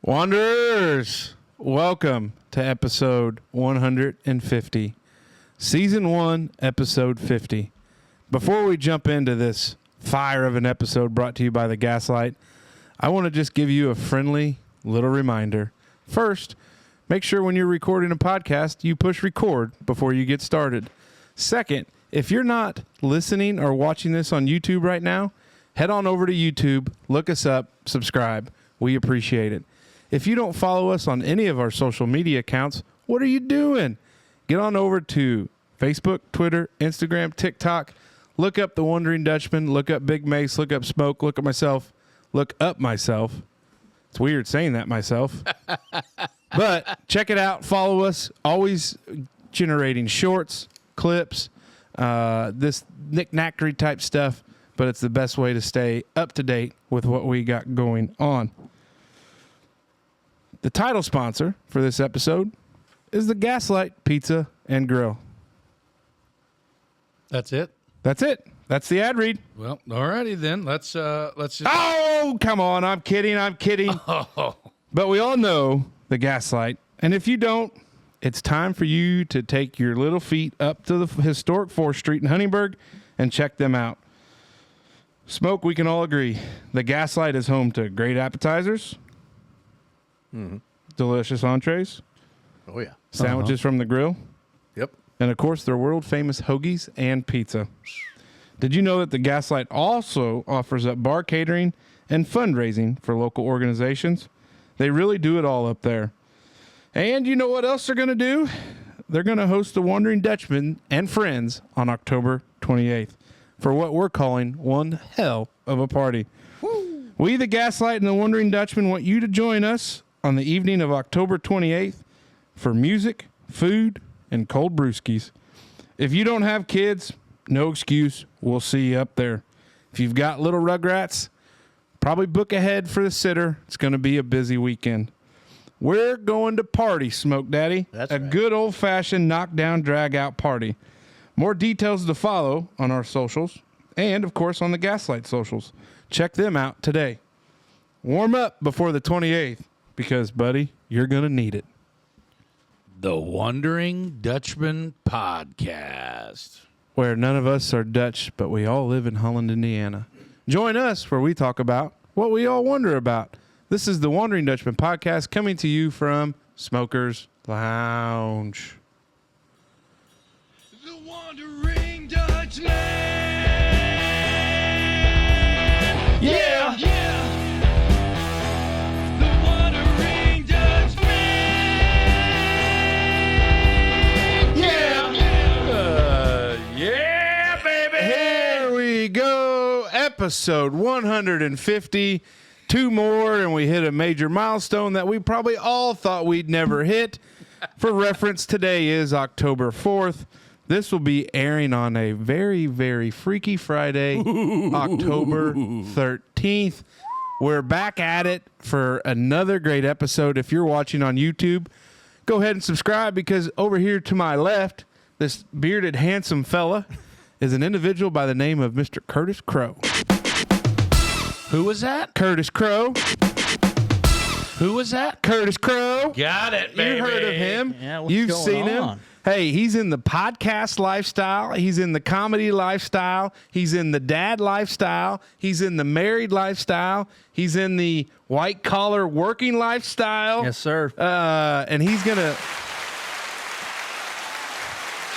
Wanderers, welcome to episode 150, season 1, episode 50. Before we jump into this fire of an episode brought to you by the Gaslight, I want to just give you a friendly little reminder. First, make sure when you're recording a podcast, you push record before you get started. Second, if you're not listening or watching this on YouTube right now, head on over to YouTube, look us up, subscribe. We appreciate it. If you don't follow us on any of our social media accounts, what are you doing? Get on over to Facebook, Twitter, Instagram, TikTok. Look up the Wondering Dutchmen. Look up Big Mace. Look up Smoke. Look up myself. Look up myself. It's weird saying that myself. But check it out. Follow us. Always generating shorts, clips, this knick-knackery type stuff. But it's the best way to stay up to date with what we got going on. The title sponsor for this episode is the Gaslight Pizza and Grill. That's it? That's it. That's the ad read. Well, all righty then. Let's just... Oh, come on. I'm kidding. Oh. But we all know the Gaslight. And if you don't, it's time for you to take your little feet up to the historic 4th Street in Huntingburg and check them out. Smoke, we can all agree. The Gaslight is home to great appetizers, delicious entrees, oh yeah, sandwiches from the grill, yep, and of course their world-famous hoagies and pizza. Did you know that the Gaslight also offers up bar catering and fundraising for local organizations? They really do it all up there. And you know what else they're going to do? They're going to host the Wondering Dutchmen and Friends on October 28th. For what we're calling one hell of a party. Woo. We, the Gaslight and the Wondering Dutchmen, want you to join us on the evening of October 28th for music, food, and cold brewskis. If you don't have kids, no excuse. We'll see you up there. If you've got little rugrats, probably book ahead for the sitter. It's going to be a busy weekend. We're going to party, Smoke Daddy. That's a right. good old-fashioned knockdown, drag-out party. More details to follow on our socials and, of course, on the Gaslight socials. Check them out today. Warm up before the 28th because, buddy, you're going to need it. The Wondering Dutchman Podcast. Where none of us are Dutch, but we all live in Holland, Indiana. Join us where we talk about what we all wonder about. This is the Wondering Dutchman Podcast coming to you from Smokers Lounge. The Wondering Dutchman. Yeah. The Wondering Dutchman. Yeah, baby. Here we go. Episode 150. 2 more, and we hit a major milestone that we probably all thought we'd never hit. For reference, today is October 4th. This will be airing on a very, very freaky Friday, October 13th. We're back at it for another great episode. If you're watching on YouTube, go ahead and subscribe because over here to my left, this bearded, handsome fella is an individual by the name of Mr. Curtis Crowe. Who was that? Curtis Crowe. Who was that? Curtis Crowe. Got it, baby. You heard of him. Yeah, what's You've going seen on? him. Hey, he's in the podcast lifestyle. He's in the comedy lifestyle. He's in the dad lifestyle. He's in the married lifestyle. He's in the white-collar working lifestyle. Yes, sir. And he's going to...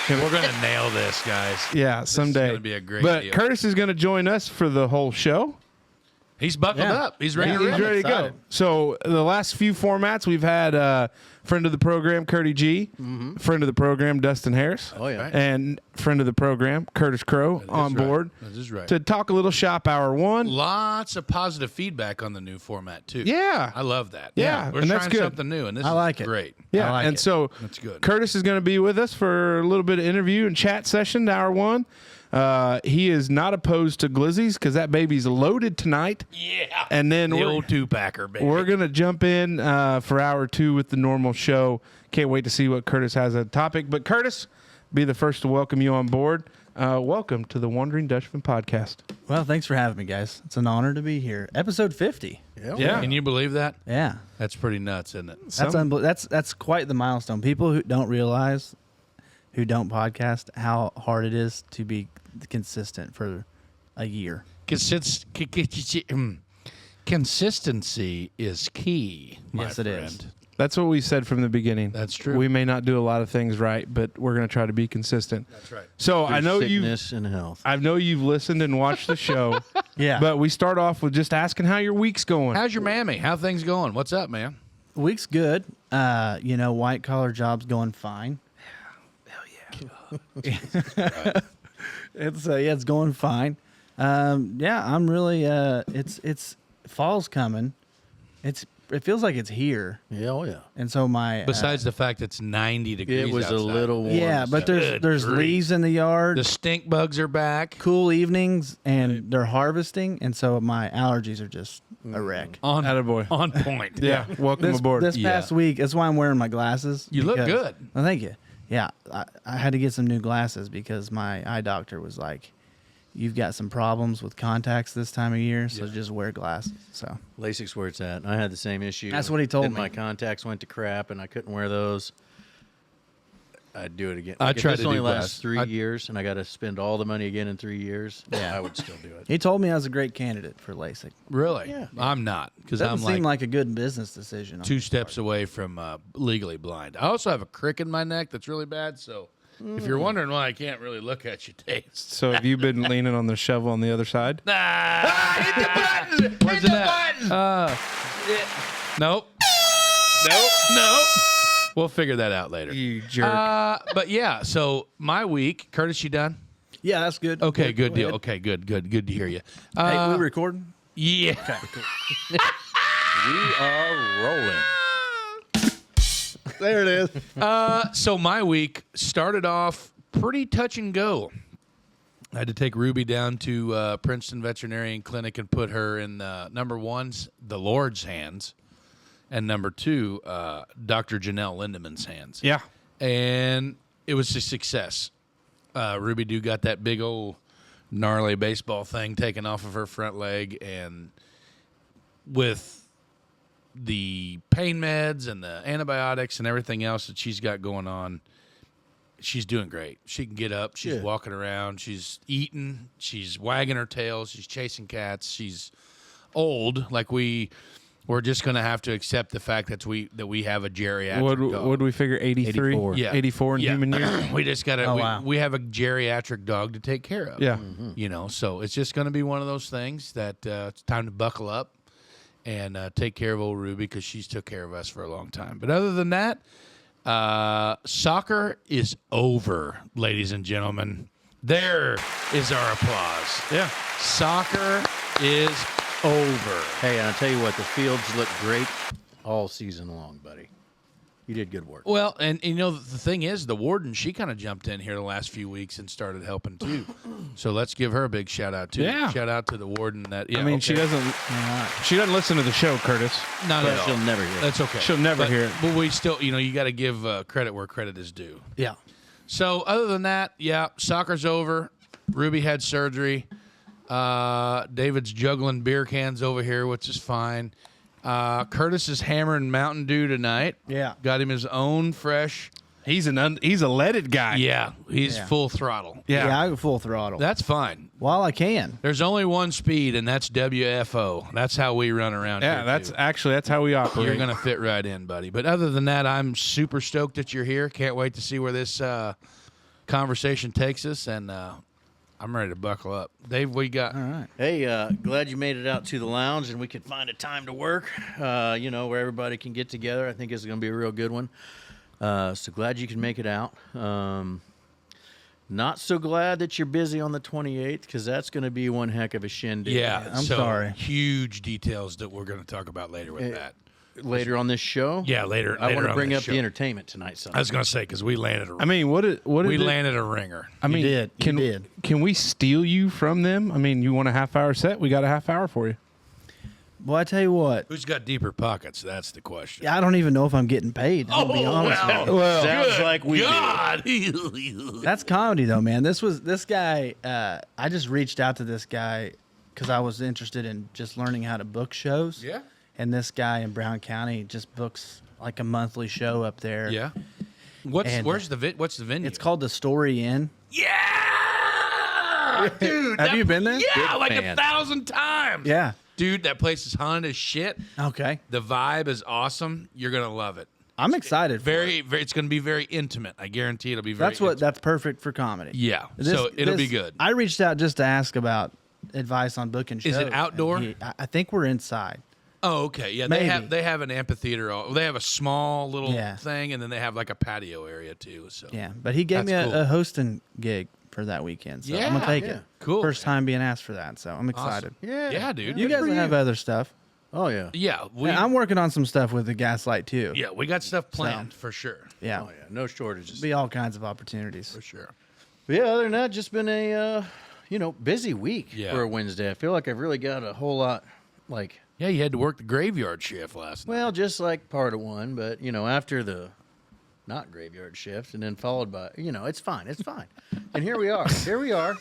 We're going to nail this, guys. Yeah, someday. This is going to be a great But deal. Curtis is going to join us for the whole show. He's buckled Yeah. up. He's ready He's to run. ready to go. excited. So the last few formats, we've had friend of the program, Curdy G, friend of the program, Dustin Harris, Oh, yeah. and friend of the program, Curtis Crowe, on right. board That is right. to talk a little shop hour 1. Lots of positive feedback on the new format, too. Yeah. I love that. Yeah, We're and trying that's good. something new, and this I is like it. great. Yeah, I like and it. so That's good. Curtis is going to be with us for a little bit of interview and chat session, hour 1. He is not opposed to glizzies because that baby's loaded tonight. Yeah. And then The we're, old two-packer, baby. we're going to jump in for hour 2 with the normal show. Can't wait to see what Curtis has as a topic. But Curtis, be the first to welcome you on board. welcome to the Wondering Dutchmen podcast. Well, thanks for having me, guys. It's an honor to be here. Episode 50. Yeah. Can you believe that? Yeah. That's pretty nuts, isn't it? That's quite the milestone. People who don't realize, who don't podcast, how hard it is to be consistent for a year. Consistency is key, my Yes, it friend. is. That's what we said from the beginning. That's true. We may not do a lot of things right, but we're going to try to be consistent. That's right. So I know sickness and health. I know you've listened and watched the show. Yeah. But we start off with just asking how your week's going. How's your mammy? How things going? What's up, man? Week's good. White collar job's going fine. It's going fine. I'm really it's fall's coming. It feels like it's here. Yeah, oh yeah. And so my Besides the fact it's 90 degrees It was outside. a little warm. yeah, but Good there's grief. leaves in the yard. The stink bugs are back. Cool evenings, and they're harvesting, and so my allergies are just a wreck. On Attaboy. on point. Yeah, welcome aboard. This past week, that's why I'm wearing my glasses. You look good. Well, thank you. Yeah, I had to get some new glasses because my eye doctor was like, "You've got some problems with contacts this time of year, so just wear glasses." So LASIK's where it's at. I had the same issue. That's what he told Then me. My contacts went to crap, and I couldn't wear those. I'd do it again. I If tried this to only do lasts glasses. 3 years, and I got to spend all the money again in 3 years. Yeah. I would still do it. he told me I was a great candidate for LASIK. Really? Yeah. I'm not because Doesn't I'm seem like a good business decision. two steps away from legally blind. I also have a crick in my neck that's really bad. So if you're wondering why I can't really look at you, Dave. So have you been leaning on the shovel on the other side? Hit the button! Where's it at? Nope. Nope. We'll figure that out later. You jerk. But yeah, so my week, Curtis, you done? Yeah, that's good. Okay, good Go deal. ahead. Okay, good to hear you. Hey, we recording? Yeah. We are rolling. There it is. So my week started off pretty touch and go. I had to take Ruby down to Princeton Veterinarian Clinic and put her in number one's the Lord's hands, and number two, Dr. Janelle Lindemann's hands. Yeah. And it was a success. Ruby Doo got that big old gnarly baseball thing taken off of her front leg, and with the pain meds and the antibiotics and everything else that she's got going on, she's doing great. She can get up. She's walking around. She's eating. She's wagging her tail. She's chasing cats. She's old. Like we're just going to have to accept the fact that we have a geriatric dog. Would we figure 83? 84. Yeah. 84 in human years? We just got to, Oh, wow. we have a geriatric dog to take care of. Yeah. So it's just going to be one of those things that it's time to buckle up and take care of old Ruby because she's took care of us for a long time. But other than that, soccer is over, ladies and gentlemen. There is our applause. Yeah. Soccer is over. Hey, and I'll tell you what, the fields look great all season long, buddy. You did good work. Well, and the thing is, the warden, she kind of jumped in here the last few weeks and started helping too. So let's give her a big shout out too. Yeah. Shout out to the warden. That I mean, she doesn't listen to the show, Curtis. Not But at all. she'll never hear it. That's okay. She'll never But- hear it. But we still, you got to give credit where credit is due. Yeah. So other than that, yeah, soccer's over. Ruby had surgery. David's juggling beer cans over here, which is fine. Curtis is hammering Mountain Dew tonight. Yeah. Got him his own fresh. He's a leaded guy. Yeah, he's Yeah. full throttle. Yeah. I go full throttle. That's fine. While I can. There's only one speed, and that's WFO. That's how we run around Yeah, here, that's too. how we operate. You're going to fit right in, buddy. But other than that, I'm super stoked that you're here. Can't wait to see where this conversation takes us, and I'm ready to buckle up. Dave, what you got? All right. Hey, glad you made it out to the lounge and we could find a time to work, where everybody can get together. I think it's going to be a real good one. So glad you can make it out. Not so glad that you're busy on the 28th because that's going to be one heck of a shindig. Yeah, I'm so sorry. Huge details that we're going to talk about later with that. Later on this show? Yeah, later. I want later to on bring this up show. the entertainment tonight, son. I was going to say, because we landed I mean, what did landed a ringer. I mean, did. You Can, did. Can we steal you from them? I mean, you want a half hour set? We got a half hour for you. Well, I tell you what. Who's got deeper pockets? That's the question. I don't even know if I'm getting paid. I'll be honest with you. Well, Sounds like we God. That's comedy, though, man. This guy. I just reached out to this guy because I was interested in just learning how to book shows. Yeah. And this guy in Brown County just books like a monthly show up there. Yeah. And, What's the venue? It's called the Story Inn. Yeah, dude. Have you been there? Yeah, Big like fan. 1,000 times. Yeah. Dude, that place is haunted as shit. Okay. The vibe is awesome. You're gonna love it. I'm excited. For it. Very, it's gonna be very intimate. I guarantee it'll be very. That's perfect for comedy. Yeah. This- So it'll be this- good. I reached out just to ask about advice on booking shows. Is it outdoor? and I think we're inside. Oh, okay. Yeah, Maybe. they have an amphitheater. They have a small little Yeah. thing, and then they have like a patio area too. So Yeah, but he gave me That's cool. a hosting gig for that weekend, so I'm Yeah, gonna take yeah. it. Cool, First man. time being asked for that, so I'm excited. Yeah. Yeah, dude. You guys will have other stuff. Oh, yeah. Yeah, And I'm working on some stuff with the Gaslight too. yeah, we got stuff planned for sure. Yeah. Oh, yeah. No shortages. Be all kinds of opportunities. For sure. But yeah, other than that, just been a, busy week Yeah. for a Wednesday. I feel like I've really got a whole lot, like, Yeah, you had to work the graveyard shift last night. well, just like part of one, but, after the not graveyard shift and then followed by, it's fine. It's fine. And here we are.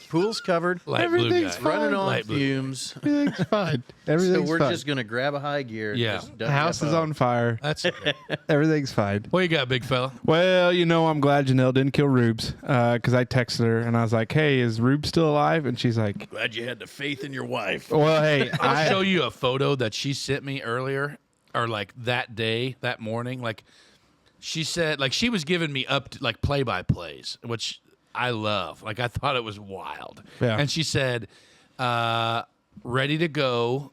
Pool's covered. Light blue Everything's guy. fine. Running on Light blue. fumes. Everything's fine. So Everything's we're fine. just going to grab a high gear. And Yeah. just The duck house up is up. on fire. That's okay. Everything's fine. What you got, big fella? Well, I'm glad Janelle didn't kill Rubes because I texted her and I was like, "Hey, is Rube still alive?" And she's like, Glad you had the faith in your wife. "Well, hey, I'll show you a photo that she sent me earlier, or like that day, that morning. Like she said, like she was giving me up to, like play-by-plays, which I love. Like I thought it was wild. Yeah. And she said, ready to go.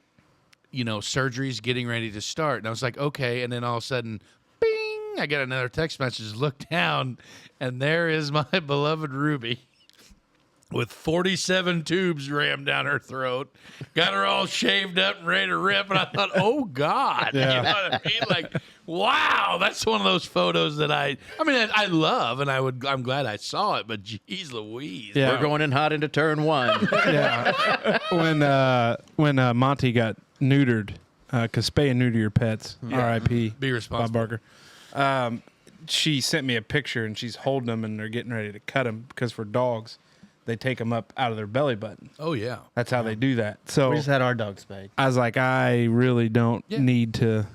Surgery's getting ready to start. And I was like, okay. And then all of a sudden, bing! I get another text message. Look down, and there is my beloved Ruby. With 47 tubes rammed down her throat, got her all shaved up and ready to rip, and I thought, "Oh God!" Yeah. You know what I mean? Like, wow, that's one of those photos that I love, and I'm glad I saw it. But geez, Louise, Yeah. We're going in hot into turn one. yeah." When Monty got neutered, because spay and neuter your pets. R.I.P. Be Bob responsible. Barker. She sent me a picture, and she's holding them, and they're getting ready to cut them because for dogs, they take them up out of their belly button. Oh yeah, That's how they do that. So We just had our dog spayed. I was like, I really don't Yeah. need to,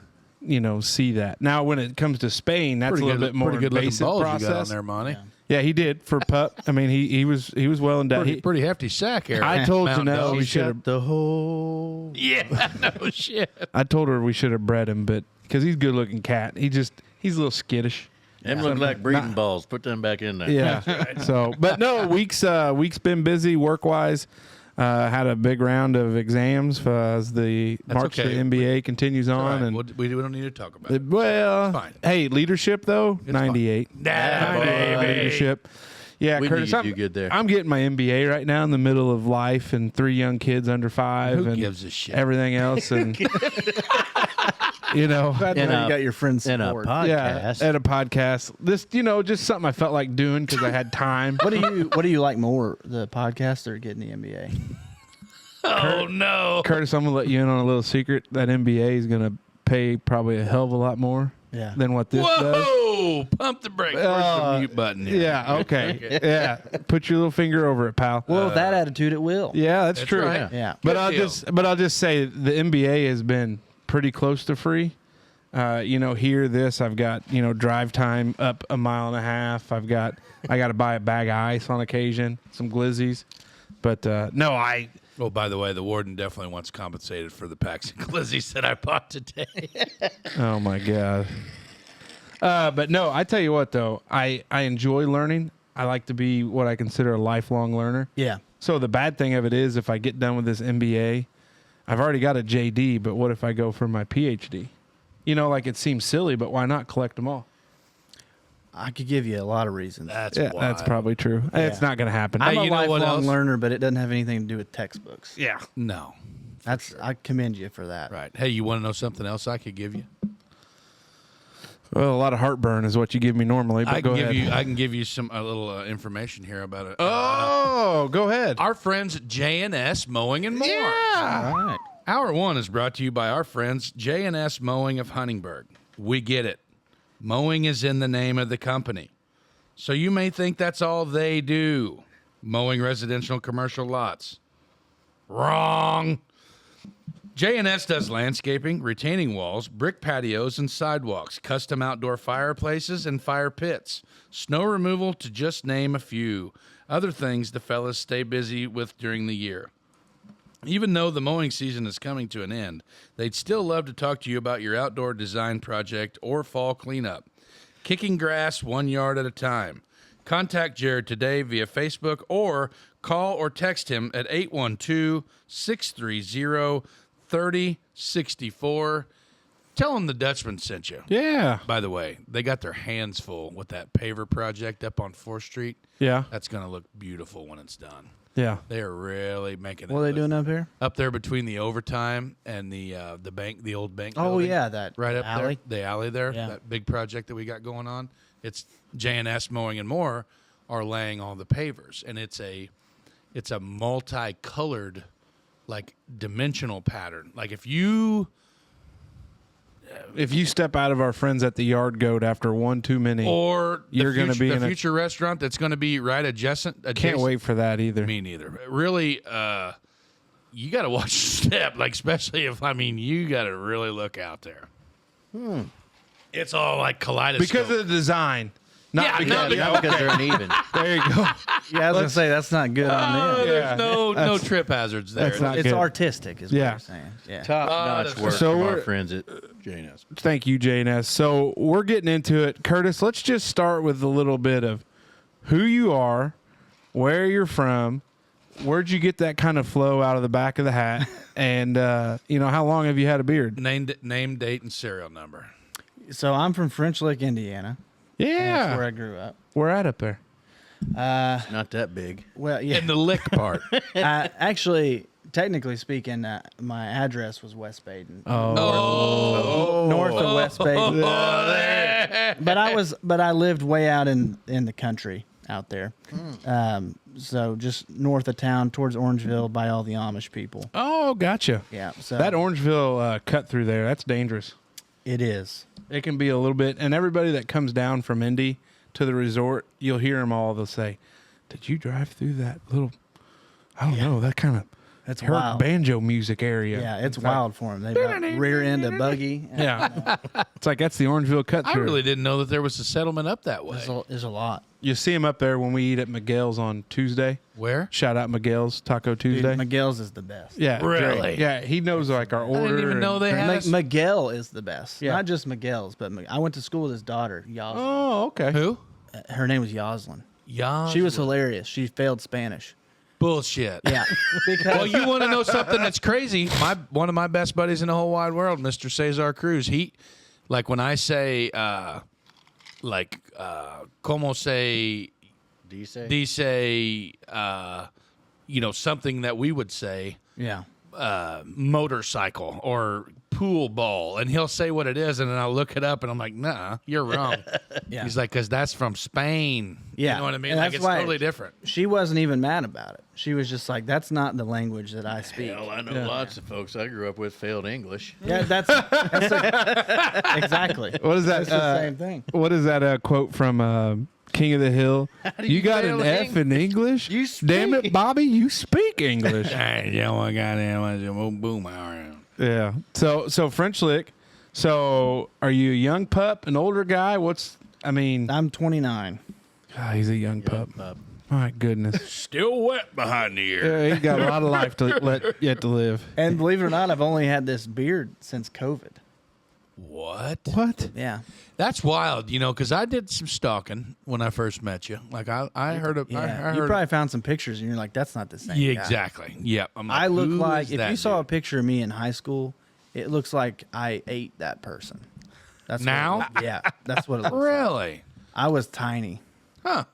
see that. Now, when it comes to Spain, that's a little bit more pretty good looking invasive balls you got on process. there, Monty. Yeah, he did for pup. I mean, he was well endowed. Pretty hefty sack here. I told Mountain Janelle dog. we He's should got have. the whole. Yeah, no shit. I told her we should have bred him, but because he's a good looking cat, he's a little skittish. Them look like breeding balls. Put them back in there. Yeah. So, but no, week's been busy work wise. Had a big round of exams as the That's March okay. to NBA continues All on, right, and we don't need to talk about it. well, Fine. hey, leadership though, 98. Nah, 98 boy. leadership. Yeah, We Curtis, knew you'd do good there. I'm getting my MBA right now in the middle of life and 3 young kids under 5 Who and gives a shit? everything else, and Glad In you a- got your friends In a support. yeah, podcast. at a podcast. This, just something I felt like doing because I had time. What do you like more, the podcast or getting the MBA? Oh no. Curtis, I'm gonna let you in on a little secret. That MBA is gonna pay probably a hell of a lot more Yeah. than what this does. Whoa! Pump the brakes. Where's the mute button here? Yeah. Okay. Yeah. Put your little finger over it, pal. Well, with that attitude, it will. Yeah, that's true. right. Yeah. But Good I'll just say the MBA has been pretty close to free. I've got, drive time up 1.5 miles. I got to buy a bag of ice on occasion, some glizzies. But no, Oh, by the way, the warden definitely wants compensated for the packs of glizzies that I bought today. oh my God. But no, I tell you what though, I enjoy learning. I like to be what I consider a lifelong learner. Yeah. So the bad thing of it is if I get done with this MBA, I've already got a JD, but what if I go for my PhD? It seems silly, but why not collect them all? I could give you a lot of reasons. That's Yeah, wild. that's probably true. It's not going to happen. I'm Hey, a you know what lifelong else? learner, but it doesn't have anything to do with textbooks. yeah. No. I commend you for that. Right. Hey, you want to know something else I could give you? Well, a lot of heartburn is what you give me normally, but I go can give ahead. you. I can give you some a little information here about it. Oh, go ahead. Our friends at J&S Mowing and More. Yeah. All right. Hour 1 is brought to you by our friends J&S Mowing of Huntingburg. We get it. Mowing is in the name of the company. So you may think that's all they do. Mowing residential and commercial lots. Wrong. J&S does landscaping, retaining walls, brick patios and sidewalks, custom outdoor fireplaces and fire pits, snow removal to just name a few. Other things the fellas stay busy with during the year. Even though the mowing season is coming to an end, they'd still love to talk to you about your outdoor design project or fall cleanup. Kicking grass 1 yard at a time. Contact Jared today via Facebook or call or text him at 812-630-3064. Tell him the Dutchman sent you. Yeah. By the way, they got their hands full with that paver project up on 4th Street. Yeah. That's going to look beautiful when it's done. Yeah. They are really making it. What are they look doing up here? up there between the overtime and the bank, the old bank. Oh, building, yeah, that right up alley. there, the alley there, Yeah. that big project that we got going on. It's J&S Mowing and More are laying all the pavers, and it's a multicolored, like dimensional pattern. Like if you step out of our friends at the Yard Goat after one too many, or You're gonna be the in a- future restaurant that's going to be right adjacent. can't wait for that either. Me neither. Really, you got to watch your step. Like, especially if you got to really look out there. It's all like kaleidoscope. Because of the design. Not Yeah, because, not Not because they're uneven. there you go. Yeah, I was going to say, that's not good on Oh, them. Yeah. there's no trip hazards there. that's not It's good. artistic, is Yeah. what you're saying. Yeah. Top-notch that's work So from our we're- friends at J&S. Thank you, J&S. So we're getting into it. Curtis, let's just start with a little bit of who you are, where you're from, where'd you get that kind of flow out of the back of the hat, and how long have you had a beard? Name, date, and serial number. So I'm from French Lick, Indiana. That's where Yeah. I grew up. We're at up there. Not that big. Well, yeah. In the lick part. Actually, technically speaking, my address was West Baden. Oh, North of West Baden. But I lived way out in the country out there. So just north of town towards Orangeville by all the Amish people. Oh, gotcha. Yeah. So That Orangeville cut through there, that's dangerous. it is. It can be a little bit, and everybody that comes down from Indy to the resort, you'll hear them all. They'll say, "Did you drive through that little? I don't know, that kind of It's her wild. banjo music area." Yeah, it's wild for them. They got rear end a buggy. Yeah, it's like that's the Orangeville cut I through. really didn't know that there was a settlement up that way. There's a lot. You see him up there when we eat at Miguel's on Tuesday. Where? Shout out Miguel's Taco Dude, Tuesday. Miguel's is the best. Yeah, Really? great. Yeah, he knows like our order. didn't even know they had us. Miguel is the best. Yeah. Not just Miguel's, but I went to school with his daughter, Yoslin. Oh, okay. Who? Her name was Yoslin. Yeah. She was hilarious. She failed Spanish. bullshit. Yeah. Because Well, you want to know something that's crazy? One of my best buddies in the whole wide world, Mr. Cesar Cruz. He, like when I say, como se dice, something that we would say, yeah. motorcycle or pool ball, and he'll say what it is, and then I'll look it up, and I'm like, nah, you're wrong. Yeah. He's like, because that's from Spain. Yeah. You know what I mean? And Like, that's it's why- totally different. She wasn't even mad about it. She was just like, that's not the language that I speak. Hell, I know lots of folks I grew up with failed English. Yeah, exactly. What is that? It's the same thing. What is that quote from King of the Hill? do You you got an fail F in English? You Damn it, speak. Bobby, you speak English. Hey, yeah, well, goddamn, boom, hour. Yeah. So French Lick. So are you a young pup, an older guy? I'm 29. God, he's a young pup. My goodness. Still wet behind the ear. Yeah, he's got a lot of life yet to live. And believe it or not, I've only had this beard since COVID. What? What? Yeah. That's wild, because I did some stalking when I first met you. Like I heard of, Yeah. I You heard probably found some pictures and you're like, that's not the same. yeah, guy. exactly. Yeah, I'm like, I look who like, is if that you saw a dude? picture of me in high school, it looks like I ate that person. That's what it Now? looked- yeah. That's what it looks like. Really? I was tiny. Huh?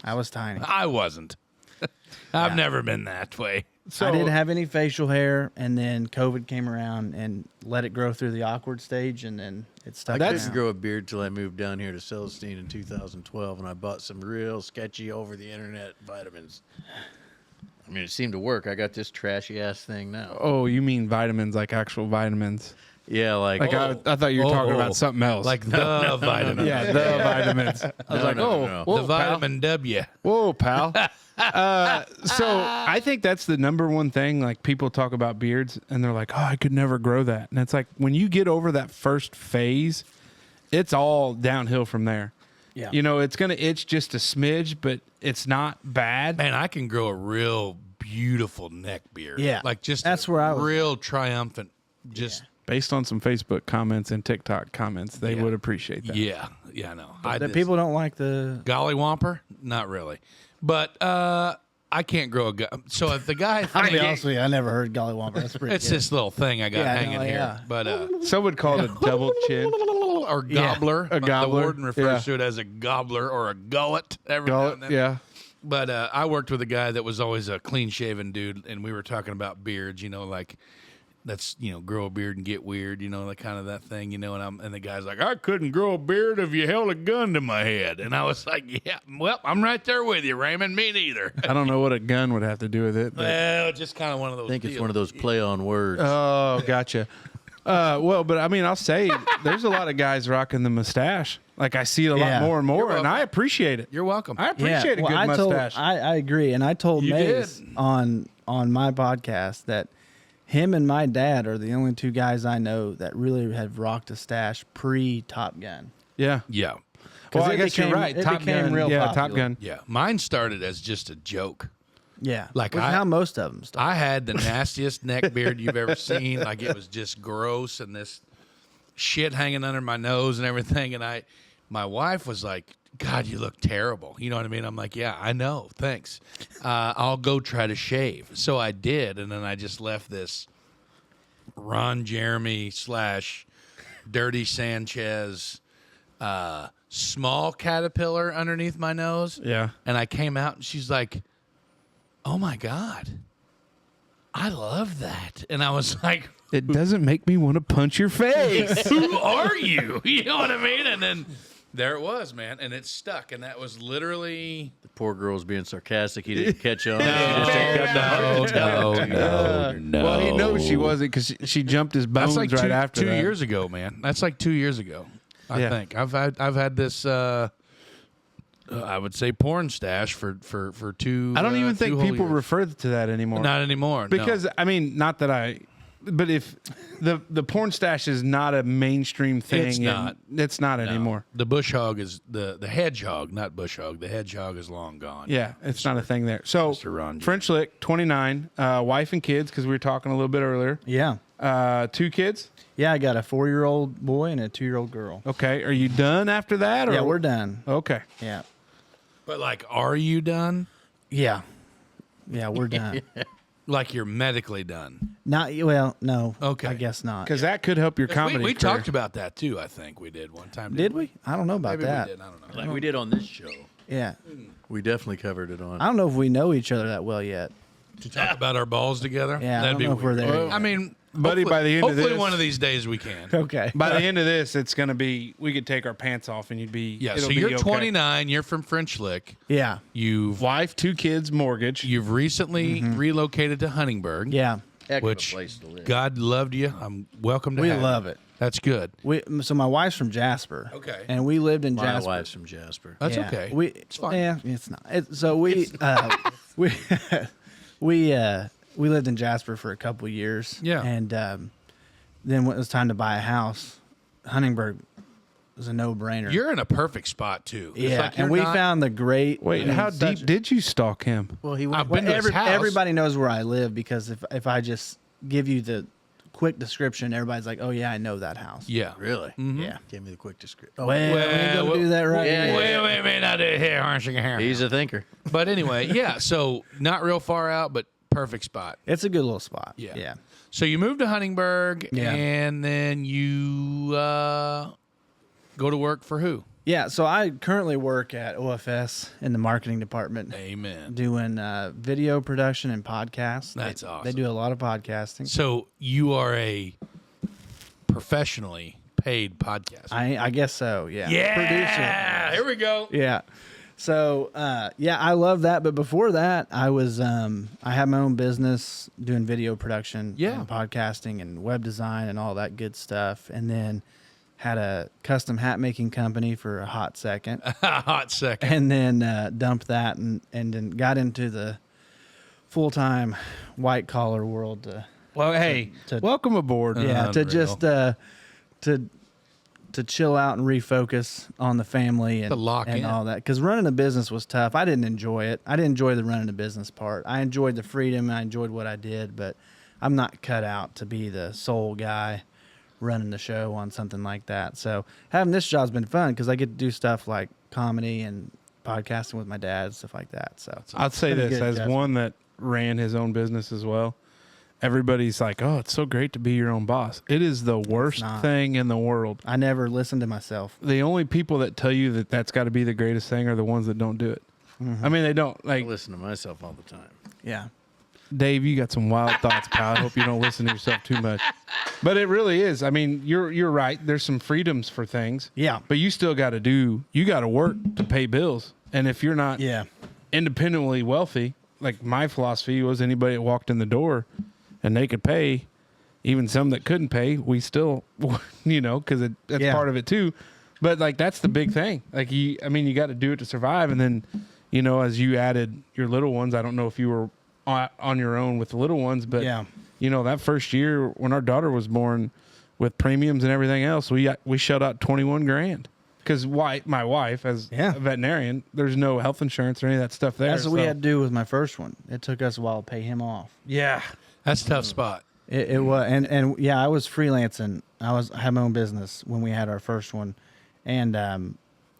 I was tiny. I wasn't. I've never been that way. So I didn't have any facial hair, and then COVID came around and let it grow through the awkward stage, and then it stuck. I out. didn't grow a beard till I moved down here to Celestine in 2012, and I bought some real sketchy over the internet vitamins. I mean, it seemed to work. I got this trashy ass thing now. Oh, you mean vitamins, like actual vitamins? Yeah, like I thought you were talking about something else. Like the vitamin. yeah, the vitamins. I was like, no. whoa, The vitamin W. Whoa, pal. So I think that's the number one thing. Like people talk about beards and they're like, oh, I could never grow that. And it's like when you get over that first phase, it's all downhill from there. Yeah. You know, it's going to itch just a smidge, but it's not bad. Man, I can grow a real beautiful neck beard. Yeah. Like just That's where I was real triumphant. Just Based on some Facebook comments and TikTok comments, they would appreciate that. yeah, I know. The people don't like the. Golly Whomper? Not really. But I can't grow a so if the guy I'll be honest with you, I never heard Golly Whomper. That's pretty it's good. this little thing I got Yeah, hanging no, here. yeah. But Some would call it a double chin. or gobbler. a gobbler, The warden refers yeah. to it as a gobbler or a gullet every now and then. Yeah. But I worked with a guy that was always a clean-shaven dude, and we were talking about beards, you know, like that's, you know, grow a beard and get weird, you know, like kind of that thing, you know, and the guy's like, I couldn't grow a beard if you held a gun to my head. And I was like, yeah, well, I'm right there with you, Raymond. Me neither. I don't know what a gun would have to do with it. But. Well, just kind of one of those I think it's deals. one of those play on words. Oh, gotcha. Well, but I mean, I'll say there's a lot of guys rocking the mustache. Like I see it a lot Yeah. more and more, You're and I appreciate it. You're welcome. I appreciate a good I mustache. I agree, and I told You Mace did. on my podcast that him and my dad are the only two guys I know that really have rocked a stash pre Top Gun. Yeah. Yeah. Well, I it guess became- you're right. it Top became Gun. real Yeah, Top popular. Gun. Yeah. Mine started as just a joke. Yeah, Like which is how most of them start. I had the nastiest neck beard you've ever seen. Like it was just gross and this shit hanging under my nose and everything. And my wife was like, God, you look terrible. You know what I mean? I'm like, yeah, I know. Thanks. I'll go try to shave. So I did. And then I just left this Ron Jeremy / Dirty Sanchez small caterpillar underneath my nose. Yeah. And I came out and she's like, oh my God, I love that. And I was like, It doesn't make me want to punch your face. who are you? You know what I mean? And then there it was, man. And it stuck. And that was literally. The poor girl was being sarcastic. He didn't catch on. No. Well, he knows she wasn't because she jumped his bones That's like right after two that. years ago, man. That's like 2 years ago. I Yeah. think I've had this. I would say porn stash for two. I don't even 2 think whole people years. refer to that anymore. Not anymore. no. Because I mean, not that but if the porn stash is not a mainstream thing, It's and not. It's not No. anymore. The bush hog is the hedgehog, not bush hog. The hedgehog is long gone. Yeah, it's not a thing there. So Mr. Ron Jeremy. French Lick, 29, wife and kids because we were talking a little bit earlier. Yeah, 2 kids. yeah. I got a 4-year-old boy and a 2-year-old girl. Okay, are you done after that? Or? Yeah, we're done. Okay. Yeah, But like, are you done? yeah, we're done. Like you're medically done? Not well, no. Okay. I guess not. Because that could help your comedy. We career. talked about that too. I think we did one time. Did we? I don't know about Maybe that. we did. I don't know. Like we did on this show. Yeah, We definitely covered it on. I don't know if we know each other that well yet. To talk about our balls together. Yeah, I that'd don't be know if we're weird. there yet. I mean, Buddy, by the end of hopefully this- one of these days we can. Okay. By the end of this, it's going to be, we could take our pants off and you'd be, Yeah. it'll So be you're okay. 29. You're from French Lick. Yeah. You've Wife, 2 kids, mortgage. you've recently relocated to Huntingburg. Yeah. Heck Which of a place to live. God loved you. I'm welcome to. We have love you. it. That's good. So my wife's from Jasper. Okay. And we lived in My Jasper. wife's from Jasper. That's Yeah. okay. It's fine. Yeah, it's not. So we we lived in Jasper for a couple years. Yeah. And then when it was time to buy a house, Huntingburg was a no-brainer. You're in a perfect spot too. It's yeah, like you're and we not- found the great. Wait, I mean, how such- deep did you stalk him? Well, he I've went. been to his house. Everybody knows where I live because if I just give you the quick description, everybody's like, "Oh yeah, I know that house." Yeah. Really? Yeah. Give me the quick description. Well, we ain't gonna do that right yeah, now. Wait, I did here, harnessing hair. He's a thinker. But anyway, yeah. So not real far out, but perfect spot. It's a good little spot. Yeah. Yeah. So you moved to Huntingburg, Yeah. and then you go to work for who? Yeah. So I currently work at OFS in the marketing department, Amen. doing video production and podcasts. That's They awesome. do a lot of podcasting. So you are a professionally paid podcaster. I guess so. Yeah. yeah. Producer. Here we go. Yeah. So yeah, I love that. But before that, I was I had my own business doing video production, and podcasting, and web design, and all that good stuff. And then had a custom hat making company for a hot second, and then dumped that, and then got into the full time white collar world. Well, hey, welcome aboard. Yeah, to just to chill out and refocus on the family and, all that. Because running a business was tough. I didn't enjoy it. I didn't enjoy the running a business part. I enjoyed the freedom. I enjoyed what I did, but I'm not cut out to be the sole guy running the show on something like that. So having this job's been fun because I get to do stuff like comedy and podcasting with my dad and stuff like that. So I'd say this as one that ran his own business as well. Everybody's like, oh, it's so great to be your own boss. It is the worst thing in the world. I never listened to myself. The only people that tell you that that's got to be the greatest thing are the ones that don't do it. I mean, they don't. Like, I listen to myself all the time. Yeah. Dave, you got some wild thoughts, pal. I hope you don't listen to yourself too much. But it really is. I mean, you're right. There's some freedoms for things. Yeah. But you still got to work to pay bills. And if you're not independently wealthy, like my philosophy was anybody that walked in the door and they could pay, even some that couldn't pay, we still, because that's part of it too. But like, that's the big thing. Like you got to do it to survive. And then, as you added your little ones, I don't know if you were on your own with the little ones, but that first year when our daughter was born with premiums and everything else, we shelled out $21,000 because my wife, as a veterinarian, there's no health insurance or any of that stuff there. That's what we had to do with my first one. It took us a while to pay him off. Yeah. That's a tough spot. It was, and I was freelancing. I had my own business when we had our first one, and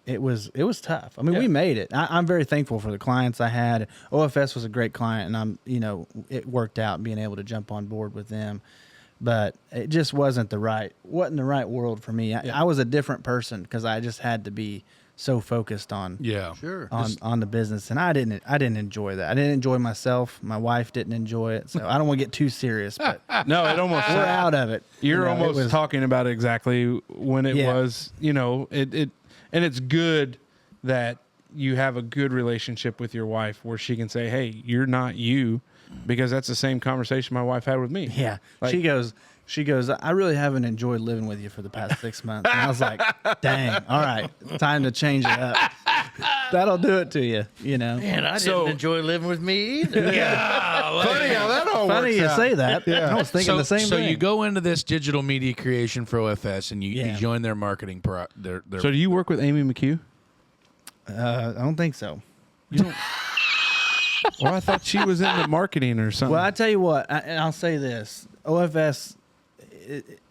it was tough. I mean, we made it. I'm very thankful for the clients I had. OFS was a great client, and it worked out being able to jump on board with them. But it just wasn't the right world for me. I was a different person because I just had to be so focused on on the business, and I didn't enjoy that. I didn't enjoy myself. My wife didn't enjoy it, so I don't want to get too serious. But no, it almost we're out of it. You're almost talking about exactly when it was. And it's good that you have a good relationship with your wife where she can say, "Hey, you're not you," because that's the same conversation my wife had with me. Yeah, like, she goes, I really haven't enjoyed living with you for the past 6 months. And I was like, dang, all right, time to change it up. That'll do it to you, Man, I didn't enjoy living with me either. Funny how that all Funny works you out. say that. I was thinking the same thing. So you go into this digital media creation for OFS and you join their marketing their So do you work with Amy McHugh? I don't think so. You don't. Well, I thought she was into marketing or something. Well, I tell you what, and I'll say this: OFS,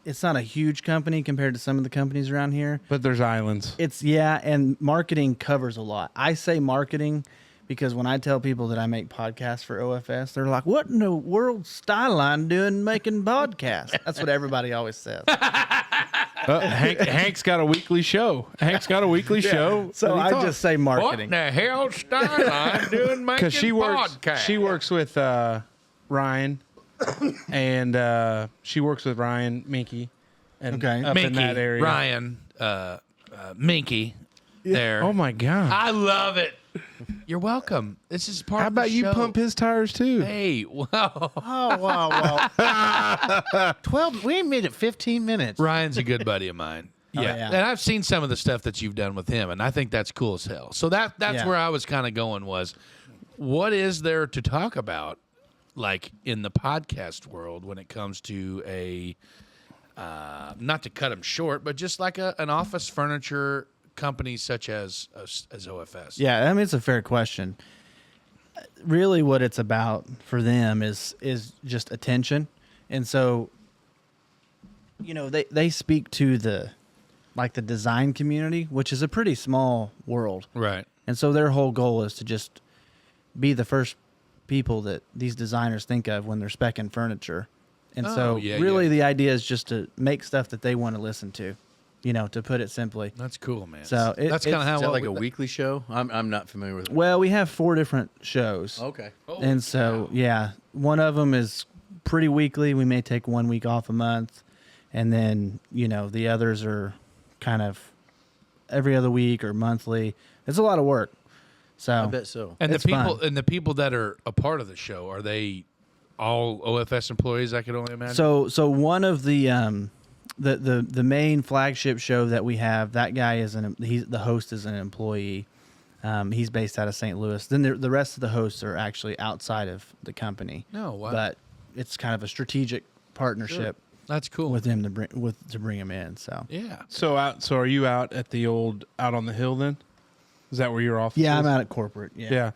it's not a huge company compared to some of the companies around here. But there's islands. And marketing covers a lot. I say marketing because when I tell people that I make podcasts for OFS, they're like, "What in the world Styline doing making podcasts?" That's what everybody always says. Hank's got a weekly show. So I just say marketing. What the hell Styline doing making Because she podcasts? works with Ryan, and she works with Ryan Minky, and up in that area. Ryan, Minky, there. Oh my God! I love it. You're welcome. This is part How of the about you show. pump his tires too? Hey, wow. Oh, wow. 12, we made it 15 minutes. Ryan's a good buddy of mine. Yeah. And I've seen some of the stuff that you've done with him, and I think that's cool as hell. So that's where I was kind of going was, what is there to talk about, like in the podcast world when it comes to a, not to cut him short, but just like an office furniture company such as OFS? Yeah, I mean, it's a fair question. Really what it's about for them is just attention. And so, they speak to the design community, which is a pretty small world. Right. And so their whole goal is to just be the first people that these designers think of when they're speccing furniture. And the idea is just to make stuff that they want to listen to. To put it simply. That's cool, man. So that's kind of how Is that like a weekly show? I'm not familiar with it. Well, we have 4 different shows. Okay. And so, one of them is pretty weekly. We may take 1 week off a month. And then, the others are kind of every other week or monthly. It's a lot of work. So I bet so. And It's the people that are a part of the show, are they all OFS employees? I could only imagine. So one of the main flagship show that we have, that guy is the host is an employee. He's based out of St. Louis. Then the rest of the hosts are actually outside of the company. No, wow. But it's kind of a strategic partnership That's cool. with him to bring him in. So Yeah. So are you out at the old out on the hill then? Is that where your office is? yeah, I'm out at corporate. Yeah.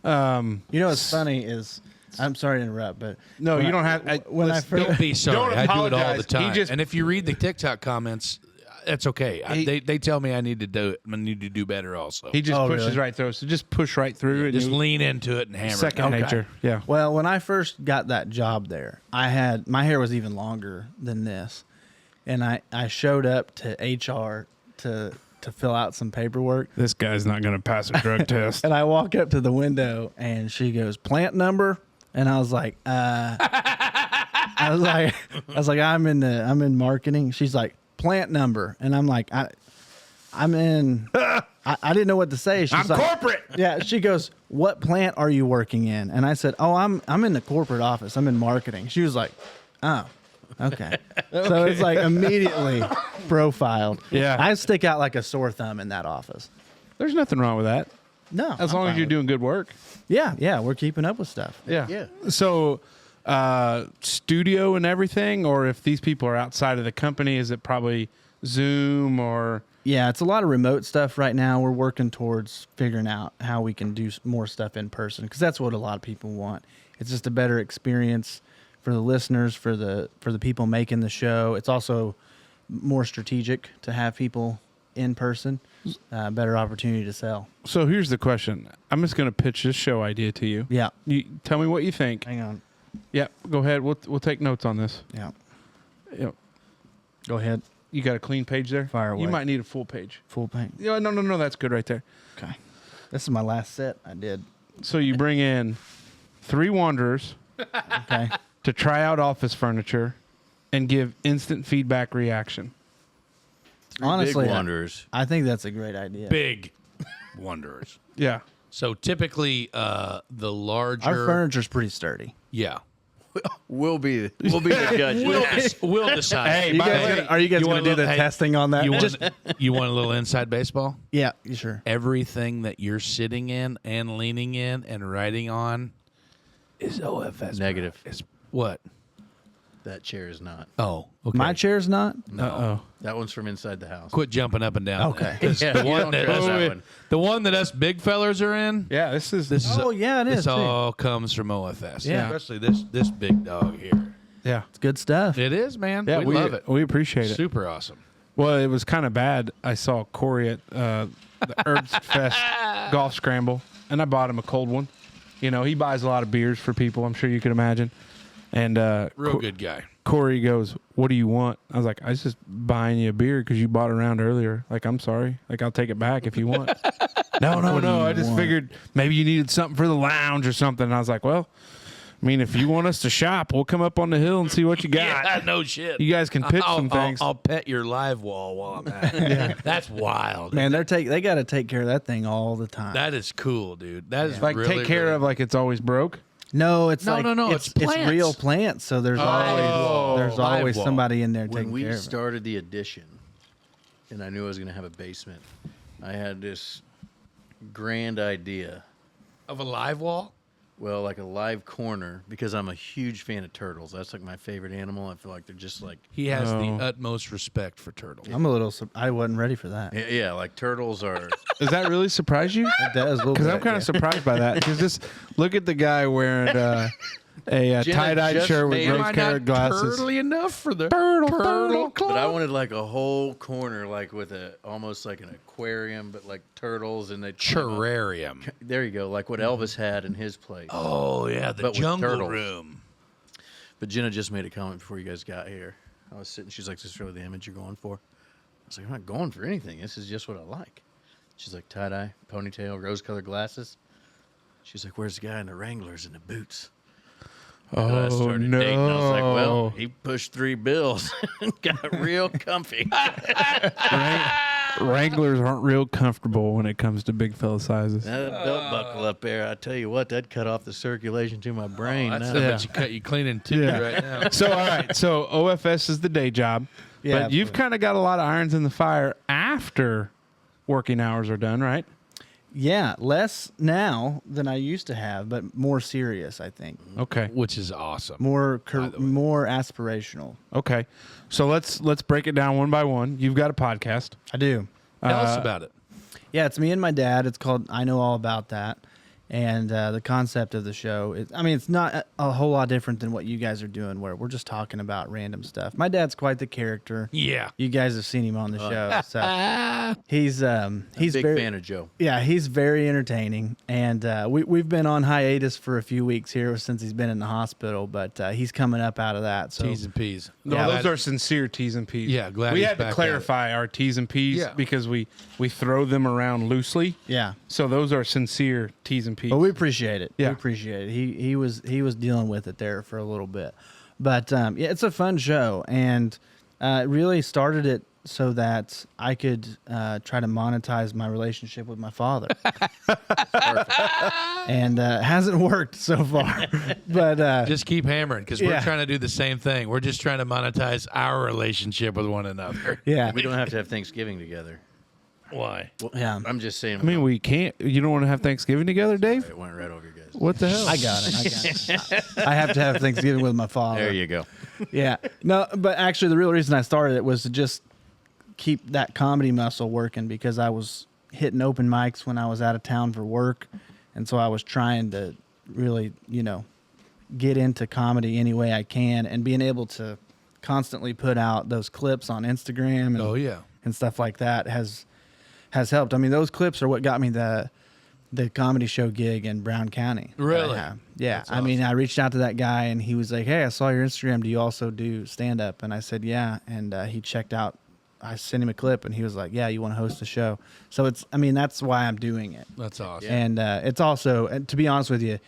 Yeah. You know what's funny is, I'm sorry to interrupt, but No, when you don't I- have. when I first, Don't be sorry. Don't I do it all apologize. the time. He just- And if you read the TikTok comments, that's okay. He- They tell me I need to do it. I need to do better also. He just Oh, pushes really? right through. So just push right through. And Just you- lean into it and hammer second it. nature. Yeah. well, when I first got that job there, I had my hair was even longer than this, and I showed up to HR to fill out some paperwork. This guy's not going to pass a drug test. And I walk up to the window, and she goes, "Plant number," and I was like, I was like, I'm in marketing. She's like, "Plant number," and I'm like, I'm in. I didn't know what to say. She's I'm like, corporate. Yeah, she goes, "What plant are you working in?" And I said, "Oh, I'm in the corporate office. I'm in marketing." She was like, "Oh, okay." So it's like immediately profiled. Yeah. I stick out like a sore thumb in that office. There's nothing wrong with that. No, As I'm long as fine you're with doing good work. it. Yeah, we're keeping up with stuff. Yeah. Yeah. So, studio and everything, or if these people are outside of the company, is it probably Zoom or? Yeah, it's a lot of remote stuff right now. We're working towards figuring out how we can do more stuff in person, because that's what a lot of people want. It's just a better experience for the listeners, for the people making the show. It's also more strategic to have people in person. Better opportunity to sell. So here's the question. I'm just going to pitch this show idea to you. Yeah. You tell me what you think. Hang on. Yeah, go ahead. We'll take notes on this. Yeah. Yeah. Go ahead. You got a clean page there? Fire away. You might need a full page. Full paint. Yeah, no, that's good right there. Okay. This is my last set I did. So you bring in 3 wanderers Okay. to try out office furniture and give instant feedback reaction. Honestly, Big wanderers. I think that's a great idea. Big wanderers. Yeah. So typically, the larger. Our furniture's pretty sturdy. Yeah. We'll be the judge. We'll decide. Hey, You by the guys way, gonna, are you guys going want to a do the little- hey, testing on that? You want a little inside baseball? Yeah, sure. Everything that you're sitting in and leaning in and writing on is OFS. Negative. Is what? That chair is not. Oh, okay. My chair's not. Uh-oh. That one's from inside the house. Quit jumping up and down. Okay. 'Cause Yeah, the you one don't that trust that one. the one that us big fellers are in. Yeah, this is Oh, yeah, it is, This too. all comes from OFS. Yeah. Especially this big dog here. yeah. It's good stuff. It is, man. Yeah, we love it. We appreciate it. Super awesome. Well, it was kind of bad. I saw Corey at the Herbst Fest golf scramble, and I bought him a cold one. You know, he buys a lot of beers for people, I'm sure you can imagine. And Real good guy. Corey goes, "What do you want?" I was like, "I was just buying you a beer because you bought it around earlier. Like, I'm sorry. Like, I'll take it back if you want." No. What do you I just want? figured maybe you needed something for the lounge or something. And I was like, "Well, I mean, if you want us to shop, we'll come up on the hill and see what you got. Yeah, no shit. You guys can pitch some things." I'll pet your live wall while I'm at it. Yeah. That's wild. Man, they got to take care of that thing all the time. That is cool, dude. That is Like, really, take care really- of like it's always broke. no, it's No, like no, it's plants. real plants. So there's live always wall. somebody in there When taking we care of it. started the addition, and I knew I was going to have a basement, I had this grand idea. of a live wall. Well, like a live corner, because I'm a huge fan of turtles. That's like my favorite animal. I feel like they're just like, He has Oh. the utmost respect for turtles. I'm a little. I wasn't ready for that. yeah, like turtles are. Does that really surprise you? It does a little Because bit, I'm kind yeah. of surprised by that. Because just look at the guy wearing a tie-dyed just shirt with made- Am I rose-colored glasses. turtly enough for the Turtle But I wanted like a whole corner, like with almost like an aquarium, but like turtles and they. terrarium. There you go, like what Elvis had in his place. Oh yeah, the But with jungle turtles. room. But Jenna just made a comment before you guys got here. I was sitting. She's like, "This is really the image you're going for." I was like, "I'm not going for anything. This is just what I like." She's like, "Tie dye, ponytail, rose-colored glasses." She's like, "Where's the guy in the Wranglers and the boots?" And I Oh started no! dating. I was like, "Well, he pushed 3 bills and got real comfy." Wranglers aren't real comfortable when it comes to big fella sizes. That belt buckle up there, I tell you what, that cut off the circulation to my brain. That's now. I bet you cut you clean in two right now. So, all right. So, OFS is the day job. Yeah, but you've absolutely. kind of got a lot of irons in the fire after working hours are done, right? Yeah, less now than I used to have, but more serious, I think. Okay. Which is awesome. More By the way. more aspirational. Okay. So let's break it down one by one. You've got a podcast. I do. Tell us about it. Yeah, it's me and my dad. It's called I Know All About That. And the concept of the show is, I mean, it's not a whole lot different than what you guys are doing, where we're just talking about random stuff. My dad's quite the character. Yeah. You guys have seen him on the show. So he's Big very, fan of Joe. yeah, he's very entertaining. And we've been on hiatus for a few weeks here since he's been in the hospital, but he's coming up out of that. So T's and P's. No, Yeah, those are sincere T's and P's. Yeah, glad we he's had to back clarify our T's and P's Yeah. because we throw them around loosely. yeah. So those are sincere T's and P's. But we appreciate it. Yeah. We appreciate it. He was dealing with it there for a little bit, but yeah, it's a fun show, and it really started it so that I could try to monetize my relationship with my father, and hasn't worked so far. But Just keep hammering because we're Yeah. trying to do the same thing. We're just trying to monetize our relationship with one another. yeah, We don't have to have Thanksgiving together. Why? Well, Yeah. I'm just saying. I mean, we can't. You don't want to have Thanksgiving together, Dave? it went right over your guys. What the hell? I got it. I have to have Thanksgiving with my father. There you go. Yeah. No, but actually, the real reason I started it was to just keep that comedy muscle working, because I was hitting open mics when I was out of town for work. And so I was trying to really, get into comedy any way I can, and being able to constantly put out those clips on Instagram and, Oh, yeah. and stuff like that has helped. I mean, those clips are what got me the comedy show gig in Brown County. that I Really? have. Yeah. That's I mean, I reached out to that guy, and he was like, "Hey, I saw your Instagram. Do you also do stand up?" And I said, "Yeah." And he checked out. I sent him a clip, and he was like, "Yeah, you want to host a show?" So that's why I'm doing it. That's awesome. And it's also, and to be honest with you,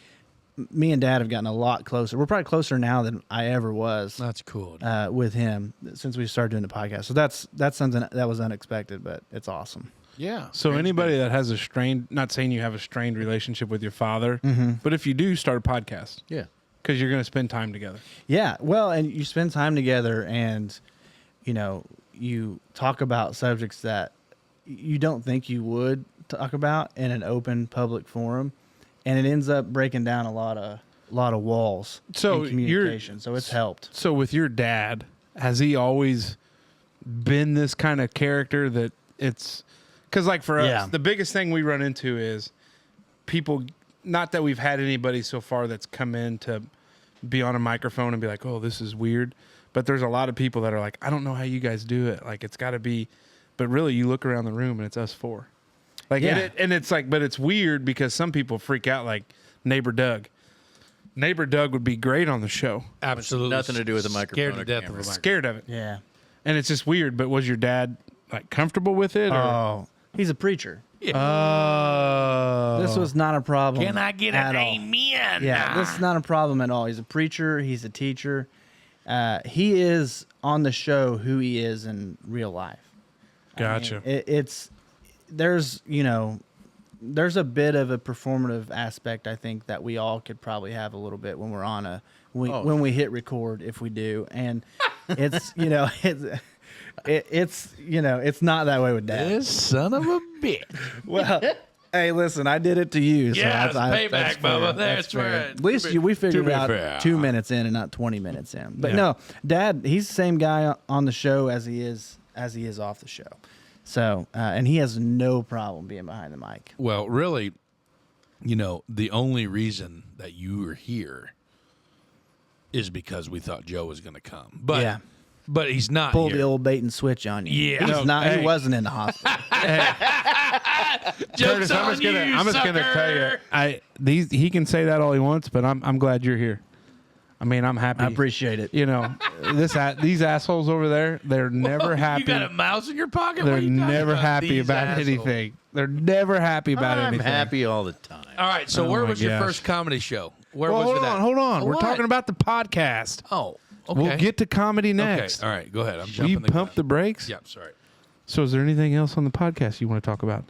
me and Dad have gotten a lot closer. We're probably closer now than I ever was That's cool. with him since we started doing the podcast. So that's something that was unexpected, but it's awesome. Yeah. So anybody that has a strained, not saying you have a strained relationship with your father, but if you do, start a podcast Yeah. because you're going to spend time together. Yeah, well, and you spend time together, and you talk about subjects that you don't think you would talk about in an open public forum, and it ends up breaking down a lot of walls So in communication. So it's helped. So with your dad, has he always been this kind of character that it's because like for us, Yeah. the biggest thing we run into is people, not that we've had anybody so far that's come in to be on a microphone and be like, "Oh, this is weird." But there's a lot of people that are like, "I don't know how you guys do it. Like it's got to be," but really you look around the room and it's us four. Like, Yeah. and it's like, but it's weird because some people freak out like neighbor Doug. Neighbor Doug would be great on the show. Absolutely. Nothing to do with the Scared microphone to or death of a camera. microphone. Scared of it. Yeah. And it's just weird. But was your dad like comfortable with it? Or? Oh, he's a preacher. Oh. This was not a problem. Can I get at an all. amen? Yeah, this is not a problem at all. He's a preacher. He's a teacher. He is on the show who he is in real life. Gotcha. There's a bit of a performative aspect, I think, that we all could probably have a little bit when we're on when we hit record, if we do, and it's it's not that way with Dad. This son of a bitch. Well, hey, listen, I did it to you. So Yes, payback, that's fair. Bubba. That's That's fair. right. At least we figured be it out fair. 2 minutes in and not 20 minutes in. But Yeah. no, Dad, he's the same guy on the show as he is off the show. So, and he has no problem being behind the mic. Well, really, the only reason that you were here is because we thought Joe was going to come. But Yeah. but he's not Pull here. the old bait and switch on you. Yeah. He's No, not. hey. He wasn't in the hospital. Joke's on I'm just gonna tell you, sucker. he can say that all he wants, but I'm glad you're here. I mean, I'm happy. I appreciate it. These assholes over there, they're never happy. You got a mouse in your pocket? What They're are you talking never about? happy These about assholes. anything. They're never happy about I'm anything. happy all the time. All right, so Oh where my was your gosh. first comedy show? Where Well, was hold it on, at? hold on. We're What? talking about the podcast. Oh, okay. We'll get to comedy next. Okay, all right, go ahead. I'm Will jumping you the pump gun. the brakes? Yep, sorry. So is there anything else on the podcast you want to talk about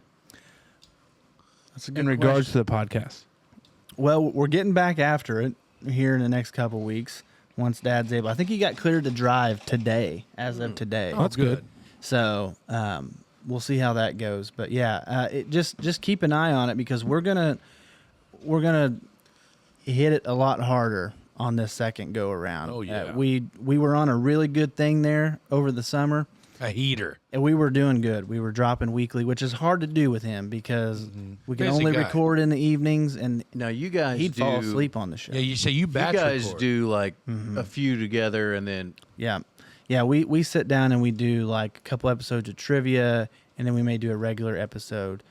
That's a good in regards to the podcast? Well, we're getting back after it here in the next couple weeks once Dad's able. I think he got cleared to drive today, as of today. Oh, that's good. So we'll see how that goes. But yeah, it just keep an eye on it because we're gonna hit it a lot harder on this second go around. Oh, yeah. We were on a really good thing there over the summer. A heater. And we were doing good. We were dropping weekly, which is hard to do with him because we can Busy only guy. record in the evenings, and Now you guys he'd do, fall asleep on the show. Yeah, you say you You batch guys record. do like a few together, and then Yeah. Yeah, we sit down and we do like a couple episodes of trivia, and then we may do a regular episode.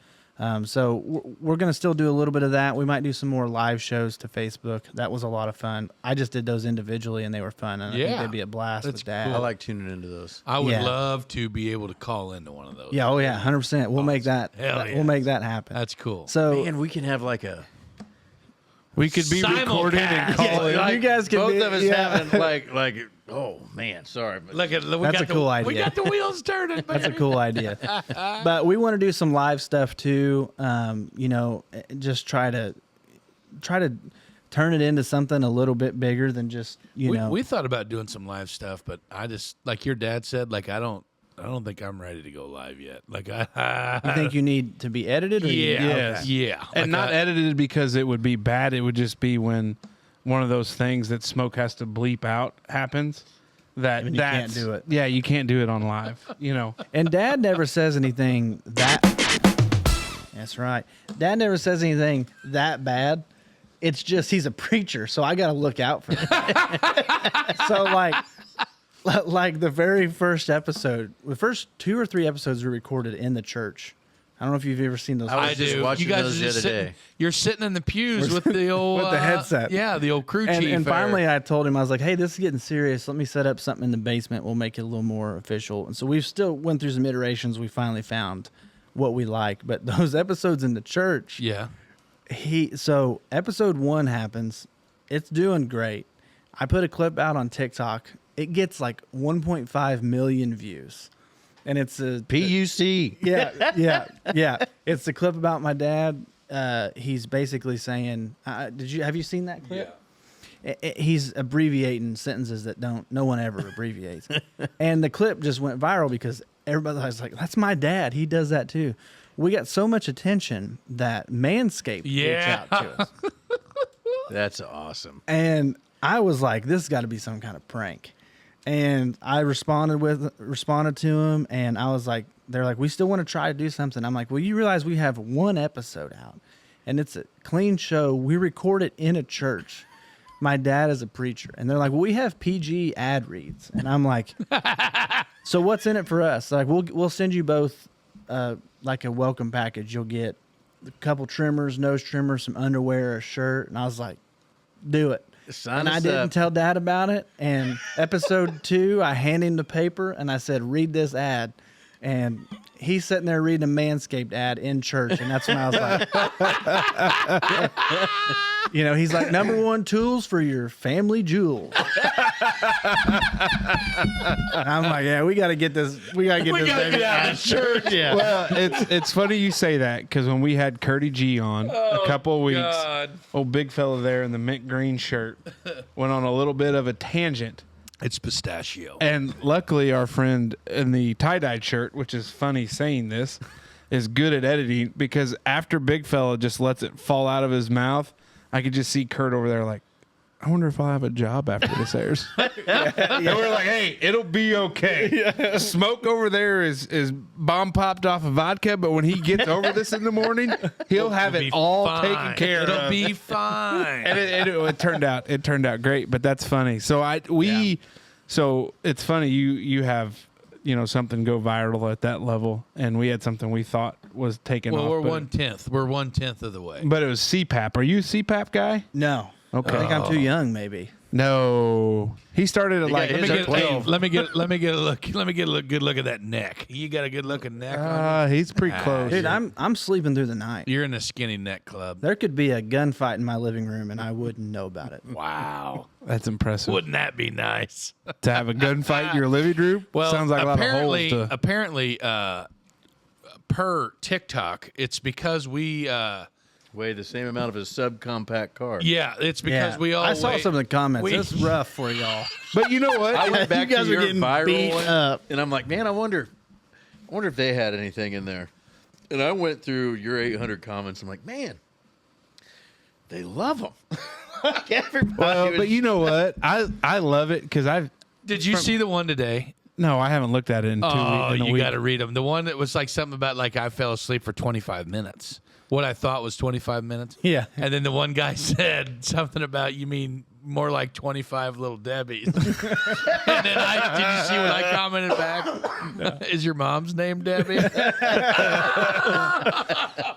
So we're going to still do a little bit of that. We might do some more live shows to Facebook. That was a lot of fun. I just did those individually, and they were fun. And I think Yeah. they'd be a blast That's with Dad. I like tuning into those. I would Yeah. love to be able to call into one of those. Yeah, oh yeah, 100%. We'll make that. Hell yeah. We'll make that happen. That's cool. So Man, we can have like a We could be recorded and Simulcast. call Yeah, it. you guys can both be- of us yeah. having like oh man, sorry, but Look at we That's got a the, cool We idea. got the wheels turning. That's a cool idea. But we want to do some live stuff too. Just try to turn it into something a little bit bigger than just we thought about doing some live stuff, but I just like your dad said, like I don't think I'm ready to go live yet. Like I You think you need to be edited? Or you- yeah, okay. yeah, And Like, not edited because it would be bad. It would just be when one of those things that Smoke has to bleep out happens. That And you can't that's- do it. Yeah, you can't do it on live. And Dad never says anything that. That's right. Dad never says anything that bad. It's just he's a preacher, so I got to look out for that. So like the very first episode, the first 2 or 3 episodes were recorded in the church. I don't know if you've ever seen those. I was I just do. watching you guys those are the just other sitting, day. You're sitting in the pews with the old With the headset. Yeah, the old crew and chief. finally, I told him, I was like, hey, this is getting serious. Let me set up something in the basement. We'll make it a little more official. And so we've still went through some iterations. We finally found what we like. But those episodes in the church, yeah. so episode 1 happens. It's doing great. I put a clip out on TikTok. It gets like 1.5 million views. And it's a PUC. yeah. It's the clip about my dad. He's basically saying, have you seen that clip? He's abbreviating sentences that no one ever abbreviates. And the clip just went viral because everybody was like, that's my dad. He does that too. We got so much attention that Manscaped reached out to us. That's awesome. And I was like, this has got to be some kind of prank. And I responded to him, and I was like, they're like, we still want to try to do something. I'm like, well, you realize we have 1 episode out, and it's a clean show. We record it in a church. My dad is a preacher, and they're like, well, we have PG ad reads, and I'm like, so what's in it for us? Like, we'll send you both like a welcome package. You'll get a couple trimmers, nose trimmers, some underwear, a shirt, and I was like, do it. Sign And I us didn't up. tell Dad about it. And episode 2, I hand him the paper and I said, read this ad. And he's sitting there reading a Manscaped ad in church. And that's when I was like, he's like, #1 tools for your family jewels. And I'm like, yeah, we got to get this. We got to get this baby out of church. Yeah. Well, it's funny you say that because when we had Curdy G on a couple of weeks, God. old big fella there in the mint green shirt went on a little bit of a tangent. It's pistachio. And luckily, our friend in the tie-dyed shirt, which is funny saying this, is good at editing because after big fella just lets it fall out of his mouth, I could just see Kurt over there like, I wonder if I'll have a job after this airs. And we're like, hey, it'll be okay. Smoke over there is bomb popped off of vodka, but when he gets over this in the morning, he'll have it all taken care of. It'll be fine. And it turned out great, but that's funny. So so it's funny you have something go viral at that level, and we had something we thought was taken off. We're but 1/10. We're 1/10 of the way. But it was CPAP. Are you a CPAP guy? No. Okay. I think I'm too young, maybe. No, he started at like got his Let me at get, hey, 12. let me get a look. Let me get a good look at that neck. You got a good looking neck on he's pretty close. Dude, I'm sleeping through the night. you. You're in the skinny neck club. There could be a gunfight in my living room, and I wouldn't know about it. Wow. That's impressive. Wouldn't that be nice? To have a gunfight in your living room? Well, Sounds like a lot of holes to. apparently, per TikTok, it's because we. Weigh the same amount of a subcompact car. Yeah, it's because Yeah. we all. I saw weigh- some of the comments. we- It's rough for y'all. But you know what? I went back You guys to are your getting viral beat one, up. and I'm like, man, I wonder if they had anything in there. And I went through your 800 comments. I'm like, man, they love them. Like everybody. Well, was- but you know what? I love it because I've. Did you see the one today? No, I haven't looked at it in 2 weeks. Oh, in a you week. got to read them. The one that was like something about like I fell asleep for 25 minutes. What I thought was 25 minutes. Yeah. And then the one guy said something about, you mean more like 25 little Debbies. And then did you see what I commented back? Is your mom's name Debbie?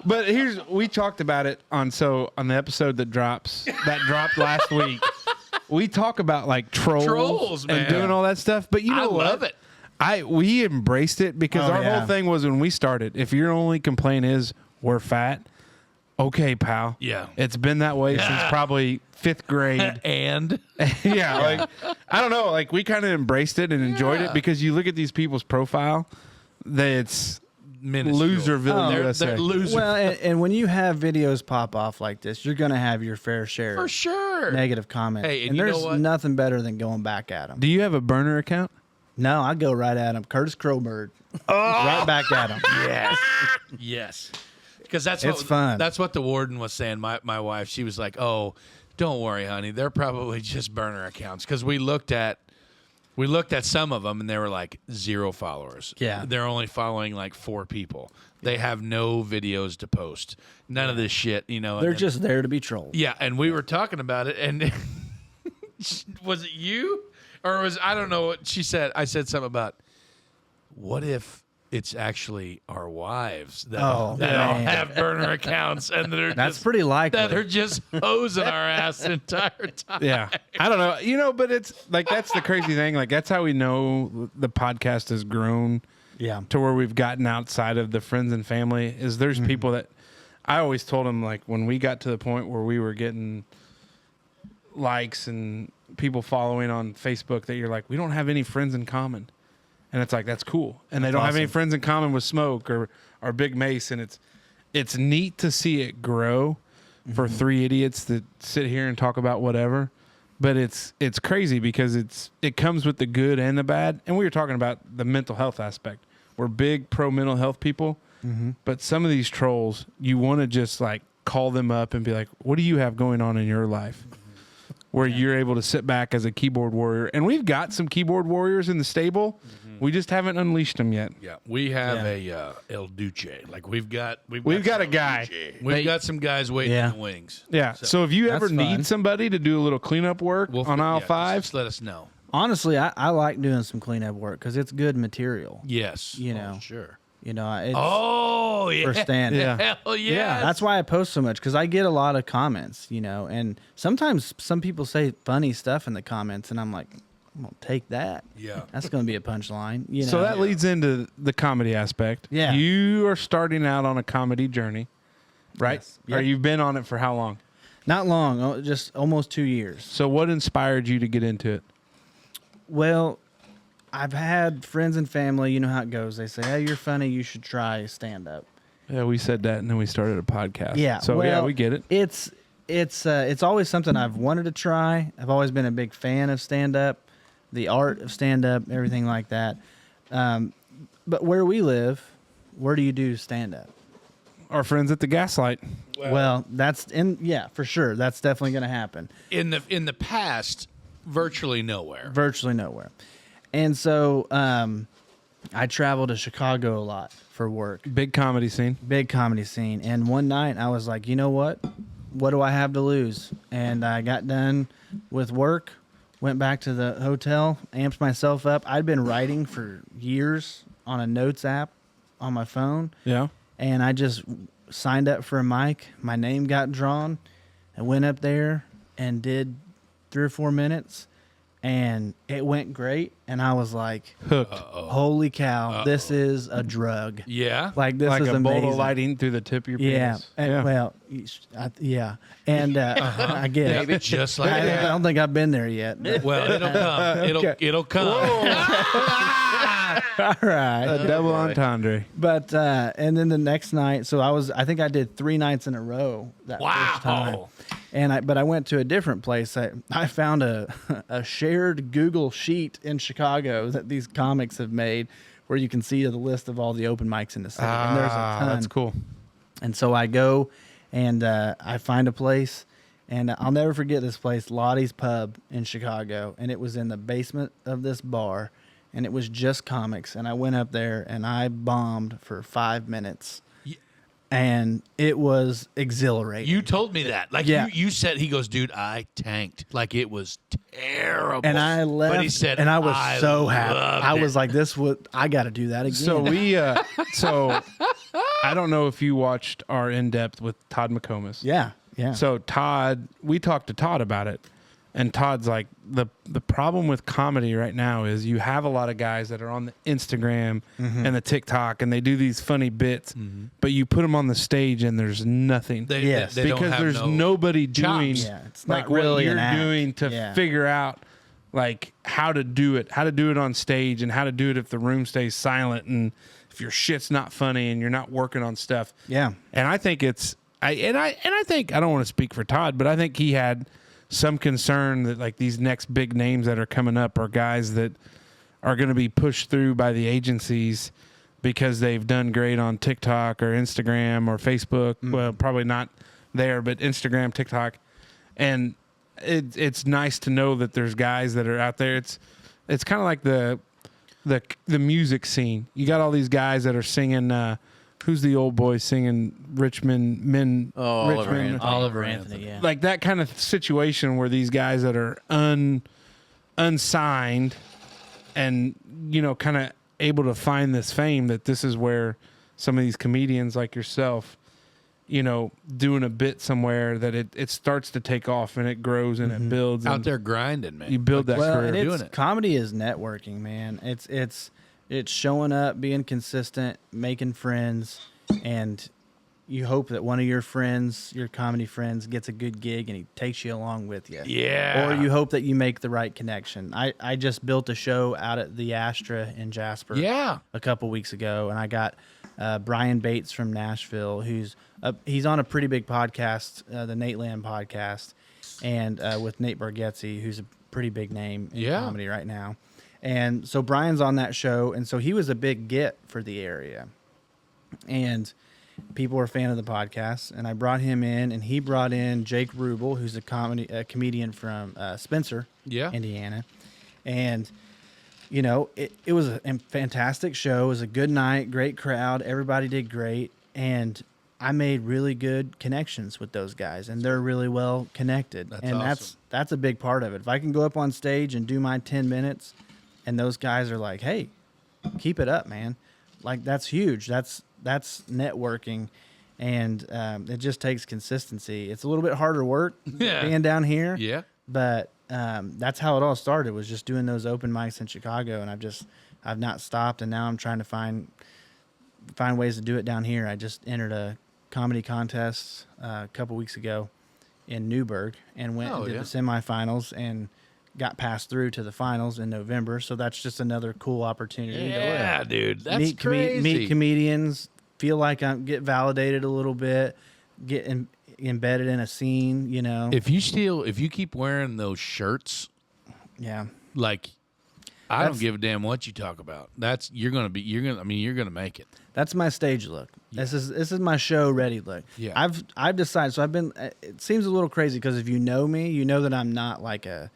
But we talked about it on the episode that dropped last week. We talk about like trolls man. and doing all that stuff. But you know I what? love it. We embraced it because Oh, our yeah. whole thing was when we started, if your only complaint is we're fat, okay, pal. Yeah. It's been that way since probably 5th grade. And Yeah, like I don't know, like we kind of embraced it and enjoyed it because you look at these people's profile, that it's minuscule. Loserville, They're USA. loser. Well, and when you have videos pop off like this, you're going to have your fair share for of sure. negative comments. Hey, and and you know there's what? nothing better than going back at them. Do you have a burner account? No, I go right at him. Curtis Crowbird. Right back at him. Yes. Yes. Because that's It's fun. That's what the warden was saying. My wife, she was like, "Oh, don't worry, honey. They're probably just burner accounts." Because we looked at some of them and they were like 0 followers. Yeah. They're only following like 4 people. They have no videos to post. None of this shit, you know. and They're then- just there to be trolled. yeah. And we were talking about it, and was it you or was I don't know what she said? I said something about what if it's actually our wives that, Oh, that all man. have burner accounts and they're That's just, pretty likely. that are just hosing our ass the entire time. Yeah. I don't know. You know, but it's like that's the crazy thing. Like that's how we know the podcast has grown Yeah. to where we've gotten outside of the friends and family is there's people that I always told them like when we got to the point where we were getting likes and people following on Facebook that you're like, we don't have any friends in common. And it's like, that's cool. And they don't have any awesome. friends in common with Smoke or Big Mace. And it's neat to see it grow for 3 idiots that sit here and talk about whatever. But it's crazy because it comes with the good and the bad. And we were talking about the mental health aspect. We're big pro mental health people. But some of these trolls, you want to just like call them up and be like, what do you have going on in your life? Where you're able to sit back as a keyboard warrior. And we've got some keyboard warriors in the stable. We just haven't unleashed them yet. Yeah, we have a El Duce. Like we've got a guy. We've got some guys waiting Yeah. in the wings. Yeah. So if you ever That's fun. need somebody to do a little cleanup work on aisle 5, just let us know. Honestly, I like doing some cleanup work because it's good material. Yes, You know. Sure. You know, it's Oh yeah, for stand. Yeah. hell yeah. That's why I post so much because I get a lot of comments, you know, and sometimes some people say funny stuff in the comments, and I'm like, I'm gonna take that. Yeah. That's gonna be a punchline. You know, so that leads into the comedy aspect. Yeah. You are starting out on a comedy journey, right? Yes. Or Yep. you've been on it for how long? not long, just almost 2 years. So what inspired you to get into it? Well, I've had friends and family. You know how it goes. They say, "Hey, you're funny. You should try stand up." Yeah, we said that, and then we started a podcast. Yeah. So well, yeah, we get it. It's always something I've wanted to try. I've always been a big fan of stand up, the art of stand up, everything like that. But where we live, where do you do stand up? Our friends at the Gaslight. Well, for sure. That's definitely going to happen. in the past, virtually nowhere. Virtually nowhere. And so I travel to Chicago a lot for work. Big comedy scene. Big comedy scene. And one night I was like, you know what? What do I have to lose? And I got done with work, went back to the hotel, amped myself up. I'd been writing for years on a notes app on my phone. Yeah. And I just signed up for a mic. My name got drawn. I went up there and did 3 or 4 minutes, and it went great. And I was like, Hooked. holy cow, this is a drug. Yeah. Like, this Like is a amazing. bolt of lightning through the tip of your Yeah. penis. And, well, yeah. And I get it. Just like I that. don't think I've been there yet. but- Well, it'll come. It'll come. all right. A double entendre. But and then the next night, so I think I did 3 nights in a row that first time. Wow. And I went to a different place. I found a shared Google sheet in Chicago that these comics have made, where you can see the list of all the open mics in the city. And there's a ton. That's cool. And so I go and I find a place, and I'll never forget this place, Lottie's Pub in Chicago. And it was in the basement of this bar, and it was just comics. And I went up there and I bombed for 5 minutes. And it was exhilarating. You told me that. Like Yeah. you said, he goes, dude, I tanked. Like it was terrible. And I left, But he said, and I was so happy. loved I it. was like, I got to do that again. So so I don't know if you watched our in-depth with Todd McComas. yeah. So we talked to Todd about it, and Todd's like, the problem with comedy right now is you have a lot of guys that are on the Instagram and the TikTok, and they do these funny bits, but you put them on the stage and there's nothing. Yes. They don't Because have there's no nobody doing chops. Yeah, it's like not really what an you're act. doing to Yeah. figure out like how to do it on stage, and how to do it if the room stays silent, and if your shit's not funny and you're not working on stuff. Yeah. And I think I think, I don't want to speak for Todd, but I think he had some concern that like these next big names that are coming up are guys that are going to be pushed through by the agencies because they've done great on TikTok or Instagram or Facebook. Well, probably not there, but Instagram, TikTok. And it's nice to know that there's guys that are out there. It's kind of like the music scene. You got all these guys that are singing, who's the old boy singing Richmond Men? Oliver Richmond, Anthony. Oliver Anthony, yeah. like that kind of situation where these guys that are unsigned and kind of able to find this fame, that this is where some of these comedians like yourself, doing a bit somewhere, that it starts to take off and it grows and it builds Out and there grinding, man. you build that Well, career. and doing it. comedy is networking, man. It's showing up, being consistent, making friends, and you hope that one of your friends, your comedy friends, gets a good gig and he takes you along with you. Yeah. Or you hope that you make the right connection. I just built a show out at the Astra in Jasper a couple weeks ago, and I got Brian Bates from Nashville, he's on a pretty big podcast, the Nate Land podcast, and with Nate Bargatze, who's a pretty big name in comedy right now. And so Brian's on that show, and so he was a big get for the area. And people were a fan of the podcast, and I brought him in, and he brought in Jake Rubel, who's a comedian from Spencer, Indiana. And, it was a fantastic show. It was a good night, great crowd. Everybody did great. And I made really good connections with those guys, and they're really well connected. That's and awesome. that's a big part of it. If I can go up on stage and do my 10 minutes, and those guys are like, hey, keep it up, man. Like, that's huge. That's networking, and it just takes consistency. It's a little bit harder work being down here. Yeah. But that's how it all started, was just doing those open mics in Chicago, and I've not stopped, and now I'm trying to find ways to do it down here. I just entered a comedy contest a couple weeks ago in Newburgh and went and did the semifinals and got passed through to the finals in November. So that's just another cool opportunity Yeah, dude. That's meet crazy. meet comedians, feel like I get validated a little bit, get embedded in a scene, If you keep wearing those shirts, yeah. like, I don't give a damn what you talk about. You're gonna make it. That's my stage look. Yeah. This is my show ready look. Yeah. I've decided. So it seems a little crazy because if you know me, you know that I'm not like a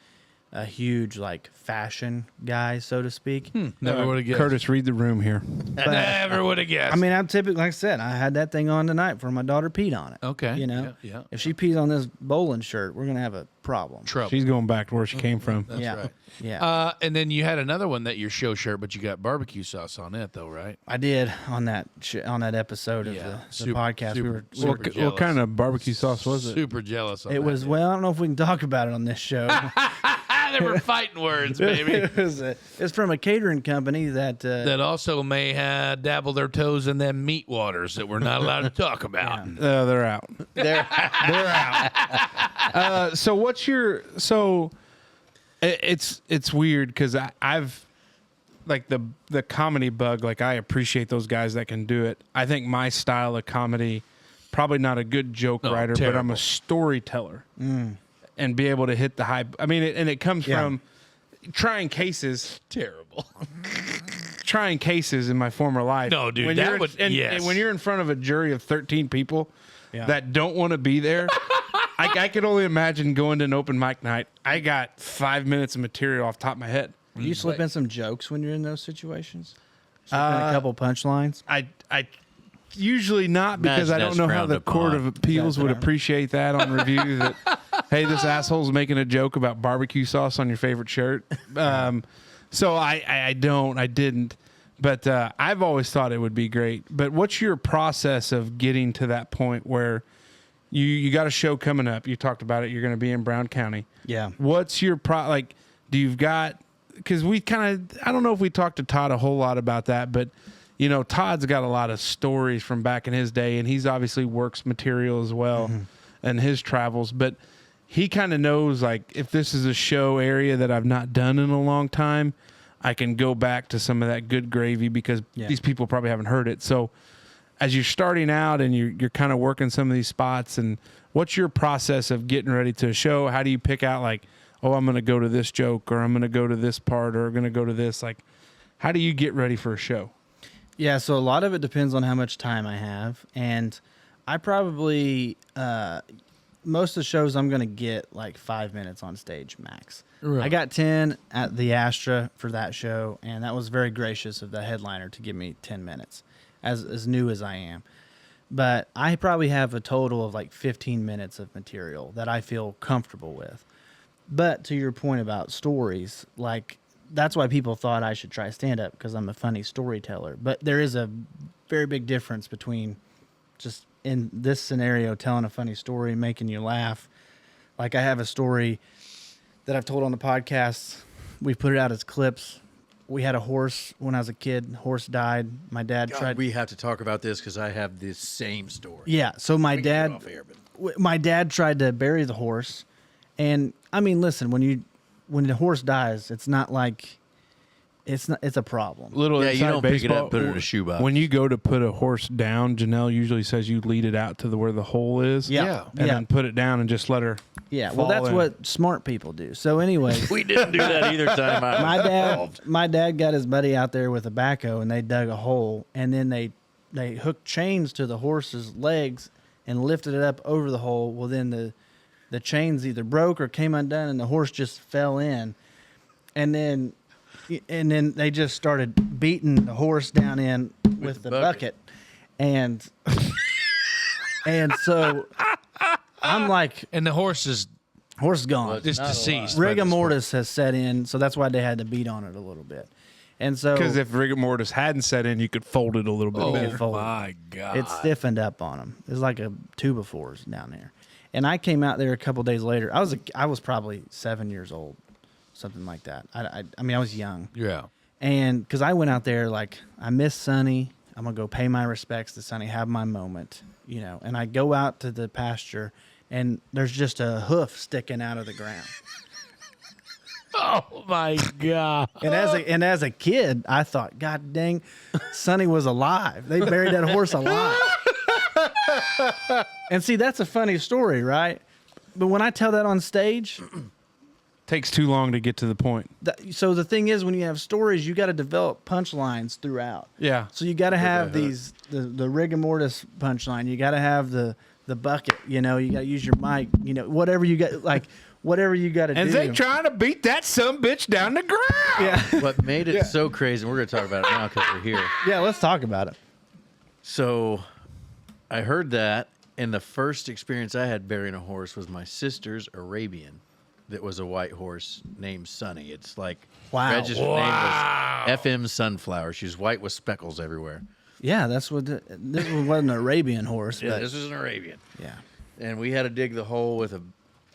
a huge like fashion guy, so to speak. Never would have guessed. Curtis, read the room here. Never would have guessed. I mean, I'm typically, like I said, I had that thing on tonight for my daughter peed on it. Okay. You know, Yeah. if she pees on this bowling shirt, we're gonna have a problem. Trouble. She's going back to where she came from. That's yeah, right. yeah. And then you had another one that your show shirt, but you got barbecue sauce on it, though, right? I did on that on that episode of Yeah. the Super- podcast. super- we were What, jealous. what kind of barbecue sauce was it? Super jealous. On it that, was dude. well. I don't know if we can talk about it on this show. They were fighting words, baby. It's from a catering company that That also may have dabble their toes in them meat waters that we're not allowed to talk about. They're out. they're They're out. So what's your it's weird because I've like the comedy bug. Like I appreciate those guys that can do it. I think my style of comedy, probably not a good joke writer, but I'm terrible. a storyteller and be able to hit the high. I mean, it comes Yeah. from trying cases. Terrible. Trying cases in my former life. No, dude, When that you're, would- and yes. when you're in front of a jury of 13 people Yeah. that don't want to be there, I could only imagine going to an open mic night. I got 5 minutes of material off the top of my head. Do you slip in some jokes when you're in those situations? Slip in a couple punchlines. I usually not because I don't That's know how frowned the Court upon. of Appeals would appreciate that on review. That hey, this asshole's making a joke about barbecue sauce on your favorite shirt. So I didn't. But I've always thought it would be great. But what's your process of getting to that point where you got a show coming up? You talked about it. You're going to be in Brown County. Yeah. What's your like? Do you've got? Because we kind of, I don't know if we talked to Todd a whole lot about that, but you know, Todd's got a lot of stories from back in his day, and he's obviously works material as well, and his travels. But he kind of knows like if this is a show area that I've not done in a long time, I can go back to some of that good gravy because these people probably haven't heard it. So as you're starting out and you're kind of working some of these spots, and what's your process of getting ready to a show? How do you pick out like, oh, I'm going to go to this joke, or I'm going to go to this part, or I'm going to go to this? Like, how do you get ready for a show? Yeah, so a lot of it depends on how much time I have, and I probably most of the shows I'm going to get like 5 minutes on stage max. Right. I got 10 at the Astra for that show, and that was very gracious of the headliner to give me 10 minutes, as new as I am. But I probably have a total of like 15 minutes of material that I feel comfortable with. But to your point about stories, like that's why people thought I should try stand-up, because I'm a funny storyteller. But there is a very big difference between just in this scenario telling a funny story, making you laugh. Like I have a story that I've told on the podcast. We put it out as clips. We had a horse when I was a kid. Horse died. My dad tried. We have to talk about this because I have the same story. Yeah. So my We can get dad, off air, but- my dad tried to bury the horse, and I mean, listen, when the horse dies, it's not like it's a problem. Little Yeah, you inside don't pick it baseball, up, put it in a shoebox. When you go to put a horse down, Janelle usually says you lead it out to where the hole is. Yeah. And then put it down and just let her. Yeah. Well, fall that's in. what smart people do. So anyway, We didn't do that either time. my dad got his buddy out there with a backhoe, and they dug a hole, and then they hooked chains to the horse's legs and lifted it up over the hole. Well, then the chains either broke or came undone, and the horse just fell in, and then they just started beating the horse down in with the bucket. And so I'm like, And the horse is horse is gone. Well, just not deceased. Rigor mortis has set in, so that's why they had to beat on it a little bit. And so Because if rigor mortis hadn't set in, you could fold it a little bit Oh better. fold. my God. it stiffened up on them. It was like a 2x4s down there. And I came out there a couple days later. I was probably 7 years old, something like that. I mean, I was young. Yeah. And because I went out there, like, I miss Sonny. I'm going to go pay my respects to Sonny, have my moment, you know. And I go out to the pasture, and there's just a hoof sticking out of the ground. Oh my God. And as a kid, I thought, God dang, Sonny was alive. They buried that horse alive. And see, that's a funny story, right? But when I tell that on stage, Takes too long to get to the point. so the thing is, when you have stories, you got to develop punchlines throughout. Yeah. So you got to have the rigor mortis punchline. You got to have the bucket. You know, you got to use your mic. You know, whatever you got. Like whatever you got to do. And they trying to beat that sumbitch down the ground. Yeah. What made it so crazy, and we're going to talk about it now because we're here. Yeah, let's talk about it. So I heard that, and the first experience I had burying a horse was my sister's Arabian. That was a white horse named Sunny. It's like Wow. registered name was FM Sunflower. She's white with speckles everywhere. Yeah, that's what this wasn't an Arabian horse, Yeah, but this was an Arabian. yeah. And we had to dig the hole with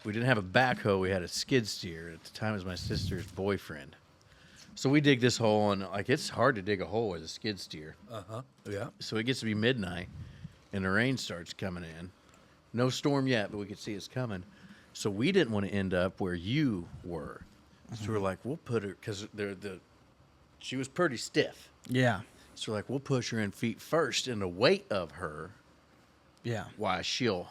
we didn't have a backhoe, we had a skid steer. At the time, it was my sister's boyfriend. So we dig this hole, and like it's hard to dig a hole with a skid steer. Yeah. So it gets to be midnight, and the rain starts coming in. No storm yet, but we could see it's coming. So we didn't want to end up where you were. So we're like, we'll put her, because she was pretty stiff. Yeah. So we're like, we'll push her in feet first, and the weight of her, Yeah. why she'll.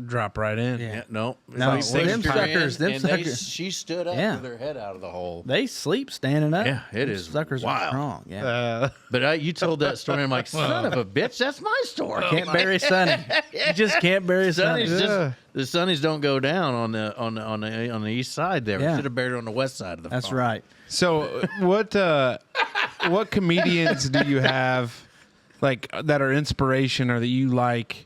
Drop right in. Yeah. Yeah, no. No, It's well, like them pushed her in, suckers- them and suckers- she stood up Yeah. with her head out of the hole. They sleep standing up. Yeah, it Them is Suckers are wild. strong. Yeah. But you told that story, and I'm like, son of a bitch, that's my story. Can't bury Sonny. You just can't bury Sonny. Sonny's the Sonnies don't go down on the east side there. Yeah. We should have buried her on the west side of the That's farm. right. So what comedians do you have like that are inspiration or that you like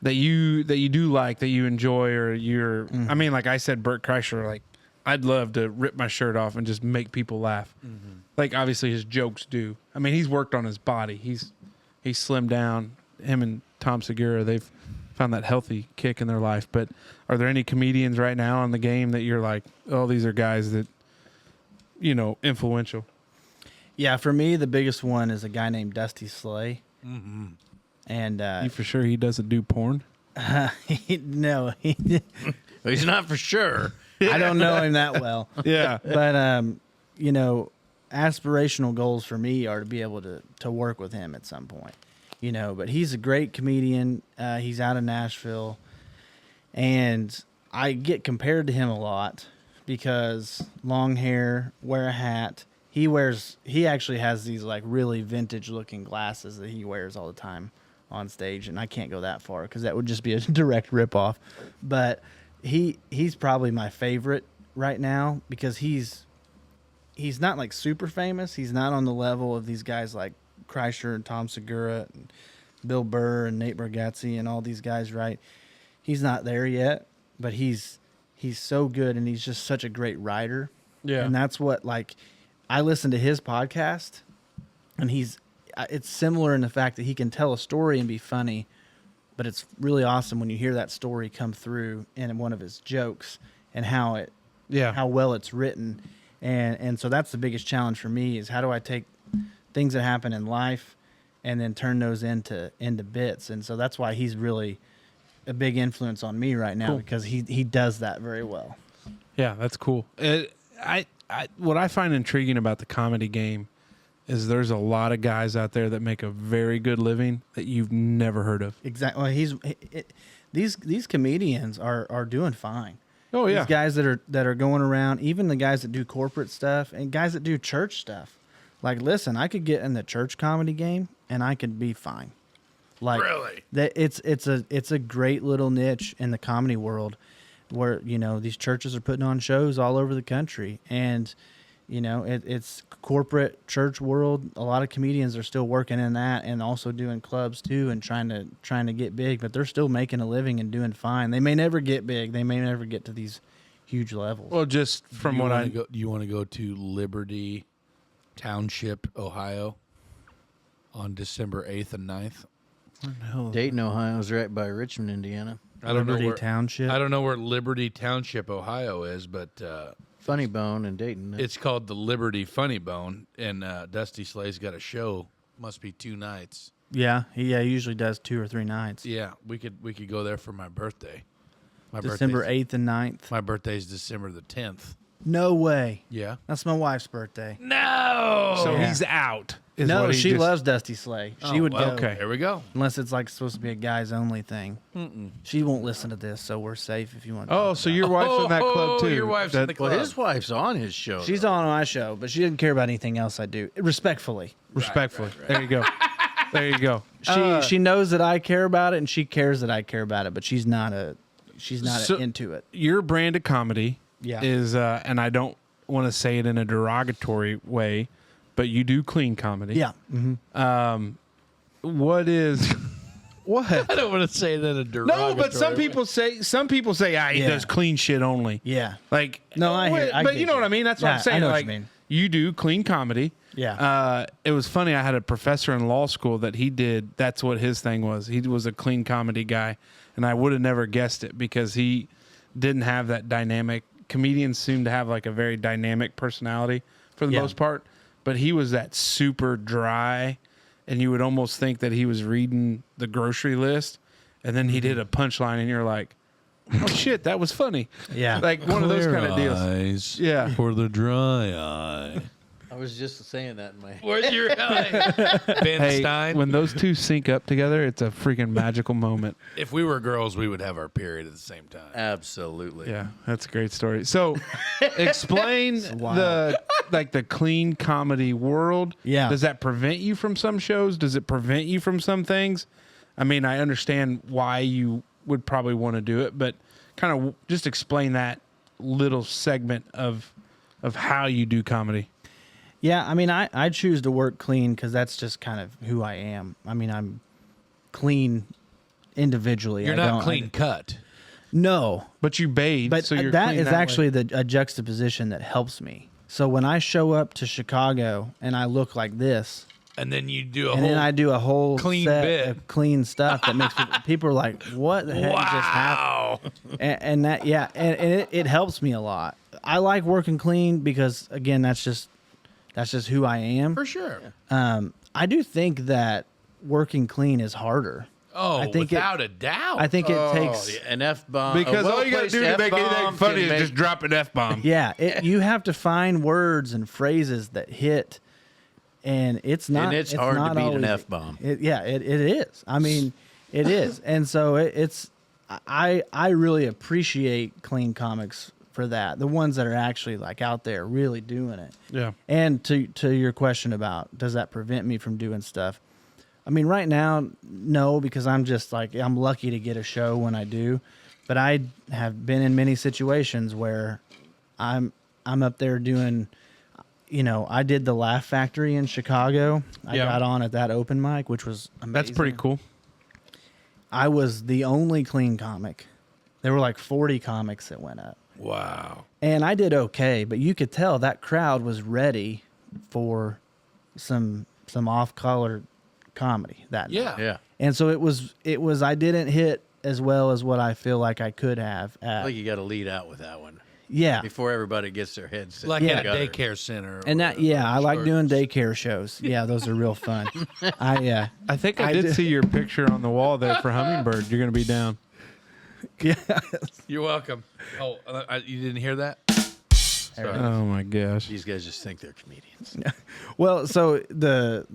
that you do like that you enjoy or you're I mean like I said Bert Kreischer, like I'd love to rip my shirt off and just make people laugh. Like obviously his jokes do. I mean he's worked on his body. He's slimmed down. Him and Tom Segura, they've found that healthy kick in their life. But are there any comedians right now in the game that you're like, oh, these are guys that influential? Yeah, for me, the biggest one is a guy named Dusty Slay. Mm-hmm. And You for sure he doesn't do porn? no, Well, he's not for sure. I don't know him that well. Yeah. But aspirational goals for me are to be able to work with him at some point. But he's a great comedian. He's out of Nashville, and I get compared to him a lot because long hair, wear a hat. He actually has these like really vintage looking glasses that he wears all the time on stage, and I can't go that far because that would just be a direct ripoff. But he's probably my favorite right now because he's not like super famous. He's not on the level of these guys like Kreischer and Tom Segura and Bill Burr and Nate Bargatze and all these guys, right? He's not there yet, but he's so good, and he's just such a great writer. Yeah. And that's what, like, I listen to his podcast, and it's similar in the fact that he can tell a story and be funny, but it's really awesome when you hear that story come through in one of his jokes and how well it's written. And so that's the biggest challenge for me is how do I take things that happen in life and then turn those into bits. And so that's why he's really a big influence on me right now because he does that very well. Yeah, that's cool. What I find intriguing about the comedy game is there's a lot of guys out there that make a very good living that you've never heard of. Exactly. These comedians are doing fine. Oh yeah. These guys that are going around, even the guys that do corporate stuff and guys that do church stuff. Like, listen, I could get in the church comedy game and I could be fine. Like, Really? that it's a great little niche in the comedy world where, these churches are putting on shows all over the country, and it's corporate church world. A lot of comedians are still working in that and also doing clubs too and trying to get big, but they're still making a living and doing fine. They may never get big. They may never get to these huge levels. Well, just from what I you want to go to Liberty Township, Ohio, on December 8th and 9th. Dayton, Ohio is right by Richmond, Indiana. I don't know Liberty where Township. I don't know where Liberty Township, Ohio is, but Funny Bone in Dayton. it's called the Liberty Funny Bone, and Dusty Slay's got a show. Must be 2 nights. Yeah, he usually does 2 or 3 nights. Yeah, we could go there for my birthday. December birthday's- 8th and 9th. My birthday's December the 10th. No way. Yeah. That's my wife's birthday. No. so Yeah. he's out. is No, what he she just- loves Dusty Slay. She would well, go. okay. There we go. Unless it's like supposed to be a guys only thing. She won't listen to this, so we're safe if you want. Oh, so your wife's in that club too. Your wife's in the club. Well, his wife's on his show. she's though. on my show, but she doesn't care about anything else I do. Respectfully, Respectfully. There you go. There you go. she knows that I care about it, and she cares that I care about it. But she's not a she's not So- into it. Your brand of comedy Yeah. is, and I don't want to say it in a derogatory way, but you do clean comedy. Yeah. Mm-hmm. What is what? I don't want to say that in a derogatory No, but some way. people say he Yeah. does clean shit only. Yeah. Like No, I hear- I but get you know you. what I mean. That's what Yeah, I'm saying. I know what like you mean. you do clean comedy. Yeah. It was funny. I had a professor in law school that he did. That's what his thing was. He was a clean comedy guy, and I would have never guessed it because he didn't have that dynamic. Comedians seem to have like a very dynamic personality for the Yeah. most part, but he was that super dry, and you would almost think that he was reading the grocery list, and then he did a punchline, and you're like, "Oh shit, that was funny." Yeah. Like one of those kind of deals. Eyes Yeah. for the dry eye. I was just saying that in my head. Where's your eye? Ben Hey, Stein. when those two sync up together, it's a freaking magical moment. If we were girls, we would have our period at the same time. Absolutely. Yeah, that's a great story. So, explain the clean comedy world. Yeah. Does that prevent you from some shows? Does it prevent you from some things? I mean, I understand why you would probably want to do it, but kind of just explain that little segment of how you do comedy. Yeah, I mean, I choose to work clean because that's just kind of who I am. I mean, I'm clean individually. You're I not don't- clean cut. No, But you bathe, but so you're that clean is that way. actually a juxtaposition that helps me. So when I show up to Chicago and I look like this, And then you do a and whole. then I do a whole clean set bit. of clean stuff that makes people are like, "What the heck just happened?" wow. And that, yeah, and it helps me a lot. I like working clean because again, that's just who I am. For sure. I do think that working clean is harder. Oh, I think without a doubt. I think it takes. An F-bomb. because all you got to do to make anything funny is just drop an F-bomb. Yeah, you have to find words and phrases that hit, and it's not. And it's hard to not beat an always- F-bomb. It is. I mean, it is, and so it's. I really appreciate clean comics for that. The ones that are actually like out there really doing it. Yeah. And to your question about does that prevent me from doing stuff? I mean, right now, no, because I'm just like I'm lucky to get a show when I do. But I have been in many situations where I'm up there doing, I did the Laugh Factory in Chicago. I Yeah. got on at that open mic, which was amazing. That's pretty cool. I was the only clean comic. There were like 40 comics that went up. wow. And I did okay, but you could tell that crowd was ready for some off-color comedy that night. Yeah. Yeah. And so it was I didn't hit as well as what I feel like I could have I at, think you got to lead out with that one yeah. before everybody gets their heads set Like Yeah. at a daycare center. And that I like Sure. doing daycare shows. Yeah, those are real fun. I I think I I did did- see your picture on the wall there for Hummingbird. You're going to be down. yeah. You're welcome. Oh, you didn't hear that? Sorry. Oh my gosh. These guys just think they're comedians. Well, so the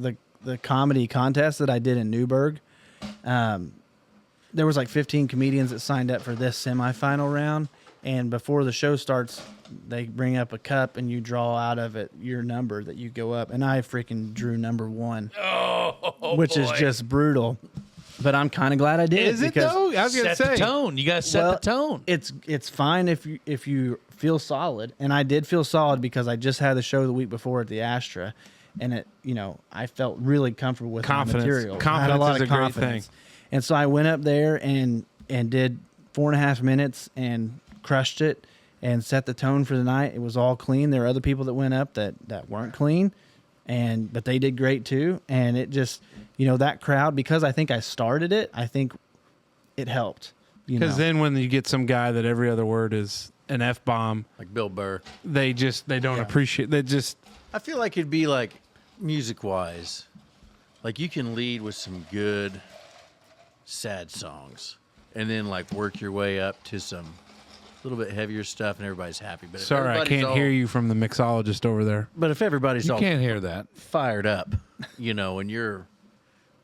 comedy contest that I did in Newburgh, there was like 15 comedians that signed up for this semifinal round, and before the show starts, they bring up a cup and you draw out of it your number that you go up, and I freaking drew number 1, which is boy. just brutal. But I'm kind of glad I did. Is it because though? I was going to Set say. the tone. You got to set Well, the tone. It's fine if you feel solid, and I did feel solid because I just had the show the week before at the Astra, and it I felt really comfortable with Confidence. my material. I had Confidence a lot is of a great confidence. thing. And so I went up there and did 4.5 minutes and crushed it and set the tone for the night. It was all clean. There were other people that went up that weren't clean, but they did great too. And it just that crowd, because I think I started it, I think it helped. Because then when you get some guy that every other word is an F-bomb, Like Bill Burr. they don't appreciate. They just I feel like it'd be like music-wise, like you can lead with some good sad songs and then like work your way up to some little bit heavier stuff and everybody's happy. But if sorry, I everybody's can't all- hear you from the mixologist over there. But if everybody's You all can't hear that. fired up, and you're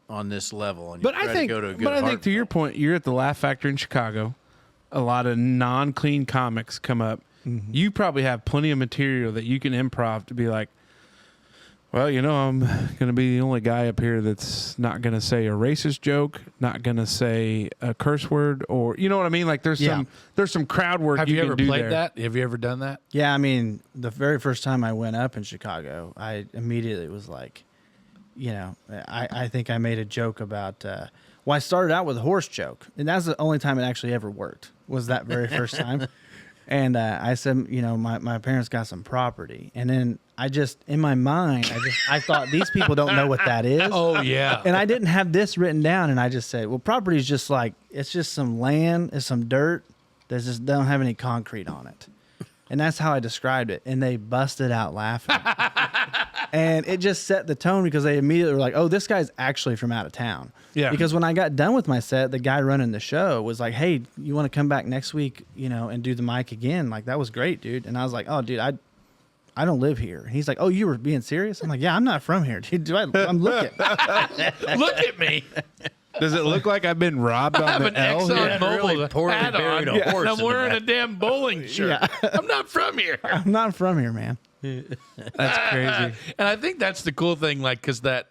on this level and you But try I think, to go to a good but I think to your heartfelt- point, you're at the Laugh Factory in Chicago. A lot of non-clean comics come up. You probably have plenty of material that you can improv to be like, Well, I'm going to be the only guy up here that's not going to say a racist joke, not going to say a curse word, or you know what I mean? Like there's some crowd work. Have you you can ever do played there. that? Have you ever done that? Yeah, I mean, the very first time I went up in Chicago, I immediately was like, I think I made a joke about. I started out with a horse joke, and that's the only time it actually ever worked. Was that very first time? And I said, my parents got some property, and then I just in my mind, I thought these people don't know what that is. Oh yeah. And I didn't have this written down, and I just said, well, property is just like it's just some land, it's some dirt that just don't have any concrete on it, and that's how I described it. And they busted out laughing, and it just set the tone because they immediately were like, "Oh, this guy's actually from out of town." Yeah. Because when I got done with my set, the guy running the show was like, "Hey, you want to come back next week, and do the mic again? Like that was great, dude." And I was like, "Oh, dude, I don't live here." And he's like, "Oh, you were being serious?" I'm like, "Yeah, I'm not from here, dude. I'm looking." Look at me. Does it look like I've been robbed I on have the an L here? ExxonMobil really poorly hat buried on, a horse and in I'm the wearing back. a damn bowling shirt. I'm not from here. I'm not from here, man. That's crazy. And I think that's the cool thing, because that,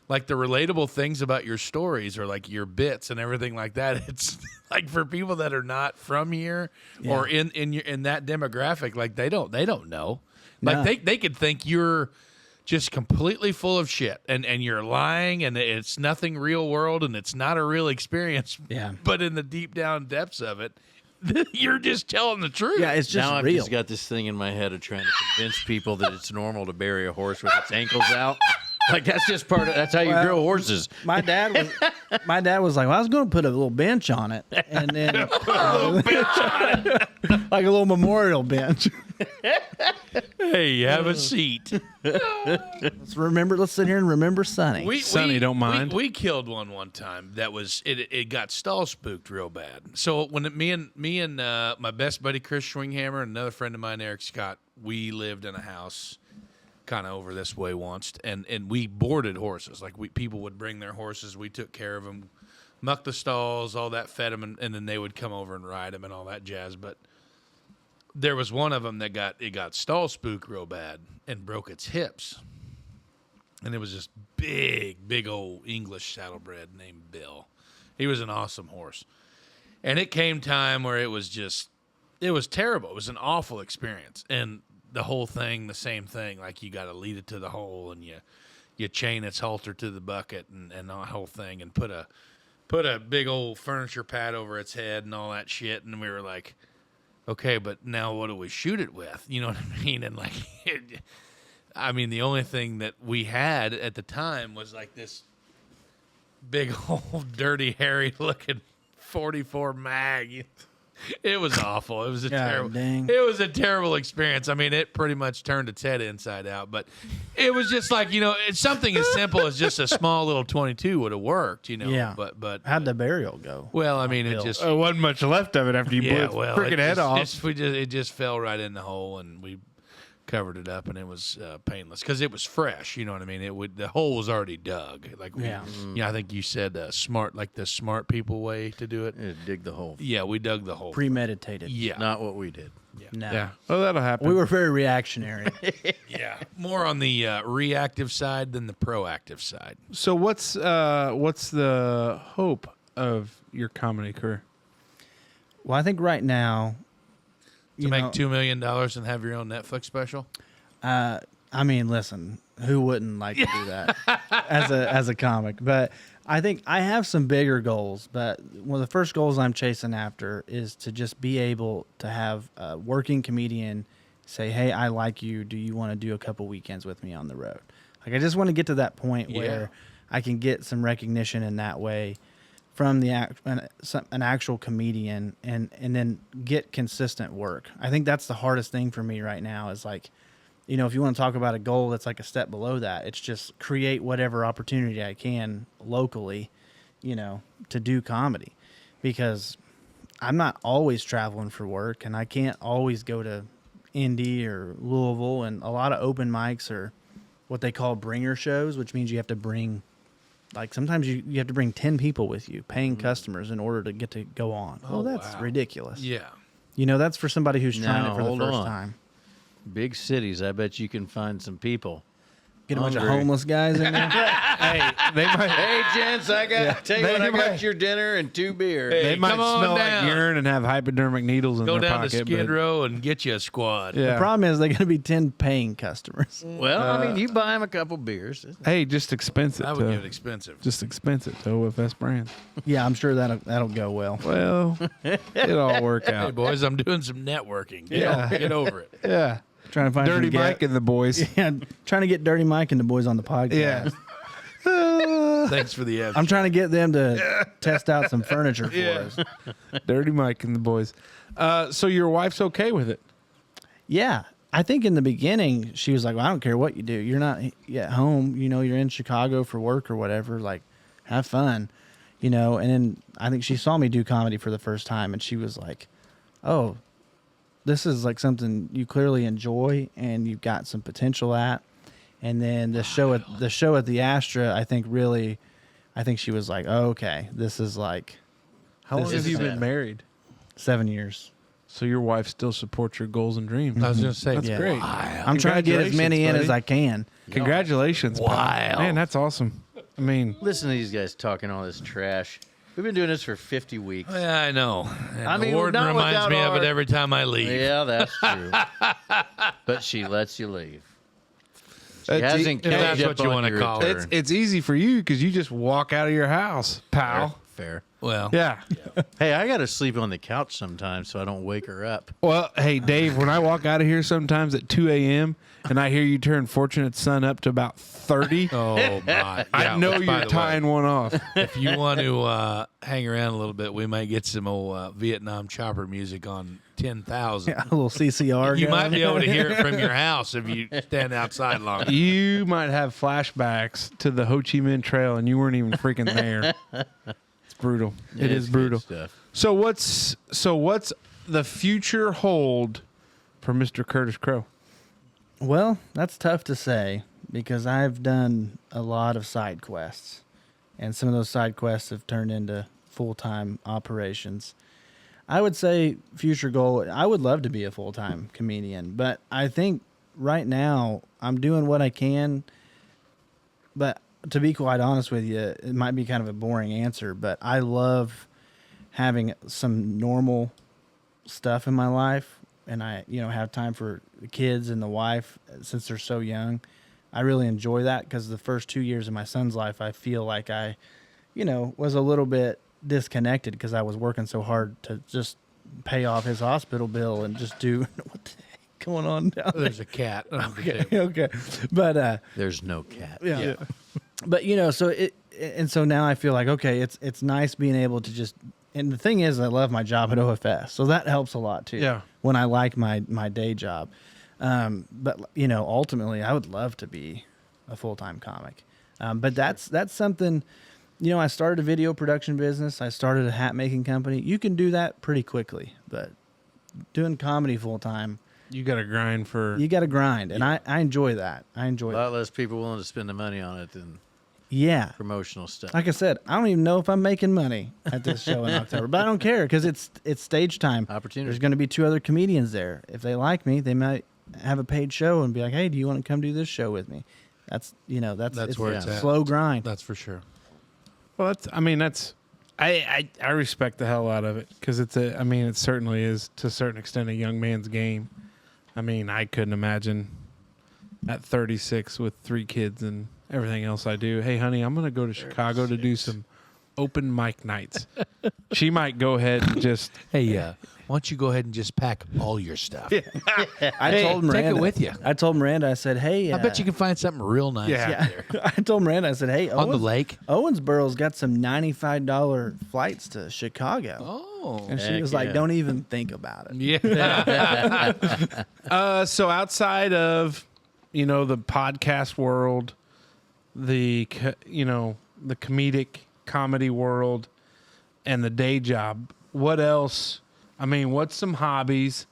like the relatable things about your stories or like your bits and everything like that. It's like for people that are not from here or in that demographic, like they don't know. Like No. they could think you're just completely full of shit and you're lying and it's nothing real world and it's not a real experience. Yeah. But in the deep down depths of it, you're just telling the truth. Yeah, it's just Now I've real. just got this thing in my head of trying to convince people that it's normal to bury a horse with its ankles out. Like that's just part of that's how you grow horses. My dad was like, well, I was going to put a little bench on it, and then like a little memorial bench. Hey, have a seat. Let's sit here and remember Sonny. Sonny, don't mind. We killed one time. That was it got stall spooked real bad. So when me and my best buddy Chris Schwinghammer and another friend of mine Eric Scott, we lived in a house kind of over this way once, and we boarded horses. Like people would bring their horses, we took care of them, mucked the stalls, all that, fed them, and then they would come over and ride them and all that jazz. But there was one of them that got stall spooked real bad and broke its hips. And it was this big old English saddlebred named Bill. He was an awesome horse. And it came time where it was terrible. It was an awful experience. And the whole thing, the same thing. Like you got to lead it to the hole and you chain its halter to the bucket and the whole thing and put a big old furniture pad over its head and all that shit. And we were like, okay, but now what do we shoot it with? You know what I mean? And like, the only thing that we had at the time was like this big old dirty, hairy looking 44 mag. It was awful. It was a terrible experience. I mean, it pretty much turned its head inside out, but it was just like, it's something as simple as just a small little 22 would have worked, Yeah. But How'd the burial go? well, I mean, it just There wasn't much left of it after you blew its freaking head off. it just fell right in the hole, and we covered it up, and it was painless because it was fresh. You know what I mean? The hole was already dug. Like I think you said the smart people way to do it. Yeah, dig the hole. Yeah, we dug the hole. Premeditated. Yeah, Not what we did. No. Yeah. Oh, that'll happen. We were very reactionary. yeah, more on the reactive side than the proactive side. So what's the hope of your comedy career? Well, I think right now, To make $2 million and have your own Netflix special. Listen, who wouldn't like to do that as a comic? But I think I have some bigger goals. But one of the first goals I'm chasing after is to just be able to have a working comedian say, "Hey, I like you. Do you want to do a couple weekends with me on the road?" Like I just want to get to that point where I can get some recognition in that way from an actual comedian and then get consistent work. I think that's the hardest thing for me right now is like, if you want to talk about a goal that's like a step below that, it's just create whatever opportunity I can locally, to do comedy, because I'm not always traveling for work and I can't always go to Indy or Louisville, and a lot of open mics are what they call bringer shows, which means you have to bring sometimes you have to bring 10 people with you, paying customers, in order to get to go on. Oh, That's wow. ridiculous. Yeah. That's for somebody who's trying Now, it for the hold first on. time. Big cities, I bet you can find some people Get a bunch of Hungry. homeless guys in there. Hey, they might. Hey, gents, tell you what, I might- got your dinner and 2 beers. They might come on smell down. like urine and have hypodermic needles in Go their down pocket. to Skid but- Row and get you a squad. Yeah. The problem is they're going to be 10 paying customers. Well, I mean, you buy them a couple beers. Hey, just expensive. I would to, give it expensive. Just expensive to OFS brands. Yeah, I'm sure that'll go well. Well, it'll all work Hey, out. boys, I'm doing some networking. Get over it. Yeah. Trying to find Dirty some Mike and the boys. Yeah, trying to get Dirty Mike and the boys on the podcast. Yeah. Thanks for the effort. I'm trying to get them to test out some furniture for us. Dirty Mike and the boys. So your wife's okay with it? Yeah. I think in the beginning, she was like, well, I don't care what you do. You're not at home. You know, you're in Chicago for work or whatever. Like, have fun. You know, and then I think she saw me do comedy for the first time, and she was like, oh, this is like something you clearly enjoy and you've got some potential at. And then the show at the Astra, I think she was like, oh, okay, this is like How long This have is you it. been married? 7 years. So your wife still supports your goals and dreams. I was going to say, That's Yeah. great. I'm trying to get as many in Congratulations, as I can. Congratulations, pal. Wow. Man, that's awesome. I mean, Listen to these guys talking all this trash. We've been doing this for 50 weeks. Yeah, I know. And I mean, the warden not reminds without me of it our- every time I leave. Yeah, that's true. But she lets you leave. She That's hasn't if catched that's up what you on wanna your call it. return. it's easy for you because you just walk out of your house, pal. Fair. Well, Yeah. Hey, I got to sleep on the couch sometimes so I don't wake her up. Well, hey, Dave, when I walk out of here sometimes at 2 a.m. and I hear you turn Fortunate Son up to about 30, oh my! I Yeah, know which, by you're the way, tying one off. If you want to hang around a little bit, we might get some old Vietnam chopper music on 10,000. Yeah, a little CCR. You going. might be able to hear it from your house if you stand outside long. You might have flashbacks to the Ho Chi Minh Trail and you weren't even freaking there. It's brutal. It is It's good brutal. stuff. So what's the future hold for Mr. Curtis Crowe? Well, that's tough to say because I've done a lot of side quests, and some of those side quests have turned into full-time operations. I would say future goal, I would love to be a full-time comedian, but I think right now I'm doing what I can. But to be quite honest with you, it might be kind of a boring answer, but I love having some normal stuff in my life, and I, have time for the kids and the wife since they're so young. I really enjoy that because the first 2 years of my son's life, I feel like I, was a little bit disconnected because I was working so hard to just pay off his hospital bill and just do what the heck going on down there. There's a cat. Okay, okay, but There's no cat. yeah. But so now I feel like okay, it's nice being able to just. And the thing is, I love my job at OFS, so that helps a lot too. Yeah. When I like my day job, but ultimately, I would love to be a full-time comic. But that's something. I started a video production business. I started a hat making company. You can do that pretty quickly, but doing comedy full-time, You got to grind for. you got to grind, and I enjoy that. I A enjoy lot that. less people willing to spend the money on it than Yeah. promotional stuff. Like I said, I don't even know if I'm making money at this show in October, but I don't care because it's stage time. Opportunity. There's going to be 2 other comedians there. If they like me, they might have a paid show and be like, "Hey, do you want to come do this show with me?" That's That's where it's at. slow grind. That's for sure. Well, I respect the hell out of it because it certainly is to a certain extent a young man's game. I mean, I couldn't imagine at 36 with 3 kids and everything else I do. Hey, honey, I'm going to go to Chicago to do some open mic nights. She might go ahead and just. Hey, why don't you go ahead and just pack all your stuff? I told Miranda, take it with you. I told Miranda, I said, "Hey, I bet you can find something real nice Yeah. out there. I told Miranda, I said, "Hey, On the lake. Owensboro's got some $95 flights to Chicago." Oh. And she Heck was like, yeah. "Don't even think about it." Yeah. So outside of, the podcast world, the comedic comedy world, and the day job, what else? I mean, what's some hobbies?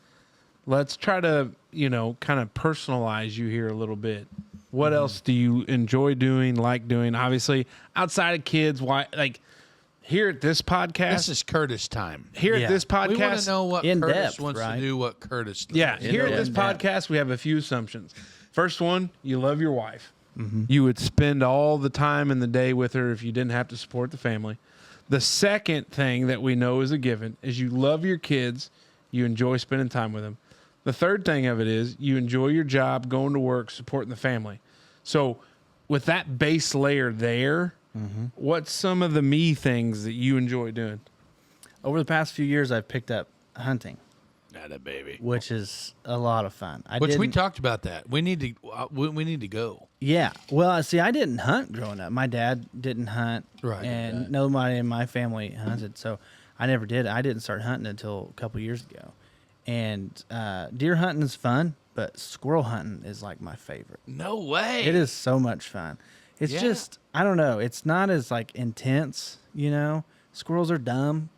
Let's try to, kind of personalize you here a little bit. What else do you enjoy doing, like doing? Obviously, outside of kids, why? Like here at this podcast, This is Curtis time. here Yeah. at this podcast, We want to know what In Curtis depth, wants right? to do, what Curtis does. Yeah, here at this depth. podcast, we have a few assumptions. First one, you love your wife. You would spend all the time in the day with her if you didn't have to support the family. The second thing that we know is a given is you love your kids. You enjoy spending time with them. The third thing of it is you enjoy your job, going to work, supporting the family. So with that base layer there, what's some of the me things that you enjoy doing? Over the past few years, I've picked up hunting, Not a baby. which is a lot of fun. We talked about that. We need to go. Yeah. Well, see, I didn't hunt growing up. My dad didn't hunt, Right. and nobody in my family hunted, so I never did. I didn't start hunting until a couple years ago. And deer hunting is fun, but squirrel hunting is like my favorite. No way. It is so much fun. It's Yeah. just, I don't know. It's not as like intense, you know. Squirrels are dumb.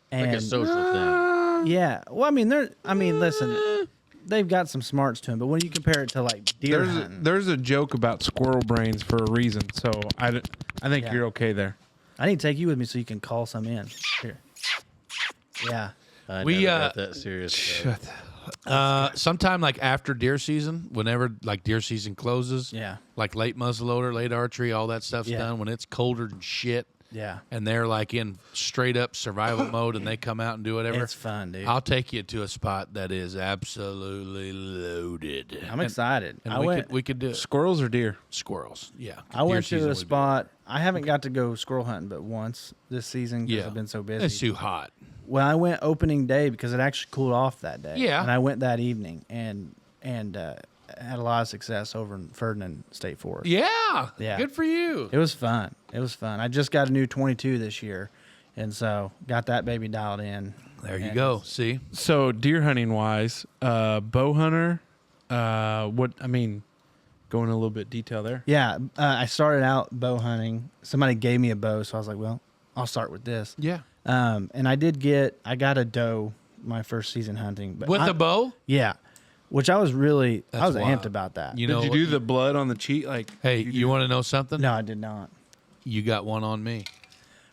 And Like a social thing. yeah. Well, listen, they've got some smarts to them, but when you compare it to like deer hunting, There's a joke about squirrel brains for a reason, so I think Yeah. you're okay there. I need to take you with me so you can call some in. Here. Yeah. I We, never got that serious. though. Sometime like after deer season, whenever like deer season closes, Yeah. like late muzzleloader, late archery, all that stuff's Yeah. done. When it's colder than shit, Yeah. and they're like in straight up survival mode, and they come out and do whatever. It's fun, dude. I'll take you to a spot that is absolutely loaded. I'm excited. And we could do it. Squirrels or deer? Squirrels. Yeah. I went Deer season to a would be spot. I haven't got to go squirrel hunting but once this season because Yeah. I've been so better. busy. It's too hot. Well, I went opening day because it actually cooled off that day. Yeah. And I went that evening and had a lot of success over in Ferdinand State Forest. Yeah. Yeah. Good for you. It was fun. It was fun. I just got a new 22 this year, and so got that baby dialed in. There you And go. See? So deer hunting wise, bow hunter, going a little bit detail there. Yeah, I started out bow hunting. Somebody gave me a bow, so I was like, well, I'll start with this. Yeah. And I got a doe my first season hunting. But With I- a bow? Yeah, which I was I That's was wild. amped about that. You Did know, you do the blood on the cheek? Like, hey, you want to know something? No, I did not. You got one on me.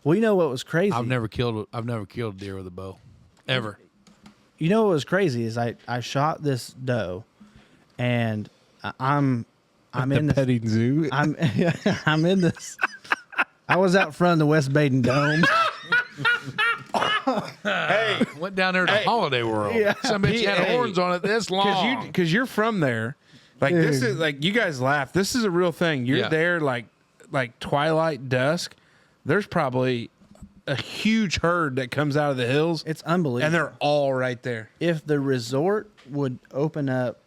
Well, you know what was crazy? I've never killed a deer with a bow. Ever. You know what was crazy is I shot this doe, and I'm in this. petting zoo. I'm in this. I was out front of the West Baden Dome. Hey, went down there to Holiday World. Yeah. Some bitch had horns on it this long. Because you're from there. Like, this is like, you guys laugh. This is a real thing. You're Yeah. there like twilight, dusk. There's probably a huge herd that comes out of the hills, It's unbelievable. and they're all right there. If the resort would open up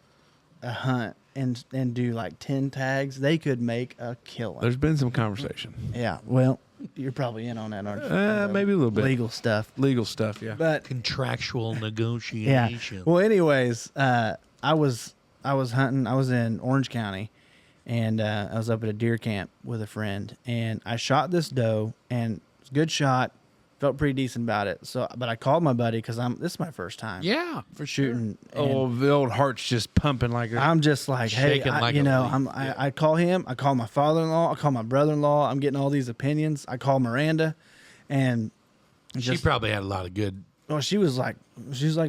a hunt and do like 10 tags, they could make a killing. There's been some conversation. Yeah, well, you're probably in on that, aren't you? Maybe a little bit. Legal stuff. Legal stuff, yeah. But Contractual yeah. negotiation. Well, anyways, I was hunting. I was in Orange County, and I was up at a deer camp with a friend, and I shot this doe, and it was a good shot. Felt pretty decent about it. So, but I called my buddy because this is my first time. Yeah, for sure. Shooting. and Oh, the old heart's just pumping like a... I'm just like, hey, Shaking like you a know, leaf. I call him. I call my father-in-law. I call my brother-in-law. I'm getting all these opinions. I call Miranda, and She probably had a lot of good. well, she was like,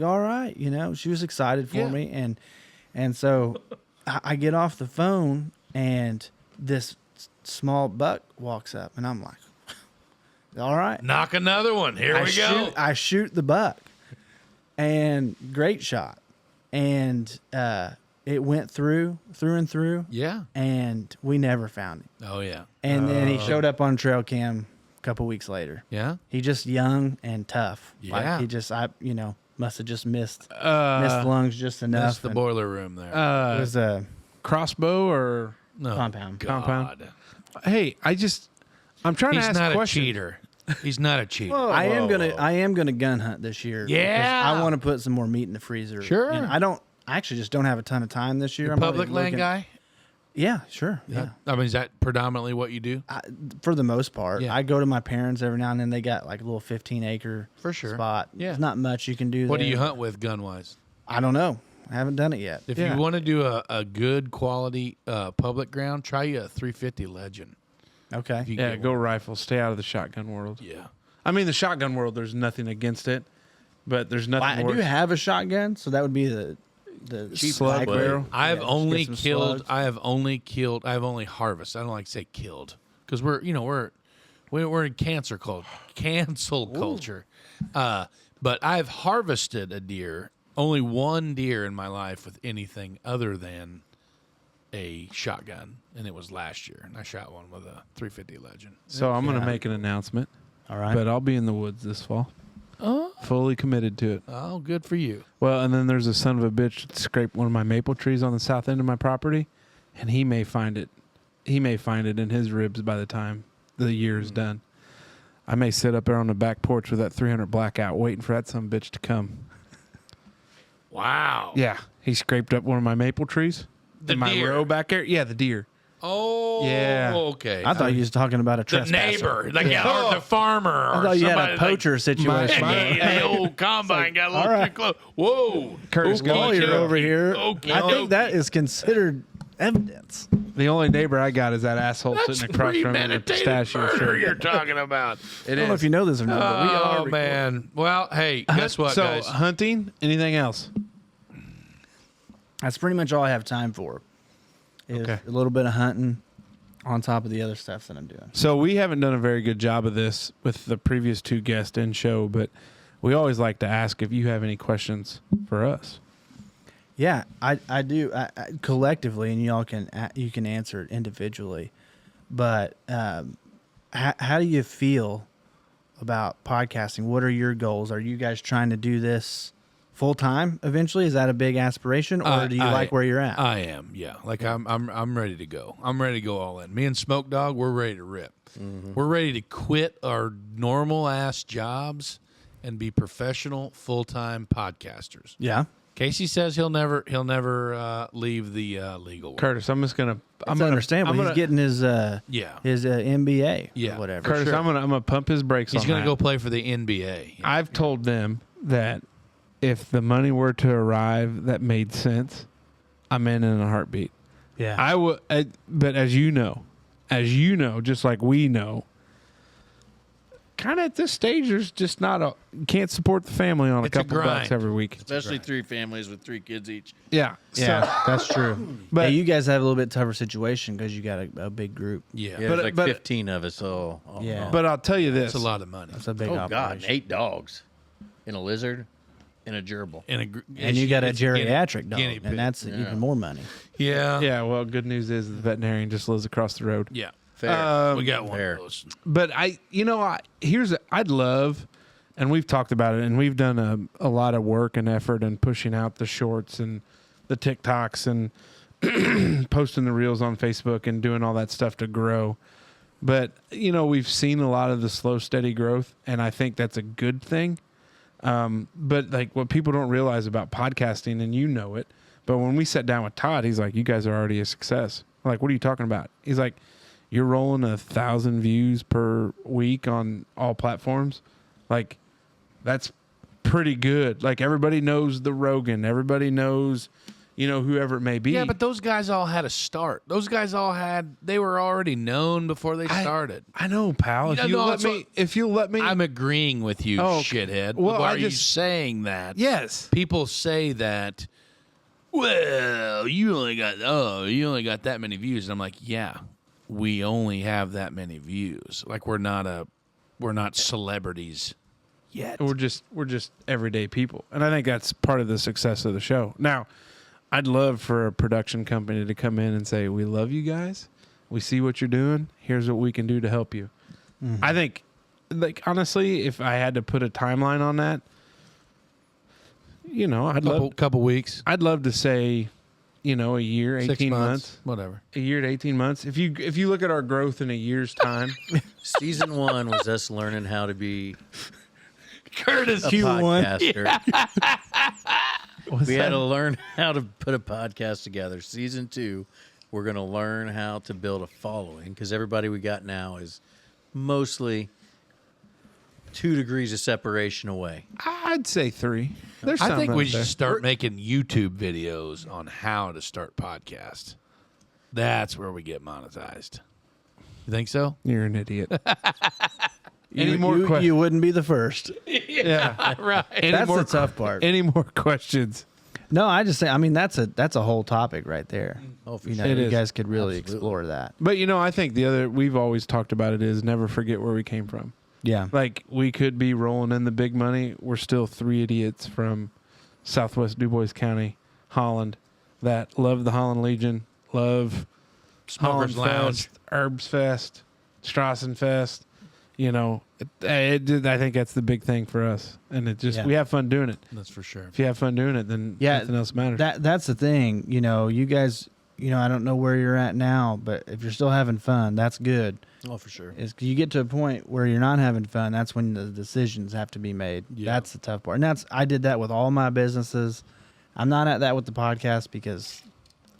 all right, you know, she was excited for Yeah. me, and so I get off the phone, and this small buck walks up, and I'm like, all right, Knock another one. Here we go. I shoot the buck, and great shot, and it went through and through, Yeah. and we never found him, Oh yeah. and then he showed up on trail cam a couple weeks later. Yeah. He just young and tough. Yeah. Like he just must have just missed the lungs just enough. That's the and boiler room there. It was a crossbow or... no. compound. Compound. Hey, I'm trying to He's ask not a questions. cheater. He's not a cheater. I am gonna gun hunt this year. because Yeah. I want to put some more meat in the freezer. Sure. And I actually just don't have a ton of time this year. I'm Public already land looking- guy. Yeah, sure. Yeah. I mean, is that predominantly what you do? For the most part, Yeah. I go to my parents every now and then. They got like a little 15-acre For sure. spot. Yeah. There's not much you can do. What do there. you hunt with gun wise? I don't know. I haven't done it yet. If Yeah. you want to do a good quality public ground, try you a 350 Legend. Okay. If you Yeah, get go one. rifle. Stay out of the shotgun world. Yeah. I mean, the shotgun world, there's nothing against it, but there's nothing I worse. do have a shotgun, so that would be the the Cheap black slug barrel. I've Yeah, only get some killed. slugs. I have only harvested. I don't like to say killed because we're in cancel culture. But I've harvested a deer. Only one deer in my life with anything other than a shotgun, and it was last year. And I shot one with a 350 Legend. So I'm going to make an announcement, All right. but I'll be in the woods this fall. Oh, Fully committed to it. oh, good for you. Well, and then there's a son of a bitch that scraped one of my maple trees on the south end of my property, and he may find it. He may find it in his ribs by the time the year is done. I may sit up there on the back porch with that 300 blackout waiting for that son of a bitch to come. Wow. Yeah. He scraped up one of my maple trees. The in my deer. row back there. Yeah, the deer. Oh, Yeah. Okay. I thought you was talking about a the trespasser. neighbor, or the farmer, or I thought you had somebody a poacher situation. the old combine got a little all right. too close. Whoa, Curtis, Okey go. Lawyer dokey. over here. Okey I think dokey. that is considered evidence. The only neighbor I got is that asshole That's sitting across from me in a premeditated pistachio murder shirt. you're talking about. It I don't know if you know this or not, but we are Oh recording. man. Well, hey, guess what, so, guys? hunting? Anything else? That's pretty much all I have time for. Is Okay. a little bit of hunting on top of the other stuff that I'm doing. So we haven't done a very good job of this with the previous two guests in show, but we always like to ask if you have any questions for us. Yeah, I do I collectively, and y'all can you can answer it individually. But how do you feel about podcasting? What are your goals? Are you guys trying to do this full time eventually? Is that a big aspiration, or do you like where you're at? I am, yeah. Like I'm ready to go. I'm ready to go all in. Me and Smoke Dog, we're ready to rip. We're ready to quit our normal ass jobs and be professional full time podcasters. Yeah, Casey says he'll never leave the legal work. Curtis, I'm just gonna. I'm understandable. He's getting his Yeah. MBA, Yeah. or whatever. Curtis, I'm gonna pump his brakes. He's on going to that. go play for the NBA. I've told them that if the money were to arrive that made sense, I'm in a heartbeat. Yeah, I would, but as you know, just like we know, kind of at this stage, there's just not a you can't support the family on It's a a couple grind. bucks every week. Especially three families with 3 kids each. Yeah, yeah, that's true. But- But you guys have a little bit tougher situation because you got a big group. Yeah. Yeah, But- there's like but- 15 of us. So, Yeah. But I'll tell you this: It's a lot of money. That's a big oh operation. God, and 8 dogs, and a lizard, and a gerbil. And you got a geriatric dog, guinea pig. and that's even more money. Yeah. Yeah, well, good news is the veterinarian just lives across the road. Yeah. Fair. We got one Fair. of those. But I'd love, and we've talked about it, and we've done a lot of work and effort in pushing out the shorts and the TikToks and posting the reels on Facebook and doing all that stuff to grow. But, we've seen a lot of the slow, steady growth, and I think that's a good thing. But like what people don't realize about podcasting, and you know it, but when we sat down with Todd, he's like, you guys are already a success. I'm like, what are you talking about? He's like, you're rolling 1,000 views per week on all platforms. Like, that's pretty good. Like, everybody knows the Rogan. Everybody knows, whoever it may be. Yeah, but those guys all had a start. Those guys they were already known before they started. I know, pal. If you let me, I'm agreeing with you, Oh, shithead. well, Why I are you just- saying that? yes. People say that, well, you only got that many views. And I'm like, yeah, we only have that many views. Like we're not celebrities yet. We're just everyday people, and I think that's part of the success of the show. Now, I'd love for a production company to come in and say, "We love you guys. We see what you're doing. Here's what we can do to help you." Mm-hmm. I think, like honestly, if I had to put a timeline on that, Couple weeks, I'd love to say, a year, 6 18 months, whatever. a year to 18 months. If you look at our growth in a year's time, Season 1 was us learning how to be Curtis, a Q1. podcaster. We had to learn how to put a podcast together. Season 2, we're going to learn how to build a following because everybody we got now is mostly 2 degrees of separation away. I'd say 3. There's I some think out we there. should start making YouTube videos on how to start podcasts. That's where we get monetized. You think so? You're an idiot. Any more you, questions? you wouldn't be the first. Yeah. Right. Any That's more the tough part. Any more questions? No, I just say. I mean, that's a whole topic right there. Oh, for You know, sure. It you is. guys could really Absolutely. explore that. But I think the other we've always talked about it is never forget where we came from. Yeah. Like we could be rolling in the big money. We're still three idiots from Southwest DuBois County, Holland, that love the Holland Legion, love Smokers Holland Lounge. Fest, Herbs Fest, Strassenfest. I think that's the big thing for us, and it just Yeah. we have fun doing it. That's for sure. If you have fun doing it, then Yeah, nothing else matters. That's the thing. You guys. I don't know where you're at now, but if you're still having fun, that's good. Oh, for sure. Is you get to a point where you're not having fun. That's when the decisions have to be made. Yeah. That's the tough part. And I did that with all my businesses. I'm not at that with the podcast because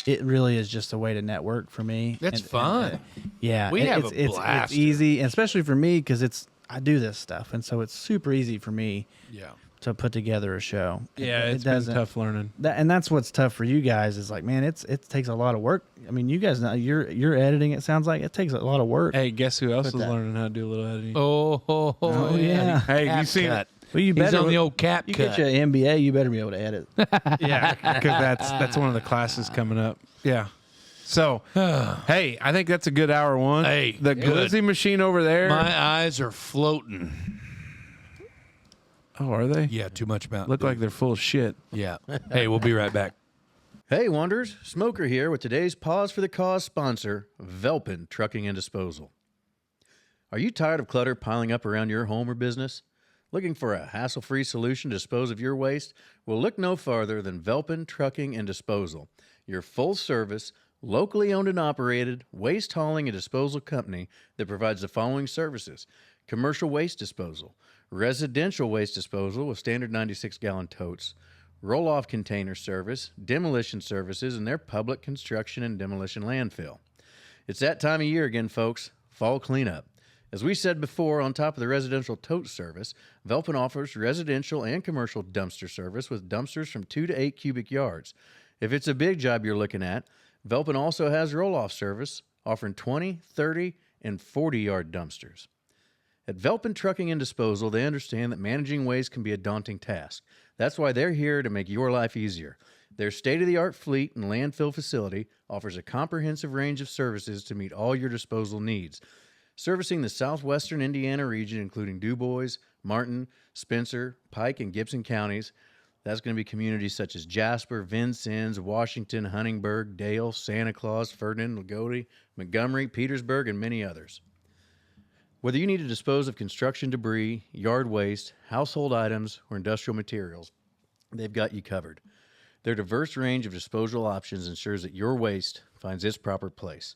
it really is just a way to network for me. That's fun. Yeah, We have a it's blast easy, and especially for me because I do this stuff, and so it's super easy for me Yeah. to put together a show. yeah, It it's been doesn't- tough learning. and that's what's tough for you guys is like, man, it takes a lot of work. I mean, you guys know you're editing. It sounds like it takes a lot of work. Hey, guess who else is Put that- learning how to do a little editing? Oh, yeah. Hey, you Cap seen cut. Well, you He's better on the old cap You cut. get you an MBA, you better be able to edit. Yeah, because that's one of the classes coming up. Yeah. So, hey, I think that's a good hour one. Hey, the good. glizzy machine over there. My eyes are floating. Oh, are they? Yeah, too much Mountain Look Dew. like they're full of shit. Yeah. Hey, we'll be right back. Hey, Wonders. Smoker here with today's Pause for the Cause sponsor, Velpen Trucking and Disposal. Are you tired of clutter piling up around your home or business? Looking for a hassle-free solution to dispose of your waste? Well, look no farther than Velpen Trucking and Disposal, your full-service, locally owned and operated waste hauling and disposal company that provides the following services: commercial waste disposal, residential waste disposal with standard 96-gallon totes, roll-off container service, demolition services, and their public construction and demolition landfill. It's that time of year again, folks. Fall cleanup. As we said before, on top of the residential tote service, Velpen offers residential and commercial dumpster service with dumpsters from 2 to 8 cubic yards. If it's a big job you're looking at, Velpen also has roll-off service, offering 20, 30, and 40-yard dumpsters. At Velpen Trucking and Disposal, they understand that managing waste can be a daunting task. That's why they're here to make your life easier. Their state-of-the-art fleet and landfill facility offers a comprehensive range of services to meet all your disposal needs, servicing the southwestern Indiana region, including DuBois, Martin, Spencer, Pike, and Gibson counties. That's going to be communities such as Jasper, Vincennes, Washington, Huntingburg, Dale, Santa Claus, Ferdinand, Lagodi, Montgomery, Petersburg, and many others. Whether you need to dispose of construction debris, yard waste, household items, or industrial materials, they've got you covered. Their diverse range of disposal options ensures that your waste finds its proper place.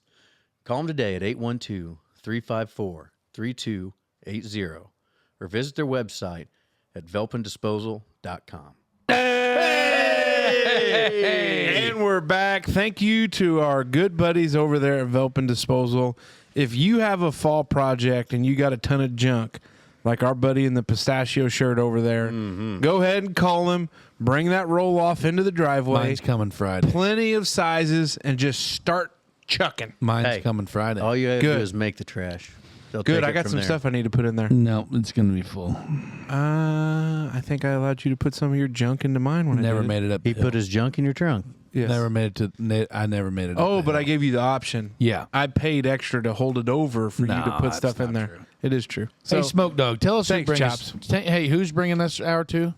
Call them today at 812-354-3280 or visit their website at velpendisposal.com. And we're back. Thank you to our good buddies over there at Velpen Disposal. If you have a fall project and you got a ton of junk, like our buddy in the pistachio shirt over there, go ahead and call him. Bring that roll off into the driveway. Mine's coming Friday. Plenty of sizes and just start chucking. Mine's Hey. coming Friday. All you have to Good. do is make the trash. They'll Good. take I it got from some there. stuff I need to put in there. No, it's going to be full. I think I allowed you to put some of your junk into mine when I Never did it. made it up. He put his junk in your trunk. Yes. Never made it to. I never made it. Oh, up but the I hill. gave you the option. Yeah. I paid extra to hold it over for you to Nah, put that's stuff in not there. true. It is true. So, Hey, Smoke Dog, tell us Thanks, who brings us. Chops. Hey, who's bringing us hour two?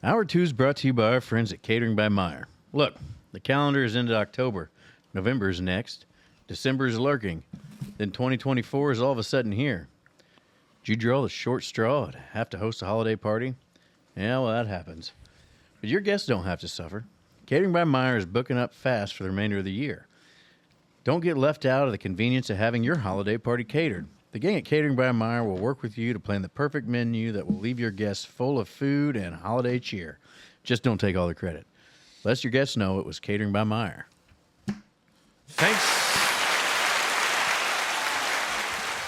Hour 2 is brought to you by our friends at Catering by Meyer. Look, the calendar is into October. November is next. December is lurking. Then 2024 is all of a sudden here. Did you draw the short straw and have to host a holiday party? Yeah, well, that happens. But your guests don't have to suffer. Catering by Meyer is booking up fast for the remainder of the year. Don't get left out of the convenience of having your holiday party catered. The gang at Catering by Meyer will work with you to plan the perfect menu that will leave your guests full of food and holiday cheer. Just don't take all the credit. Let your guests know it was Catering by Meyer. thanks.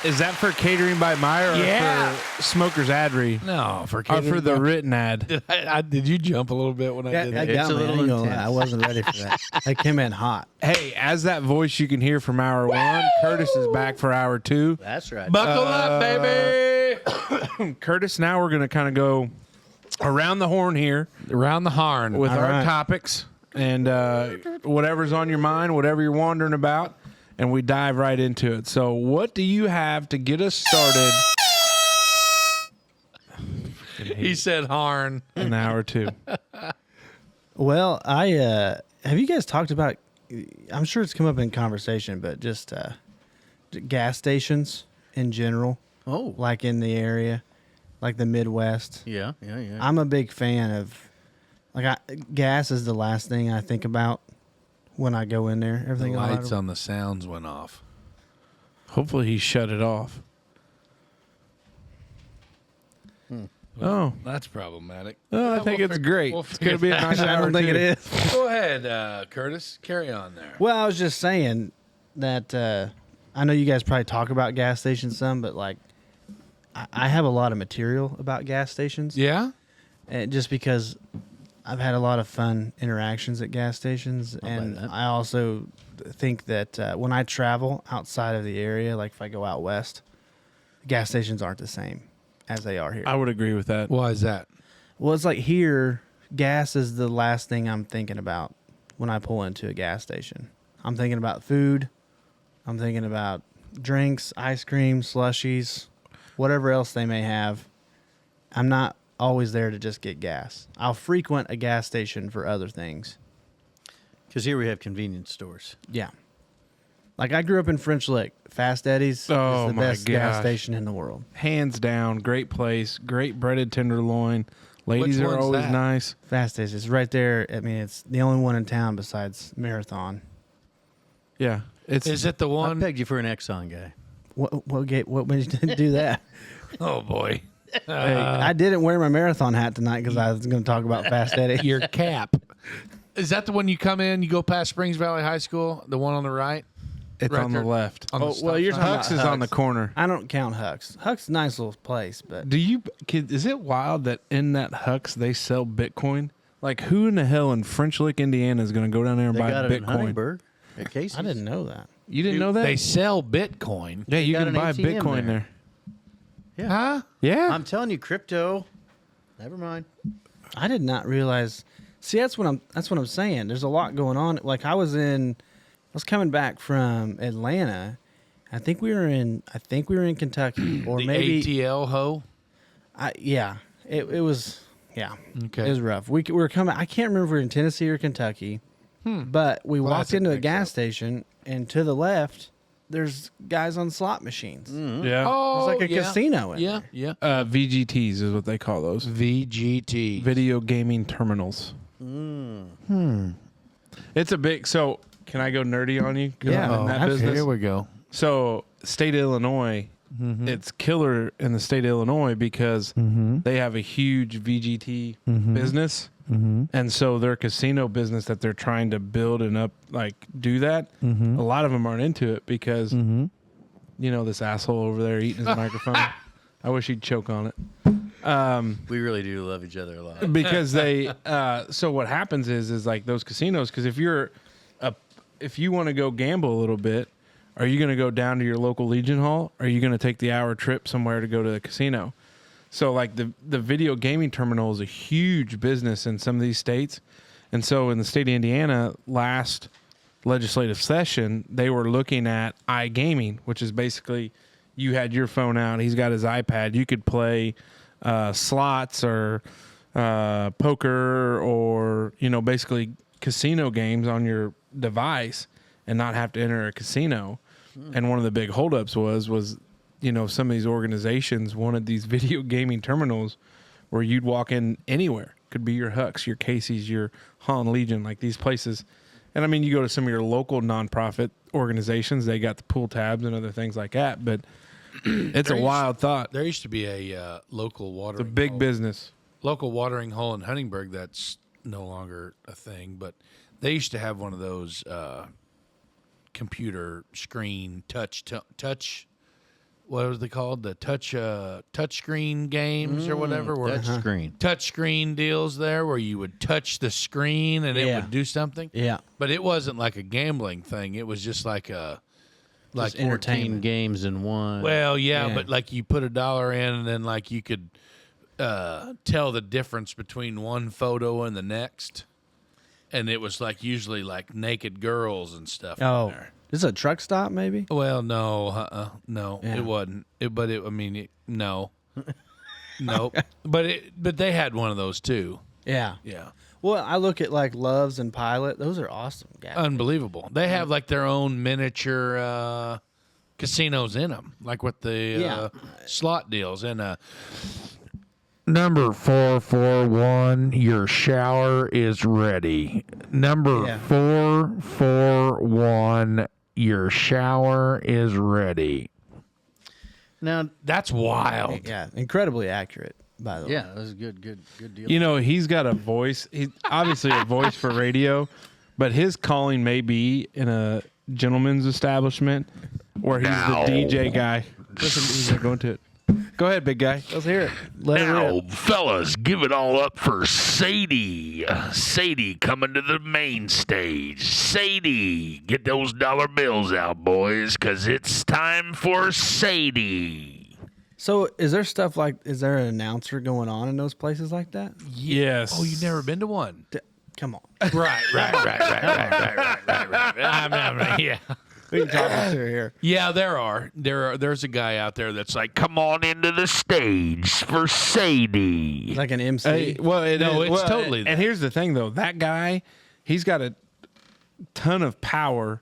Is that for Catering by Meyer or Yeah. for Smoker's ad read? No, for Or catering. for the written ad? Did you jump a little bit when I did that? It's got a me. little I ain't gonna lie. intense. I wasn't ready for that. I came in hot. Hey, as that voice you can hear from hour one, Curtis is back for hour two. That's right. Buckle up, baby. Curtis, now we're going to kind of go around the horn here Around the horn. with All our right. topics and whatever's on your mind, whatever you're wondering about, and we dive right into it. So, what do you have to get us started? He said horn. An hour or two. Well, I have you guys talked about? I'm sure it's come up in conversation, but just gas stations in general, Oh, like in the area, like the Midwest. yeah. I'm a big fan of gas is the last thing I think about when I go in there. The Everything lights on the sounds went off. Hopefully, he shut it off. Oh, That's problematic. I think it's great. It's going to be a nice I hour. don't think too. it is. Go ahead, Curtis. Carry on there. Well, I was just saying that I know you guys probably talk about gas stations some, but like I have a lot of material about gas stations. Yeah? Just because I've had a lot of fun interactions at gas stations, buy and that. I also think that when I travel outside of the area, like if I go out west, gas stations aren't the same as they are here. I would agree with that. Why is that? Well, it's like here, gas is the last thing I'm thinking about when I pull into a gas station. I'm thinking about food. I'm thinking about drinks, ice cream, slushies, whatever else they may have. I'm not always there to just get gas. I'll frequent a gas station for other things. Because here we have convenience stores. Yeah. Like I grew up in French Lick. Fast Eddie's Oh, is the my best gas gosh. station in the world. Hands down, great place, great breaded tenderloin. Ladies Which are one's always that? nice. Fast Eddie's is right there. I mean, it's the only one in town besides Marathon. Yeah, it's Is it the I one? pegged you for an Exxon guy. What made you do that? Oh, boy. I didn't wear my Marathon hat tonight because I was going to talk about Fast Eddie. Your cap. Is that the one you come in, you go past Springs Valley High School, the one on the right? it's right on there. the left. On the Oh, stop well, you're sign? talking Huck's about is on the Huck's. corner. I don't count Huck's. Huck's a nice little place, but Do you? Is it wild that in that Huck's they sell Bitcoin? Like, who in the hell in French Lick, Indiana, is going to go down there and They buy got it in Bitcoin? Huntingburg at Casey's. I didn't know that. You didn't know that? They sell Bitcoin. yeah, you got can an buy ATM Bitcoin there. there. Huh? Yeah, I'm telling you, crypto. Never mind. I did not realize. See, that's what I'm saying. There's a lot going on. Like I was coming back from Atlanta. I think we were in Kentucky, or The maybe ATL ho. It was Okay. It was rough. We were coming. I can't remember if we were in Tennessee or Kentucky, but we Well, walked that's a into a mix gas up. station, and to the left, there's guys on slot machines. yeah. Oh, It's like a yeah. casino in Yeah, there. yeah. VGTs is what they call those. VGT. Video gaming terminals. It's a big. So, can I go nerdy on you? 'Cause Yeah. I'm in that Oh, business. Here we go. So, state of Illinois, it's killer in the state of Illinois because they have a huge VGT business. And so their casino business that they're trying to build and up, like do that, a lot of them aren't into it because, you know, this asshole over there eating his microphone. I wish he'd choke on it. We really do love each other a lot. Because they, so what happens is like those casinos, because if you want to go gamble a little bit, are you going to go down to your local Legion Hall? Or are you going to take the hour trip somewhere to go to the casino? So like the video gaming terminal is a huge business in some of these states. And so in the state of Indiana, last legislative session, they were looking at iGaming, which is basically you had your phone out, he's got his iPad, you could play slots or poker or, you know, basically casino games on your device and not have to enter a casino. And one of the big holdups was, you know, some of these organizations wanted these video gaming terminals where you'd walk in anywhere. Could be your Huck's, your Casey's, your Han Legion, like these places. And I mean, you go to some of your local nonprofit organizations, they got the pool tabs and other things like that. But it's a wild thought. There used to be a local watering It's a big hole. business. Local watering hole in Huntingburg that's no longer a thing, but they used to have one of those computer screen touch what was they called, the touch screen games or whatever, where Touch screen. touch screen deals there where you would touch the screen and it Yeah. would do something. Yeah. But it wasn't like a gambling thing. It was just like a like Just entertain games in one. well, yeah, Yeah. but like you put $1 in and then like you could tell the difference between one photo and the next, and it was like usually like naked girls and stuff. Oh, in there. this is a truck stop, maybe. Well, no, no, Yeah. it wasn't. No, no, but they had one of those too. Yeah. Yeah, Well, I look at like Loves and Pilot. Those are awesome. Gas unbelievable. They have like their own miniature casinos in them, like with the slot deals. And number 441, your shower is ready. Number Yeah. 441, your shower is ready. Now, That's wild. Yeah, incredibly accurate. By the way. yeah, that was a good deal. You know, he's got a voice. He's obviously a voice for radio, but his calling may be in a gentleman's establishment where he's the DJ guy. Listen, he's not going to it. Go ahead, big guy. Let's hear it. Let it Now, rip. fellas, give it all up for Sadie. Sadie coming to the main stage. Sadie, get those dollar bills out, boys, because it's time for Sadie. So, is there stuff like? Is there an announcer going on in those places like that? Yes. Oh, you've never been to one? Come on. Right. Yeah. Who are you talking to here? Yeah, there's a guy out there that's like, Come on into the stage for Sadie. Like an MC. Hey, well, No, it's totally And that. here's the thing, though. That guy, he's got a ton of power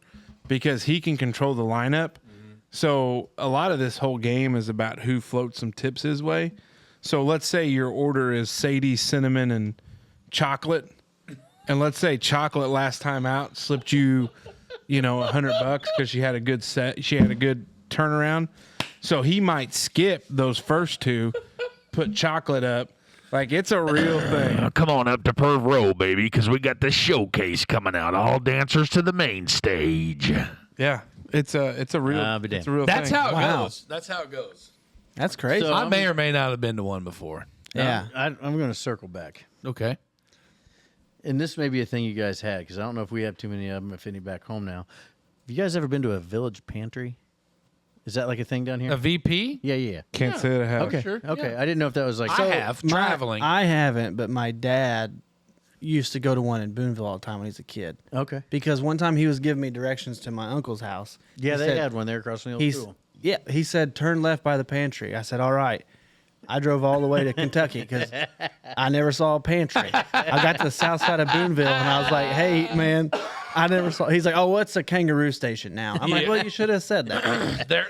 because he can control the lineup. So a lot of this whole game is about who floats some tips his way. So let's say your order is Sadie, cinnamon, and chocolate. And let's say chocolate last time out slipped you, $100 because she had a good set. She had a good turnaround. So he might skip those first two, put chocolate up. Like, it's a real thing. Come on up to Perv Row, baby, because we got the showcase coming out. All dancers to the main stage. Yeah. It's a real I'll be damned. it's a real that's thing. how it Wow. goes. That's how it goes. That's crazy. So- I may or may not have been to one before. yeah. I'm going to circle back. Okay. And this may be a thing you guys had, because I don't know if we have too many of them, if any back home now. Have you guys ever been to a village pantry? Is that like a thing down here? A VP? Yeah. Can't say that I have. Okay. sure, Okay. yeah. I didn't know if that was like. I have traveling. I haven't, but my dad used to go to one in Boonville all the time when he was a kid. Okay. Because one time he was giving me directions to my uncle's house. Yeah, He they said- had one there across from the old He's school. yeah. He said turn left by the pantry. I said all right. I drove all the way to Kentucky because I never saw a pantry. I got to the south side of Boonville and I was like, hey man, I never saw. He's like, oh, what's a kangaroo station now? I'm like, well, you should have said that.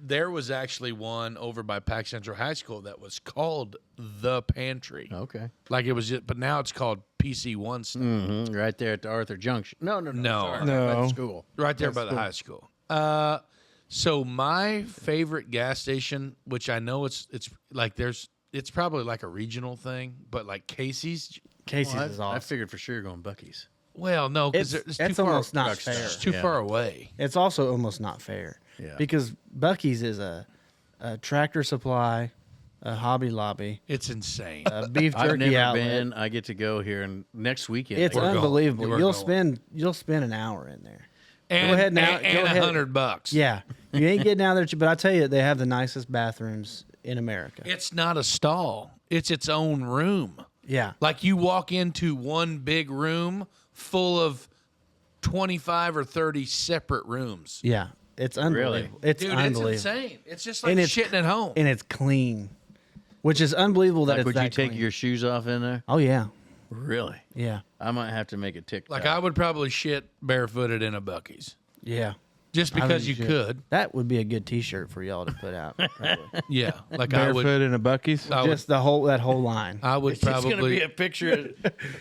There was actually one over by Pack Central High School that was called the Pantry. Okay. Like it was just, but now it's called PC1 stuff. Right there at the Arthur Junction. No. No. Sorry, No. right at the school. Right there by the high school. So my favorite gas station, which I know it's like it's probably like a regional thing, but like Casey's. Casey's Well, is I awesome. figured for sure you're going Buc-ee's. Well, no, because it's too It's far. almost not Truck fair. It's too Yeah. far away. It's also almost not fair. Yeah. Because Bucky's is a Tractor Supply, a Hobby Lobby, It's insane. a beef I've jerky never outlet. been. I get to go here and next weekend. It's We're going. unbelievable. We're You'll going. spend an hour in there. And, ahead now. And, Go and ahead. $100. Yeah, you ain't getting out there, but I tell you, they have the nicest bathrooms in America. It's not a stall. It's its own room. Yeah, Like you walk into one big room full of 25 or 30 separate rooms. yeah, it's unbelievable. It's Dude, unbelievable, it's insane. It's just like And it's- shitting at home. and it's clean, which is unbelievable that Like, it's would that you take clean. your shoes off in there? Oh yeah, Really? yeah, I might have to make a TikTok. Like I would probably shit barefooted in a Buc-ee's yeah. just I think because you should. could. That would be a good T-shirt for y'all to put out. probably. Yeah, like I Barefoot would. in a Buc-ee's. I would, Just that whole line. I would it's going to probably be a picture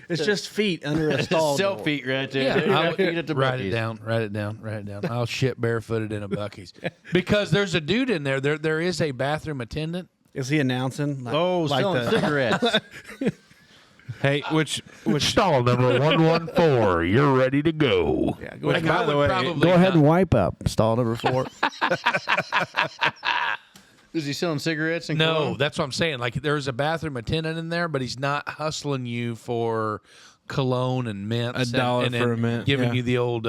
It's just feet under a stall. of door. feet right there. Yeah, There you I go, would feet at the write Buc-ee's. it down. Write it down. Write it down. I'll shit barefooted in a Buc-ee's because there's a dude in there. There is a bathroom attendant. Is he announcing? Like, Oh, like selling cigarettes. Hey, which Stall number 114, you're ready to go. yeah, Like, by I the would way, probably Go ahead not- and wipe up. Stall number 4. Is he selling cigarettes and No, cologne? that's what I'm saying. Like there's a bathroom attendant in there, but he's not hustling you for cologne and mints. $1 and for a mint, Giving yeah. you the old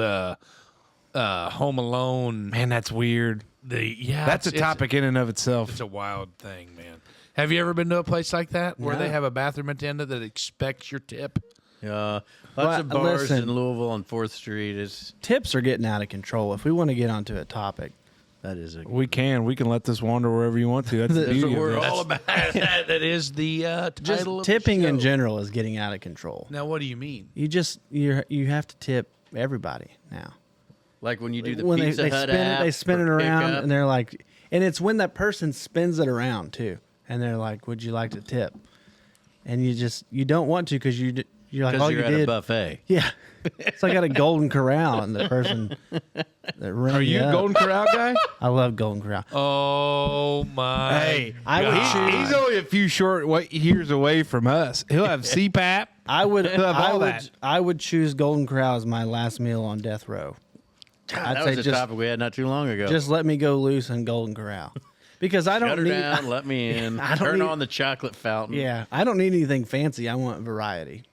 Home Alone. man, that's weird. That's That's a topic in and of itself. It's a wild thing, man. Have you ever been to a place like that where No. they have a bathroom attendant that expects your tip? Lots Well, of bars listen. in Louisville on 4th Street. Tips are getting out of control. If we want to get onto a topic, That is a. We can let this wander wherever you want to. That's the That's what beauty of we're this. all about. That is the just title of the tipping in show. general is getting out of control. Now, what do you mean? You have to tip everybody now. Like when you do the When Pizza they Hut spin app it, they spin it for around, pickup. and they're like, and it's when that person spins it around too, and they're like, "Would you like to tip?" And you don't want to because you're like, Because all you're you at a did, buffet. yeah. It's like at a Golden Corral, and the person that Are you a Golden Corral guy? I love Golden Corral. Oh my! Hey, I would choose. he's only a few short years away from us. He'll have CPAP. I would. He'll have all I would. that. I would choose Golden Corral as my last meal on death row. I'd That say was a topic we had not too long ago. just let me go loose in Golden Corral, because I Shut don't her need. down, let me in. I don't Turn need- on the chocolate fountain. Yeah, I don't need anything fancy. I want variety.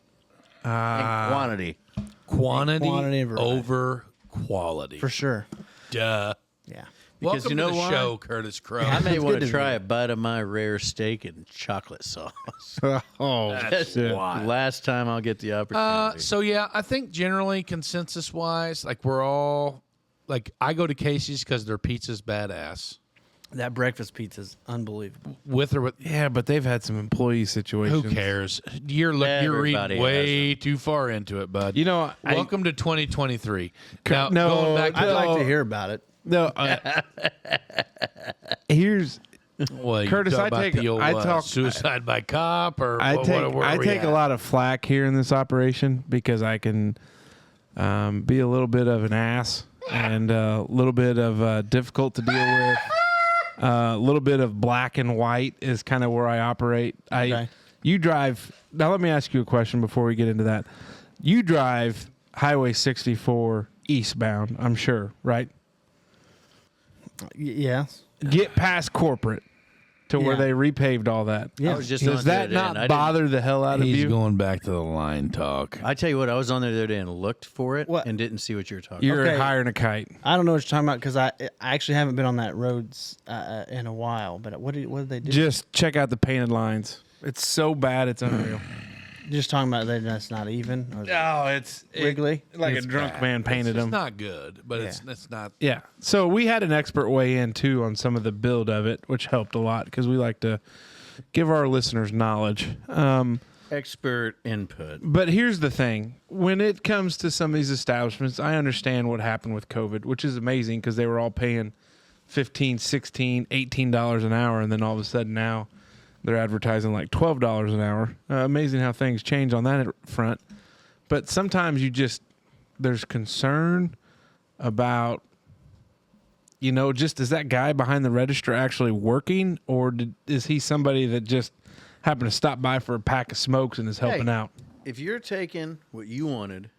And quantity. Quantity, Quantity and variety. over quality. For sure. Duh. Yeah. Because Welcome you know to the why? show, Curtis Crowe. I may It's want good to to try know. a bite of my rare steak and chocolate sauce. Oh, That's shit. why. Last time I'll get the opportunity. So yeah, I think generally consensus wise, like we're all like I go to Casey's because their pizza's badass. That breakfast pizza's unbelievable. With or with, Yeah, but they've had some employee situations. who cares? You're reading Everybody way too far into it, bud. You know, Welcome to 2023. Now, No, going back I'd to like to hear about it. no. Here's well, you Curtis, talk I about take- the old, I talk- suicide by cop, or I what, take where I are we take a at? lot of flack here in this operation because I can be a little bit of an ass and a little bit of difficult to deal with. A little bit of black and white is kind of where I operate. Okay. You drive. Now let me ask you a question before we get into that. You drive Highway 64 eastbound, I'm sure, right? Yes. Get past corporate to where Yeah. they repaved all that. Yeah. I was just Does on that the other not end. bother the hell out of He's you? going back to the line talk. I tell you what, I was on there the other day and looked for it What? and didn't see what you were talking You're Okay. hiring a kite. I don't know what you're talking about because I actually haven't been on that roads in a while. But what did they do? Just check out the painted lines. It's so bad, it's unreal. Just talking about that's not even. Or is it Oh, it's wiggly. like It's a drunk bad. man painted It's them. not good, but Yeah. it's not. Yeah. So we had an expert weigh in too on some of the build of it, which helped a lot because we like to give our listeners knowledge. Expert input. But here's the thing. When it comes to some of these establishments, I understand what happened with COVID, which is amazing because they were all paying $15, $16, $18 an hour. And then all of a sudden now they're advertising like $12 an hour. Amazing how things change on that front. But sometimes there's concern about, just is that guy behind the register actually working, or is he somebody that just happened to stop by for a pack of smokes and is helping Hey. out? If you're taking what you wanted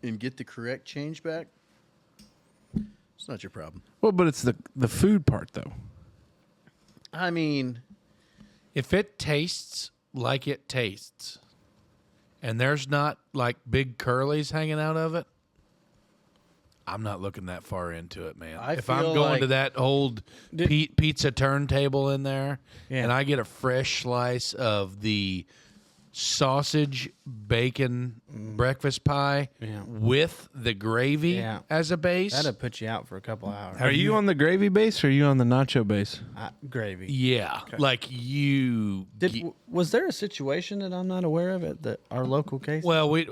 and get the correct change back, it's not your problem. Well, but it's the food part though. I mean, If it tastes like it tastes, and there's not like big curlies hanging out of it, I'm not looking that far into it, man. I if I'm feel going like- to that old pizza turntable in there, Yeah. and I get a fresh slice of the sausage bacon breakfast pie Yeah. with the gravy Yeah. as a base, That'd put you out for a couple hours. Are you on the gravy base or are you on the nacho base? Gravy. yeah, like you. Was there a situation that I'm not aware of at our local case? Well, which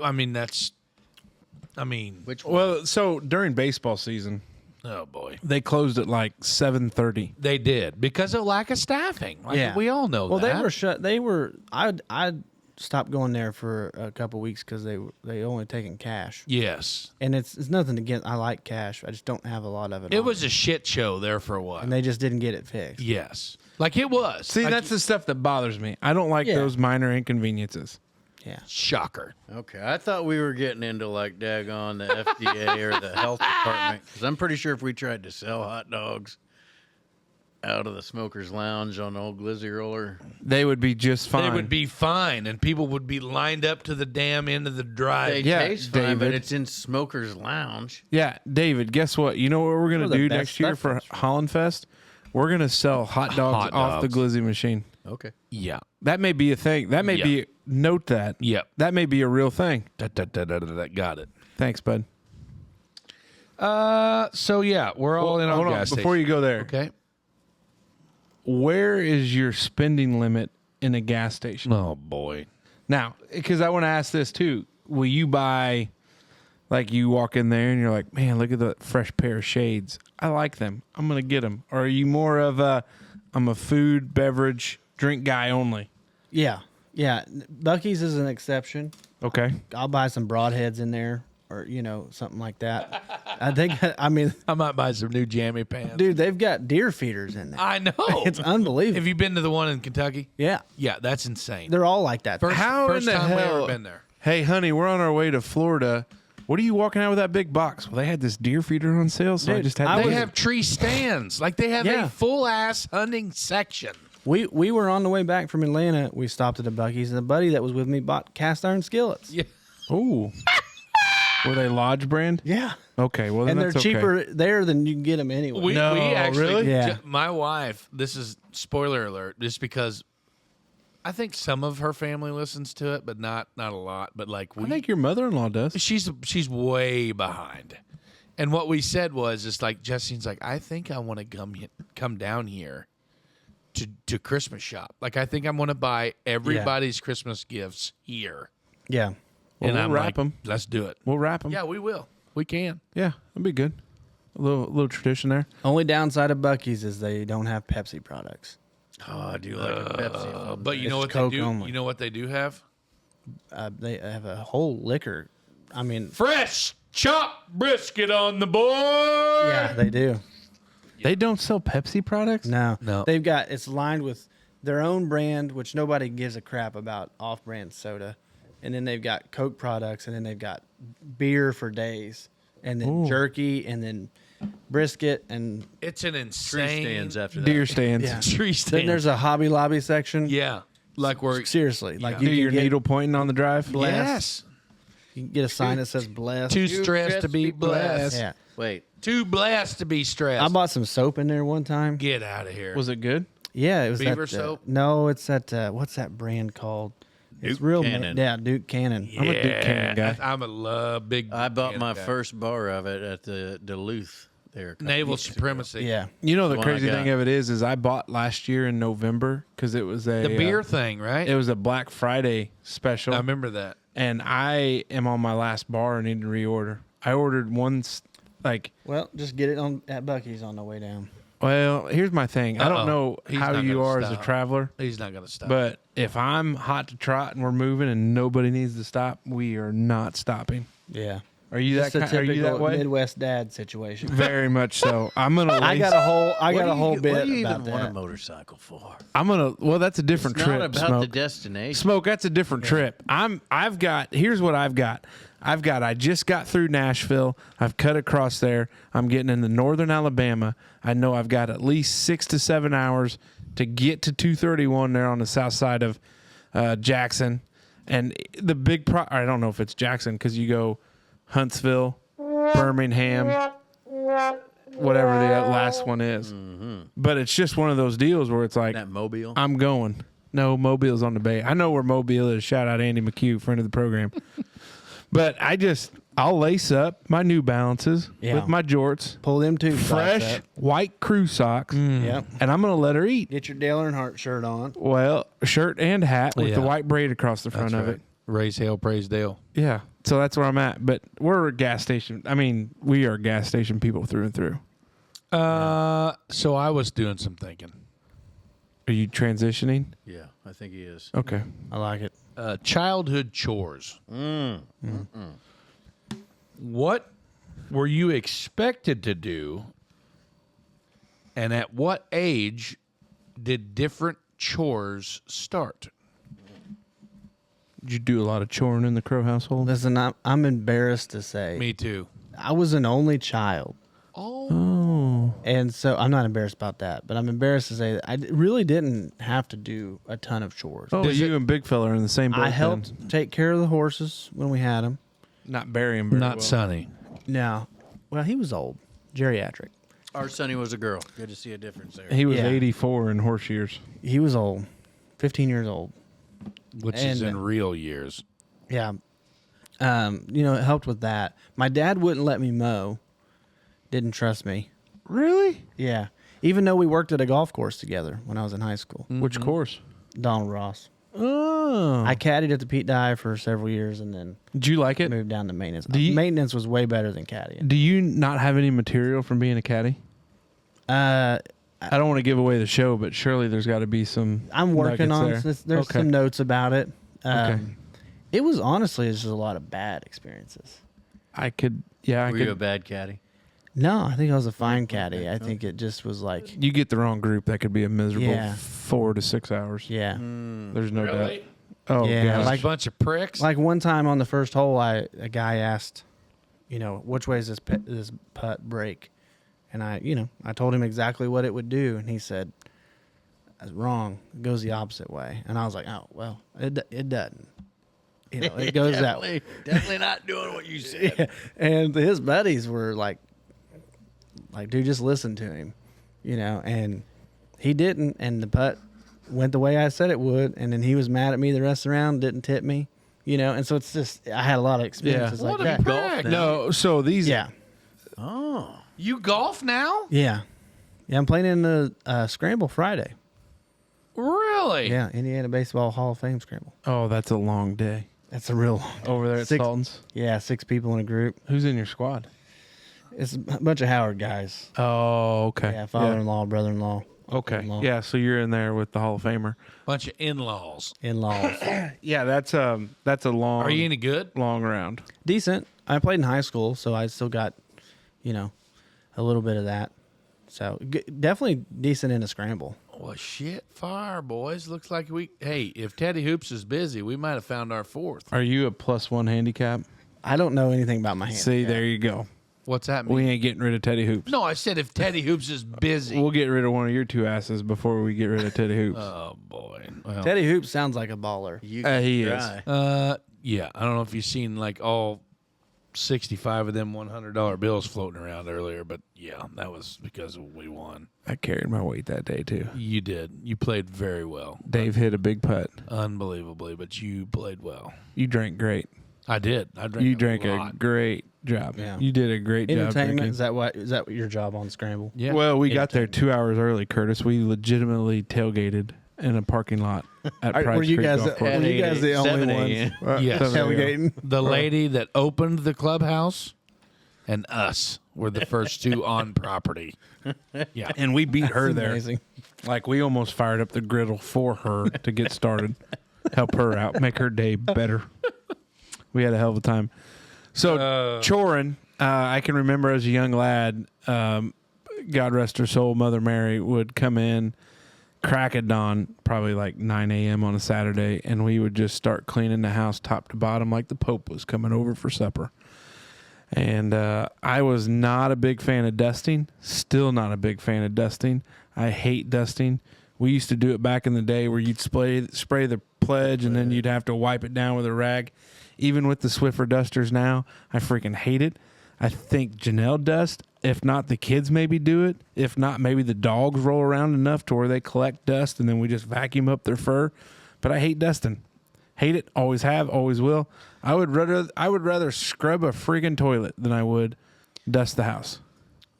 one? Well, so during baseball season, oh boy. they closed at like 7:30. They did because of lack of staffing. Like, Yeah. we all know well, that. they were shut. They were. I stopped going there for a couple weeks because they only taking cash, Yes, and it's nothing against. I like cash. I just don't have a lot of it. it on was me. a shit show there for a while. and they just didn't get it fixed. Yes, like it was. See, Like, that's the stuff that bothers me. I don't like Yeah. those minor inconveniences. Yeah. shocker. Okay, I thought we were getting into like daggone the FDA or the health department because I'm pretty sure if we tried to sell hot dogs out of the smoker's lounge on the old glizzy roller, They would be just fine. They would be fine, and people would be lined up to the damn end of the drive. they Yeah, taste fine, but David. it's in smoker's lounge. Yeah, David, guess what? You know what we're going One to of the do best next year stuff for that's- Holland Fest? We're going to sell hot dogs Hot off the dogs. glizzy machine. Okay. Yeah. That may be a thing. That may Yeah. be, note that. Yep. That may be a real thing. Got it. Thanks, bud. So yeah, we're all in on Hold on, gas before station. you go there. Okay. Where is your spending limit in a gas station? Oh boy. Now, because I want to ask this too. Will you buy, like you walk in there and you're like, man, look at the fresh pair of shades. I like them. I'm going to get them. Or are you more of I'm a food, beverage, drink guy only? Yeah. Yeah. Buc-ee's is an exception. Okay. I'll buy some broadheads in there or, something like that. I mean, I might buy some new jammy pants. dude, they've got deer feeders in there. I know. It's unbelievable. Have you been to the one in Kentucky? Yeah. Yeah, that's insane. They're all like that. First, How first in the time we hell- ever been there. Hey, honey, we're on our way to Florida. What are you walking out with that big box? Well, they had this deer feeder on sale, so I Dude, just had I to They was- have tree stands. Like they have Yeah. a full ass hunting section. We were on the way back from Atlanta. We stopped at a Buc-ee's, and the buddy that was with me bought cast iron skillets. Yeah. Ooh. Were they Lodge brand? Yeah. Okay, well, then And they're that's okay. cheaper there than you can get them anyway. We No, actually, really? Yeah. my wife, this is spoiler alert, just because I think some of her family listens to it, but not a lot. But like I think your mother-in-law does. she's way behind. And what we said was, it's like Justine's like, I think I want to come down here to Christmas shop. Like I think I'm going to buy everybody's Christmas gifts here. Yeah. Well, and we'll I'm wrap like, 'em. let's do it. We'll wrap them. Yeah, we will. We can. Yeah, that'd be good. A little tradition there. Only downside of Buc-ee's is they don't have Pepsi products. Oh, I do like a Pepsi. But you know It's what Coke they do? only. You know what they do have? They have a whole liquor. I mean, Fresh chopped brisket on the board. yeah, they do. They don't sell Pepsi products? No. No. They've got, it's lined with their own brand, which nobody gives a crap about off-brand soda. And then they've got Coke products, and then they've got beer for days, and then jerky, and then brisket, and It's an Tree insane stands after that. Deer stands. yeah. tree stand. Then there's a Hobby Lobby section. yeah, like we're Seriously, like Yeah. Do you your can get, needle pointing on the drive? Bless. yes, you can get a sign that says "blessed." too stressed to be blessed. Yeah, Wait, Too blessed to be stressed. I bought some soap in there one time. Get out of here. Was it good? Yeah, it was Beaver that, soap? No, it's that. What's that brand called? It's Duke real. Cannon. Yeah, Duke Cannon. I'm a Duke Cannon guy. I'm a big. I bought Cannon my guy. first bar of it at the Duluth there. a couple naval weeks ago. supremacy. Yeah, You know, the One I crazy got. thing of it is I bought last year in November because it was a the beer thing, right? it was a Black Friday special. I remember that. And I am on my last bar and need to reorder. I ordered one, like, well, just get it on at Buc-ee's on the way down. well, here's my thing. I Uh-oh. don't know He's how not you gonna are as a stop. traveler, He's not gonna stop. but if I'm hot to trot and we're moving and nobody needs to stop, we are not stopping. Yeah, Are you that it's a kind, are you that typical way? Midwest dad situation. Very much so. I'm gonna. I lace- got a whole. I What got do a you- whole What bit do you about even want a that. motorcycle for? I'm gonna. Well, that's a different It's trip. not about Smoke. the destination. Smoke, that's a different trip. I've got, here's what I've got. I just got through Nashville. I've cut across there. I'm getting into northern Alabama. I know I've got at least 6 to 7 hours to get to 231 there on the south side of Jackson. And the big I don't know if it's Jackson because you go Huntsville, Birmingham, whatever the last one is. But it's just one of those deals where it's like, That Mobile. I'm going. No, Mobile's on the bay. I know where Mobile is. Shout out Andy McHugh, friend of the program. But I'll lace up my New Balances Yeah. with my jorts, Pull them two fresh white crew socks, Yep. and I'm going to let her eat. Get your Dale Earnhardt shirt on. Well, shirt and hat with the Yeah. white braid across the front That's of right. it. Raise hell, praise Dale. Yeah. So that's where I'm at. But we're a gas station. I mean, we are gas station people through and through. So I was doing some thinking. Are you transitioning? Yeah, I think he is. Okay. I like it. Childhood chores. What were you expected to do, and at what age did different chores start? Did you do a lot of choring in the Crowe household? Listen, I'm embarrassed to say Me too. I was an only child. Oh, And so I'm not embarrassed about that, but I'm embarrassed to say that really didn't have to do a ton of chores. Oh, Does you and Big Fella are in the same boat. I then. helped take care of the horses when we had them. Not bury him very not well. Sonny. No, well, he was old, geriatric. Our Sonny was a girl. Good to see a difference there. He was Yeah. 84 in horse years. He was old. 15 years old. Which is And- in real years. Yeah. It helped with that. My dad wouldn't let me mow. Didn't trust me. Really? Yeah. Even though we worked at a golf course together when I was in high school. Which course? Donald Ross. Oh. I caddied at the Pete Dye for several years and then Do you like it? moved down to maintenance. Do you- Maintenance was way better than caddying. Do you not have any material from being a caddy? I don't want to give away the show, but surely there's got to be some. I'm working on nuggets there. there's Okay. some notes about it. Okay. It was honestly just a lot of bad experiences. I could. Yeah, I Were you a could. bad caddy? No, I think I was a fine caddy. I think it just was like, You get the wrong group, that could be a miserable Yeah. 4 to 6 hours. yeah. There's no Really? doubt. Oh Yeah, yeah, Just like- a bunch of pricks. Like one time on the first hole, a guy asked, which way is this putt break? And I told him exactly what it would do, and he said, "That's wrong. It goes the opposite way." And I was like, "Oh well, it doesn't. It goes that way." Definitely not doing what you said. Yeah. And his buddies were like, dude, just listen to him, and he didn't, and the putt went the way I said it would, and then he was mad at me the rest of the round, didn't tip me, and so it's just, I had a lot of experiences What like a that. prick. no. So these. Yeah. Oh. You golf now? Yeah. Yeah, I'm playing in the Scramble Friday. Really? Yeah, Indiana Baseball Hall of Fame Scramble. Oh, that's a long day That's a real over there at Six- Sultan's. Yeah, 6 people in a group. Who's in your squad? It's a bunch of Howard guys. Oh, okay. Yeah, father-in-law, brother-in-law. Okay. in-law, Yeah, so you're in there with the Hall of Famer. Bunch of in-laws. In-laws. Yeah, that's a long. Are you any good? long round? Decent. I played in high school, so I still got, a little bit of that. So definitely decent in a scramble. Well, shit, fire, boys. Looks like if Teddy Hoops is busy, we might have found our fourth. Are you a +1 handicap? I don't know anything about my hand. See, there you go. What's that mean? We ain't getting rid of Teddy Hoops. No, I said if Teddy Hoops is busy. We'll get rid of one of your two asses before we get rid of Teddy Hoops. Oh, boy. Well, Teddy Hoops sounds like a baller. You He is. try. yeah, I don't know if you've seen like all 65 of them $100 bills floating around earlier, but yeah, that was because we won. I carried my weight that day too. You did. You played very well. Dave hit a big putt. Unbelievably, but you played well. You drank great. I did. I drank You drank a lot. great job. Yeah. You did a great job Entertainment, drinking. is that your job on Scramble? Yeah. Well, we got there 2 hours early, Curtis. We legitimately tailgated in a parking lot at Price Were you Creek guys Golf Course. the only 7 ones a.m. Yes. tailgating? The lady that opened the clubhouse and us were the first two on property. Yeah. And we beat her there. Amazing. Like, we almost fired up the griddle for her to get started. Help her out. Make her day better. We had a hell of a time. So, Chorin, I can remember as a young lad, God rest her soul, Mother Mary would come in, crack of dawn, probably like 9 a.m. on a Saturday, and we would just start cleaning the house top to bottom like the Pope was coming over for supper. And I was not a big fan of dusting. Still not a big fan of dusting. I hate dusting. We used to do it back in the day where you'd spray the pledge and then you'd have to wipe it down with a rag. Even with the Swiffer dusters now, I freaking hate it. I think Janelle dust. If not, the kids maybe do it. If not, maybe the dogs roll around enough to where they collect dust and then we just vacuum up their fur. But I hate dusting. Hate it. Always have. Always will. I would rather scrub a freaking toilet than I would dust the house.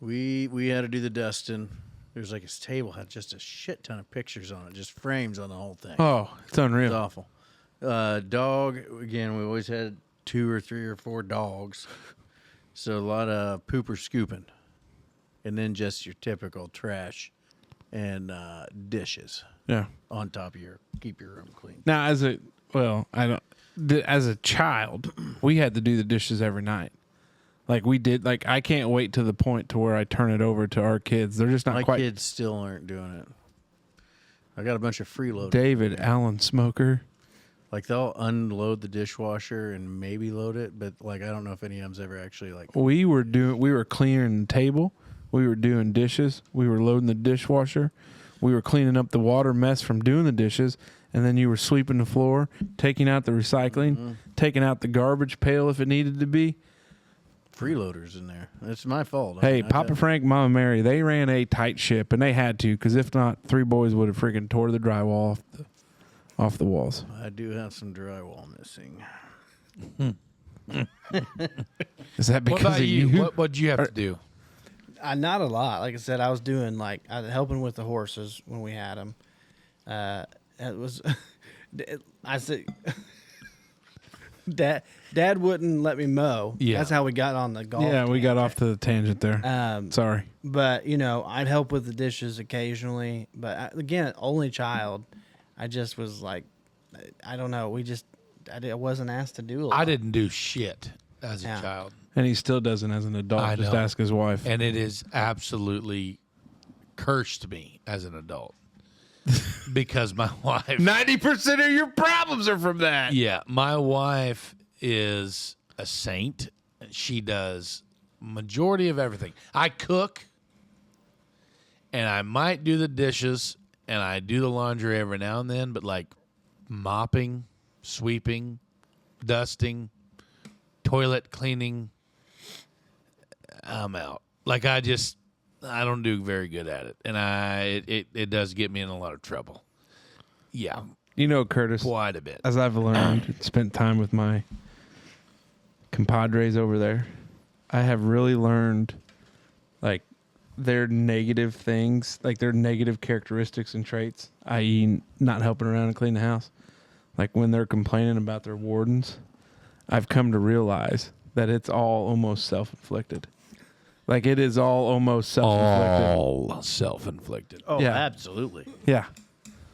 We had to do the dusting. There's like his table had just a shit ton of pictures on it, just frames on the whole thing. Oh, it's It's unreal. awful. Dog, again, we always had 2 or 3 or 4 dogs. So a lot of pooper scooping. And then just your typical trash and dishes Yeah. on top of keep your room clean. Now, as a child, we had to do the dishes every night. Like we did. Like I can't wait to the point to where I turn it over to our kids. They're just not My quite. kids still aren't doing it. I got a bunch of freeloaders. David Allen Smoker. Like they'll unload the dishwasher and maybe load it, but like I don't know if any of them's ever actually like. We were clearing the table. We were doing dishes. We were loading the dishwasher. We were cleaning up the water mess from doing the dishes. And then you were sweeping the floor, taking out the recycling, taking out the garbage pail if it needed to be. Freeloaders in there. It's my fault. Hey, I Papa Frank, Mama Mary, they ran a tight ship, and they had to, because if not, 3 boys would have freaking tore the drywall off off the walls. I do have some drywall missing. Is that What because about of you? you? What'd you have to do? Not a lot. Like I said, I was doing helping with the horses when we had them. It was, I said, Dad wouldn't let me mow. Yeah. That's how we got on the golf. Yeah, we got off tangent. to the tangent there. Sorry. But I'd help with the dishes occasionally. But again, only child. I just was like, I don't know. I wasn't asked to do a lot. I didn't do shit as a Yeah. child. And he still doesn't as an adult. I Just know. ask his wife. And it is absolutely cursed me as an adult. Because my wife 90% of your problems are from that. Yeah, my wife is a saint. She does majority of everything. I cook, and I might do the dishes, and I do the laundry every now and then, but like mopping, sweeping, dusting, toilet cleaning, I'm out. Like I don't do very good at it, and it does get me in a lot of trouble. Yeah, You know, Curtis, quite a bit. as I've learned, spent time with my compadres over there, I have really learned, like, their negative things, like their negative characteristics and traits, i.e. not helping around and clean the house. Like when they're complaining about their wardens, I've come to realize that it's all almost self-inflicted. Like it is all almost self-inflicted. All self-inflicted. Oh, Yeah. absolutely. Yeah.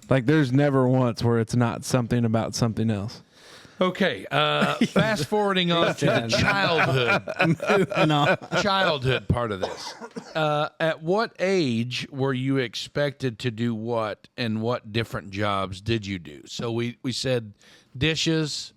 Like there's never once where it's not something about something else. Okay, fast forwarding on to the childhood part of this. At what age were you expected to do what, and what different jobs did you do? So we said dishes,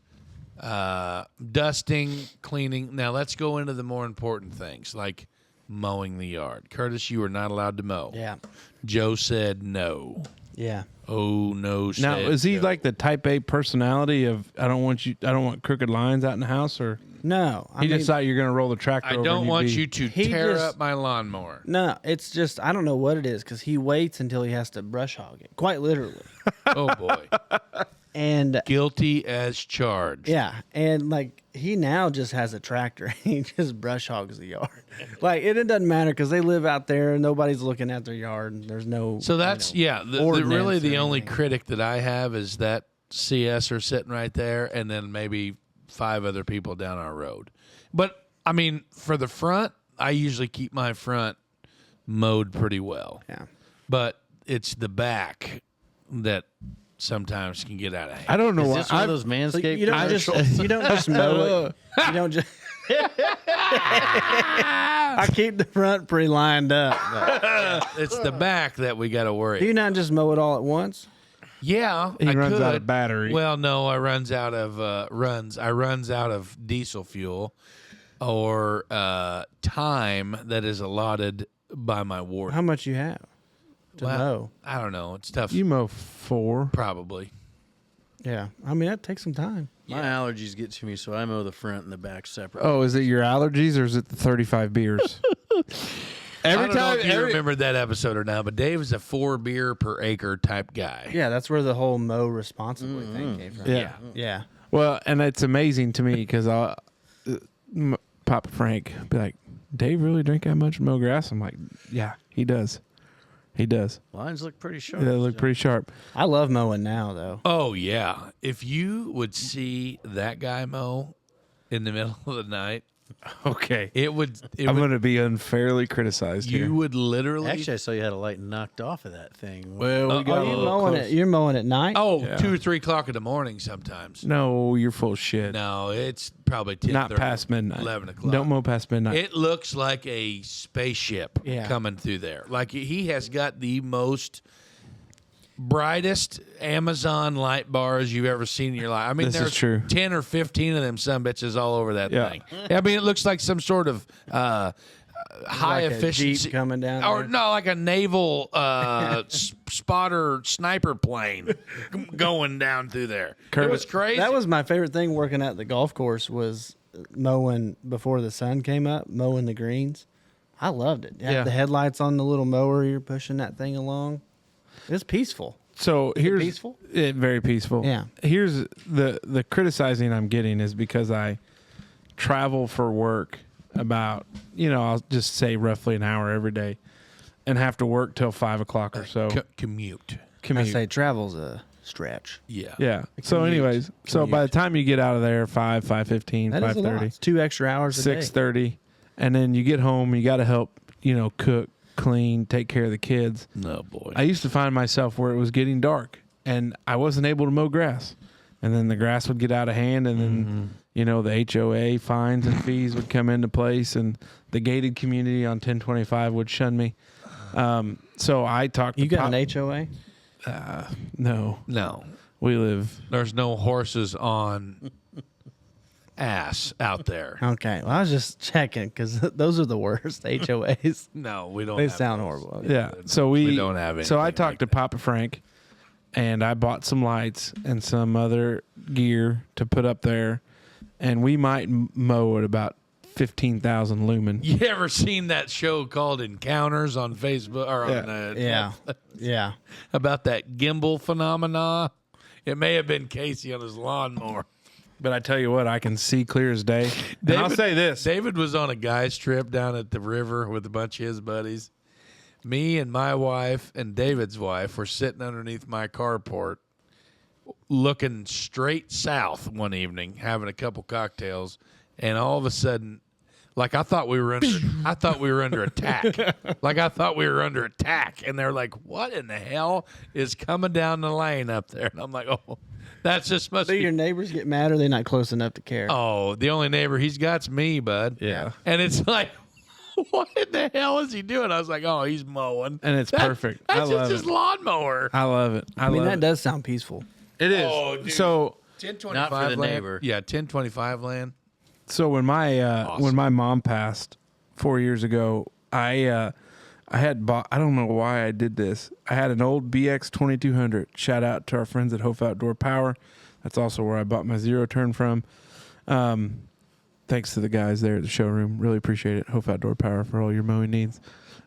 dusting, cleaning. Now let's go into the more important things like mowing the yard. Curtis, you were not allowed to mow. Yeah. Joe said no. Yeah. Oh no. Now, said is he no. like the type A personality of I don't want crooked lines out in the house, or No. he just thought you're going to roll the tractor I over don't and want he'd be- you to He tear just- up my lawnmower. No, it's just I don't know what it is because he waits until he has to brush hog it, quite literally. Oh boy. And Guilty as charged. yeah, and like he now just has a tractor. He just brush hogs the yard. Like it doesn't matter because they live out there and nobody's looking at their yard. And there's no. So that's the ordinance really or the only anything. critic that I have is that CSer sitting right there, and then maybe 5 other people down our road. But I mean, for the front, I usually keep my front mowed pretty well. Yeah. But it's the back that sometimes can get out of hand. I don't know Is why. this one of I've- those Manscaped You don't just mow it. You don't just. I keep the front pretty lined up. But It's the back that we got to worry. do you not just mow it all at once? Yeah, He I runs could. out of battery. Well, no, I runs out of I runs out of diesel fuel or time that is allotted by my ward. How much you have to Well, mow? I don't know. It's tough. You mow 4. Probably. Yeah, I mean that takes some time. My allergies get to me, so I mow the front and the back separate. Oh, is it your allergies or is it the 35 beers? I don't know if you remembered that episode or not, but Dave is a 4 beer per acre type guy. Yeah, that's where the whole mow responsibly thing came from. Yeah. Yeah. Well, and it's amazing to me because Papa Frank be like, Dave really drink that much mow grass? I'm like, yeah, he does. He does. Lines look pretty sharp. They look pretty sharp. I love mowing now though. Oh yeah. If you would see that guy mow in the middle of the night, Okay. it would I'm going to be unfairly criticized you here. would literally Actually, I saw you had a light knocked off of that thing. Well, we got Are a you little mowing close. it? You're mowing at night? Oh, Yeah. 2 or 3 o'clock in the morning sometimes. No, you're full of shit. No, it's probably 10, Not 30, past midnight. 11 o'clock. Don't mow past midnight. It looks like a spaceship Yeah. coming through there. Like he has got the most brightest Amazon light bars you've ever seen in your life. I mean, This is there's true. 10 or 15 of them sumbitches all over that Yeah. thing. I mean, it looks like some sort of high Like a efficiency Jeep coming down or there? no, like a naval spotter sniper plane going down through there. It was crazy. That was my favorite thing working at the golf course was mowing before the sun came up, mowing the greens. I loved it. You have Yeah. the headlights on the little mower, you're pushing that thing along. It's peaceful. So here's peaceful? Very peaceful. Yeah. Here's the criticizing I'm getting is because I travel for work about, I'll just say roughly an hour every day, and have to work till 5 o'clock or so. Commute. I say travel's a stretch. Yeah. Yeah. So, anyways, so by the time you get out of there, 5:15, That is a lot. 5:30, It's 2 extra hours a day. 6:30, and then you get home, you got to help, cook, clean, take care of the kids. No, boy. I used to find myself where it was getting dark, and I wasn't able to mow grass, and then the grass would get out of hand, and then the HOA fines and fees would come into place, and the gated community on 1025 would shun me. So I talked. You got an HOA? No, we live. There's no horses on ass out there. Okay. Well, I was just checking because those are the worst HOAs. No, we don't. They have sound those. horrible. Yeah. So we don't have So I anything talked like to Papa Frank, and I bought some lights and some other gear to put up there, and we might mow at about 15,000 lumen. You ever seen that show called Encounters on Facebook or on Yeah. Yeah. about that gimbal phenomena? It may have been Casey on his lawnmower. But I tell you what, I can see clear as day. And I'll say this. David was on a guy's trip down at the river with a bunch of his buddies. Me and my wife and David's wife were sitting underneath my carport looking straight south one evening, having a couple cocktails, and all of a sudden, like I thought we were under attack. Like I thought we were under attack. And they're like, what in the hell is coming down the lane up there? And I'm like, oh, that's just must Do be your neighbors get mad or are they not close enough to care? Oh, the only neighbor he's got's me, bud. Yeah. And it's like, what in the hell is he doing? I was like, oh, he's mowing. And it's perfect. I That's love just his it. lawnmower. I love it. I mean, love that does sound peaceful. it. It is. Oh, dude. So 1025 Not for the land. neighbor. Yeah, 1025 land. when my mom passed 4 years ago, I had bought. I don't know why I did this. I had an old BX 2200. Shout out to our friends at Hopf Outdoor Power. That's also where I bought my zero turn from. Thanks to the guys there at the showroom. Really appreciate it. Hopf Outdoor Power for all your mowing needs.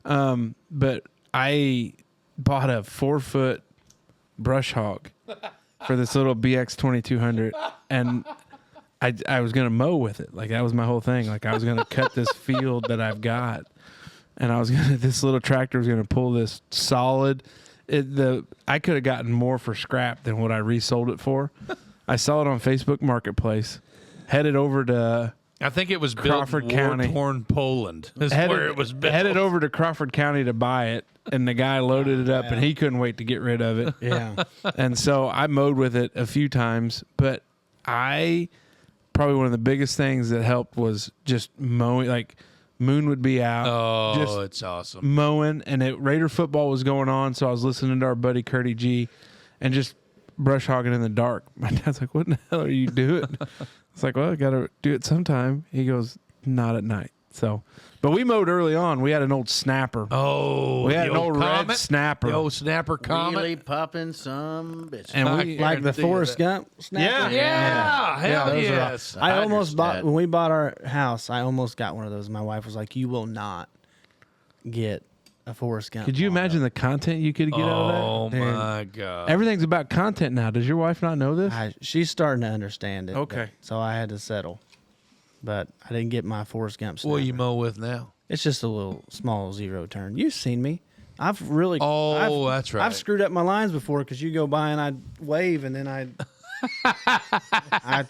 But I bought a 4-foot brush hog for this little BX 2200, and I was gonna mow with it. Like that was my whole thing. Like I was gonna cut this field that I've got, and this little tractor was gonna pull this solid. I could have gotten more for scrap than what I resold it for. I saw it on Facebook Marketplace. Headed over to I think it was Crawford built in County. war-torn Poland. Is where it was built. Headed over to Crawford County to buy it, and the guy loaded it up, and he couldn't wait to get rid of it. Yeah. And so I mowed with it a few times, but probably one of the biggest things that helped was just mowing. Like Moon would be out, Oh, just it's awesome. mowing, and Raider football was going on, so I was listening to our buddy Curdy G, and just brush hogging in the dark. My dad's like, "What in the hell are you doing?" It's like, "Well, I got to do it sometime." He goes, "Not at night." So, but we mowed early on. We had an old snapper. Oh, We had the an old red Comet? snapper. The old snapper comet. Really popping some bitches. And I we, Like the guarantee you Forrest that. Gump snapper? Yeah, hell those are yes. I almost bought, Hydrostatic. when we bought our house, I almost got one of those. My wife was like, you will not get a Forrest Gump. could you lawnmower." imagine the content you could get out Oh of that? my god. Everything's about content now. Does your wife not know this? She's starting to understand it. Okay. So I had to settle. But I didn't get my Forrest Gump snapper. What you mow with now? It's just a little small zero turn. You've seen me. I've really. Oh, I've, that's right. I've screwed up my lines before because you go by and I'd wave and then I'd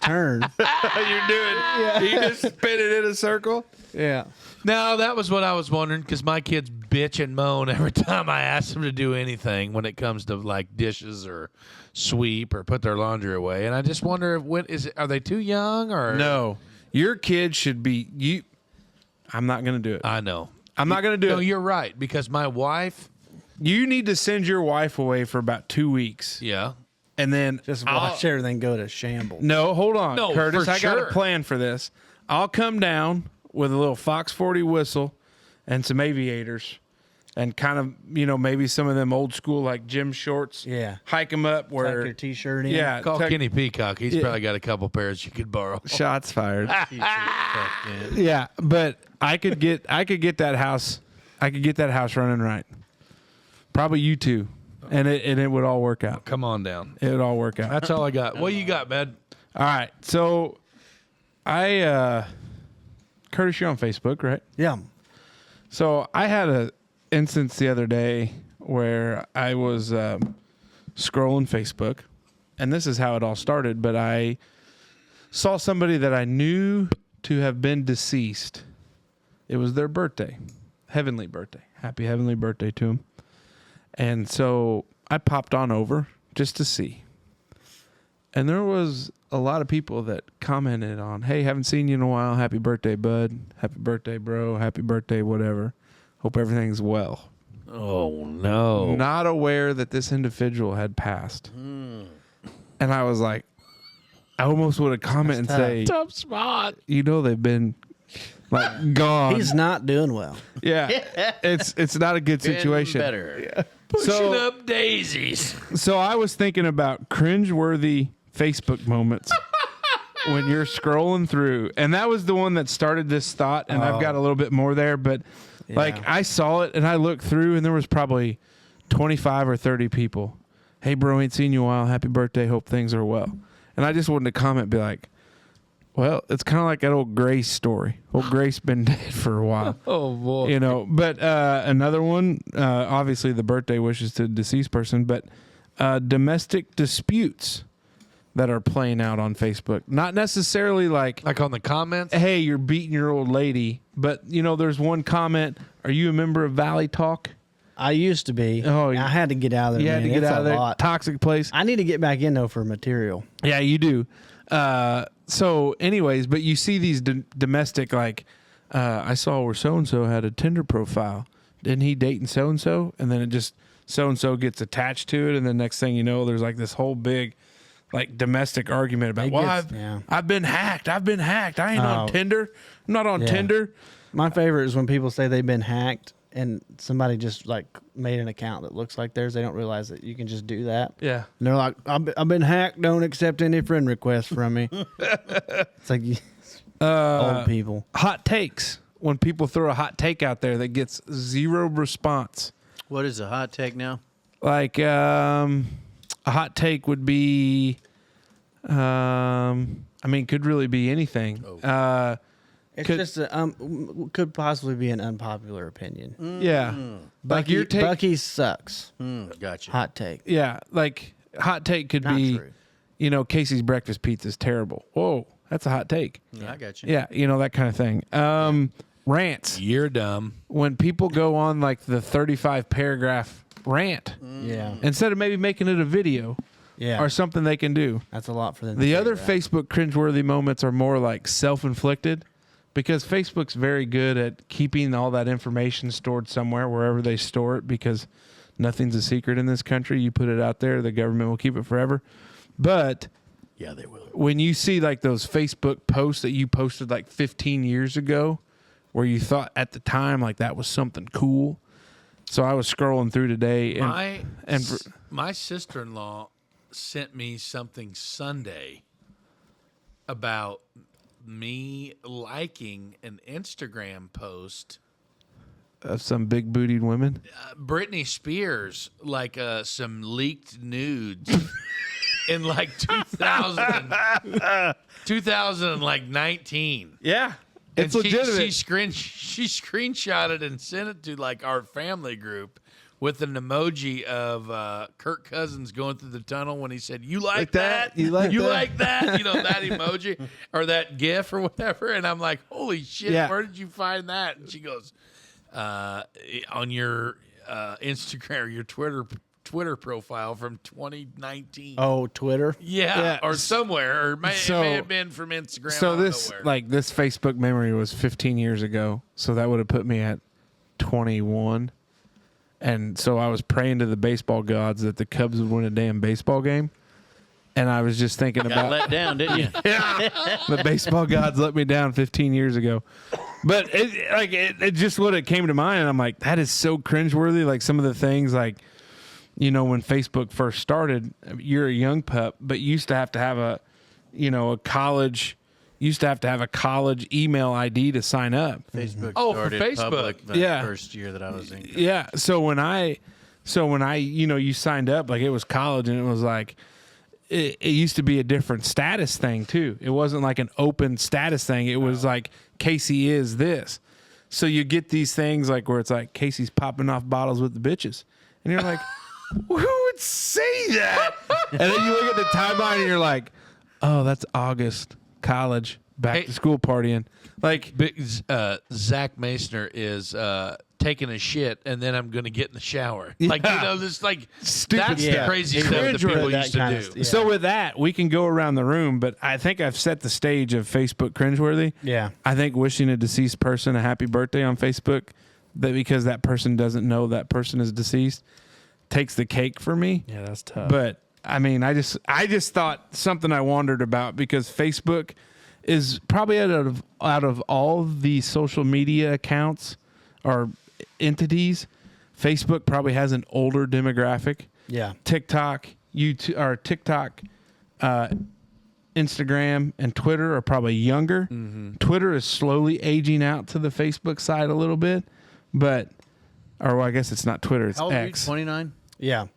turn. You're doing. You just spin it in a circle. Yeah. No, that was what I was wondering because my kids bitch and moan every time I ask them to do anything when it comes to like dishes or sweep or put their laundry away, and I just wonder are they too young or No, your kid should be you. I'm not going to do it. I know. I'm not going to do No, it. you're right because my wife. You need to send your wife away for about 2 weeks, Yeah. and then Just watch everything go to shambles. No, hold on, No, Curtis. for I got sure. a plan for this. I'll come down with a little Fox 40 whistle and some aviators, and kind of maybe some of them old school like gym shorts. Yeah. hike them up Tuck where your T-shirt in. yeah. Call tuck- Kenny Peacock. He's probably got a couple pairs you could borrow. Shots fired. Yeah, but I could get that house. I could get that house running right. Probably you two. and it would all work out. Come on down. It would all work out. That's all I got. What you got, man? All right. So I Curtis, you're on Facebook, right? Yeah. So I had a instance the other day where I was scrolling Facebook, and this is how it all started, but I saw somebody that I knew to have been deceased. It was their birthday, heavenly birthday. Happy heavenly birthday to them. And so I popped on over just to see. And there was a lot of people that commented on, hey, haven't seen you in a while. Happy birthday, bud. Happy birthday, bro. Happy birthday, whatever. Hope everything's well. Oh, no. Not aware that this individual had passed. And I was like, I almost would have commented and say, Tough spot. you know, they've been like gone. He's not doing well. Yeah. It's not a good situation. Better. Pushing up daisies. So I was thinking about cringeworthy Facebook moments when you're scrolling through. And that was the one that started this thought. And I've got a little bit more there. But like I saw it and I looked through and there was probably 25 or 30 people. Hey, bro, ain't seen you in a while. Happy birthday. Hope things are well. And I just wanted to comment, be like, well, it's kind of like that old Grace story. Old Grace been dead for a while. Oh, boy. You know, but another one, obviously the birthday wishes to the deceased person, but domestic disputes that are playing out on Facebook. Not necessarily like, Like on the comments? hey, you're beating your old lady, but, you know, there's one comment, are you a member of Valley Talk? I used to be. Oh, I had to get out of there. You had man. to get It's out of a there. lot. Toxic place. I need to get back in though for material. Yeah, you do. So anyways, but you see these domestic, like, I saw where so-and-so had a Tinder profile. Didn't he dating so-and-so? And then it just, so-and-so gets attached to it. And the next thing you know, there's like this whole big, like, domestic argument about, It well, gets- I've been hacked. I've been hacked. I ain't on Oh. Tinder. I'm not on Yeah. Tinder. My favorite is when people say they've been hacked and somebody just like made an account that looks like theirs. They don't realize that you can just do that. Yeah. And they're like, I've been hacked. Don't accept any friend requests from me. It's like old people. Hot takes. When people throw a hot take out there that gets zero response. What is a hot take now? Like, a hot take would be, I mean, could really be anything. It's Could- just could possibly be an unpopular opinion. Yeah. Like your take. Bucky sucks. Gotcha. Hot take. Yeah. Like, hot take could Not be, true. you know, Casey's breakfast pizza is terrible. Whoa, that's a hot take. I got you. Yeah. You know, that kind of thing. Rants. You're dumb. When people go on like the 35 paragraph rant, Yeah. instead of maybe making it a video Yeah. or something they can do. That's a lot for them. to The figure other out. Facebook cringeworthy moments are more like self-inflicted because Facebook's very good at keeping all that information stored somewhere, wherever they store it, because nothing's a secret in this country. You put it out there, the government will keep it forever. But Yeah, they will. when you see like those Facebook posts that you posted like 15 years ago, where you thought at the time like that was something cool. So I was scrolling through today and My sister-in-law sent me something Sunday about me liking an Instagram post. of some big bootied women. Britney Spears, like some leaked nudes in like 2019. Yeah. It's And legitimate. she screenshotted and sent it to like our family group with an emoji of Kirk Cousins going through the tunnel when he said, "You like that? You like that?" like that?" You know, that emoji or that GIF or whatever. And I'm like, "Holy shit! Yeah. Where did you find that?" And she goes, "On your Instagram or your Twitter profile from 2019." Oh, Twitter. Yeah, or somewhere, or it may So- have been from Instagram. I So don't this know where. like this Facebook memory was 15 years ago. So that would have put me at 21. And so I was praying to the baseball gods that the Cubs would win a damn baseball game. And I was just thinking Got about let down, didn't you? the baseball gods let me down 15 years ago. But it just what it came to mind. And I'm like, that is so cringeworthy. Like some of the things like, you know, when Facebook first started, you're a young pup, but you used to have a college email ID to sign up. Facebook Oh, for started Facebook. public the Yeah. first year that I was in. Yeah. So when I So when you signed up, like it was college, and it was like it used to be a different status thing too. It wasn't like an open status thing. It was like Casey is this. So you get these things like where it's like Casey's popping off bottles with the bitches, and you're like, who would say that? And then you look at the timeline, and you're like, oh, that's August, college, back to school partying. Like Zach Masner is taking a shit, and then I'm going to get in the shower. Like, this like Stupid that's stuff. the crazy stuff that people used to do. So with that, we can go around the room, but I think I've set the stage of Facebook cringeworthy. Yeah. I think wishing a deceased person a happy birthday on Facebook, that because that person doesn't know that person is deceased, takes the cake for me. Yeah, that's tough. But I mean, I just thought something I wondered about, because Facebook is probably out of all the social media accounts or entities, Facebook probably has an older demographic. Yeah. TikTok, Instagram, and Twitter are probably younger. Mm-hmm. Twitter is slowly aging out to the Facebook side a little bit, I guess it's not Twitter, it's How old are you? X. 29? Yeah.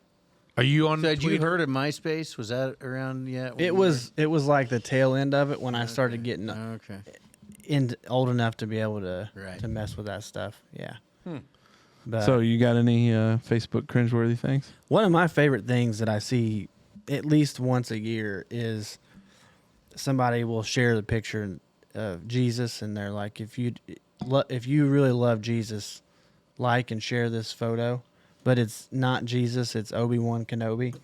Are you on? So had you Twitter? heard of MySpace? Was that around yet? It was like the tail end of it when I started getting Okay. old enough to be able to Right. to mess with that stuff. Yeah. But So you got any Facebook cringeworthy things? one of my favorite things that I see at least once a year is somebody will share the picture of Jesus, and they're like, if you really love Jesus, like and share this photo. But it's not Jesus, it's Obi-Wan Kenobi.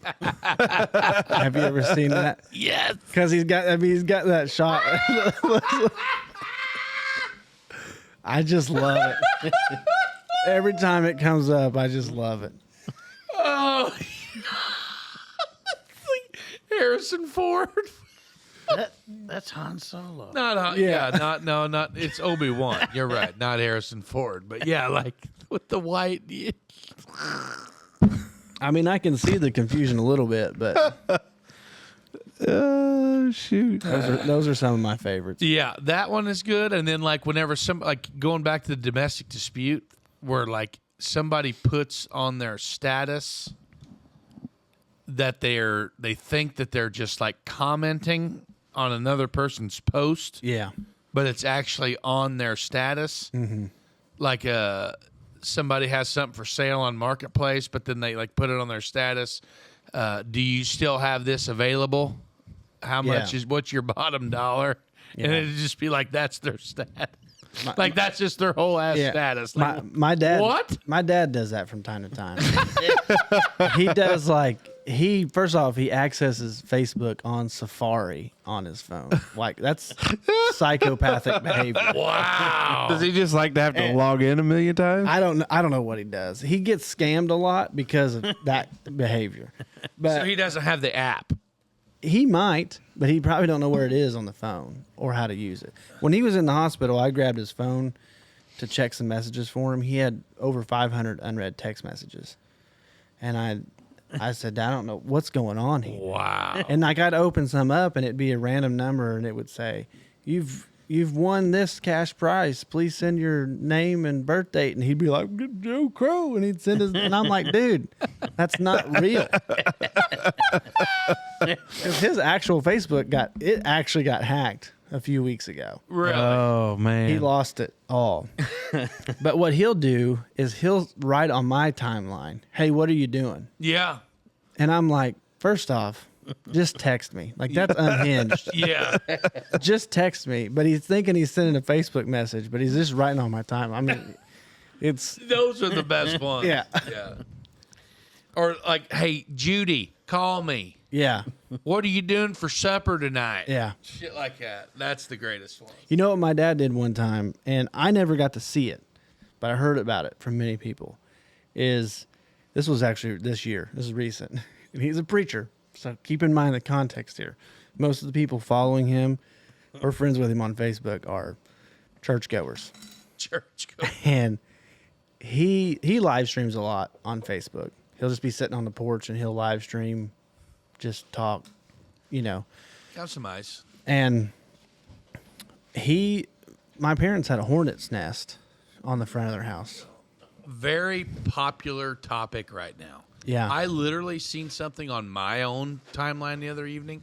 Have you ever seen that? Yes. Because he's got that shot. I just love it. Every time it comes up, I just love it. Oh, Harrison Ford. That's Han Solo. Not it's Obi-Wan. You're right, not Harrison Ford, but yeah, like with the white. Yeah. I mean, I can see the confusion a little bit, but Shoot. those are some of my favorites. Yeah, that one is good. And then like whenever going back to the domestic dispute, where like somebody puts on their status that they think that they're just like commenting on another person's post, Yeah. but it's actually on their status. Mm-hmm. Like somebody has something for sale on Marketplace, but then they like put it on their status. Do you still have this available? How much what's your bottom dollar? Yeah. And it'd just be like, that's their status. Like that's just their whole ass status. Like, My dad. What? My dad does that from time to time. He does first off, he accesses Facebook on Safari on his phone. Like that's psychopathic behavior. wow. Does he just like to have to log in a million times? I don't know what he does. He gets scammed a lot because of that behavior. But So he doesn't have the app. he might, but he probably don't know where it is on the phone or how to use it. When he was in the hospital, I grabbed his phone to check some messages for him. He had over 500 unread text messages. And I said, I don't know what's going on here. Wow. And like I'd open some up and it'd be a random number and it would say, You've won this cash prize. Please send your name and birth date. And he'd be like, Joe Crowe. And he'd send his, and I'm like, dude, that's not real. Because his actual Facebook actually got hacked a few weeks ago. Really? Oh, man. He lost it all. But what he'll do is he'll write on my timeline, hey, what are you doing? Yeah. And I'm like, first off, just text me. Like, that's unhinged. Yeah. Just text me. But he's thinking he's sending a Facebook message, but he's just writing on my time. I mean, it's... Those are the best ones. Yeah. Yeah. Or like, hey, Judy, call me. Yeah. What are you doing for supper tonight? Yeah. Shit like that. That's the greatest one. You know what my dad did one time, and I never got to see it, but I heard about it from many people, is this was actually this year. This is recent. And he's a preacher, so keep in mind the context here. Most of the people following him or friends with him on Facebook are churchgoers. Church go. And he live streams a lot on Facebook. He'll just be sitting on the porch and he'll live stream, just talk, you know. Got some ice. And my parents had a hornet's nest on the front of their house. very popular topic right now. Yeah. I literally seen something on my own timeline the other evening.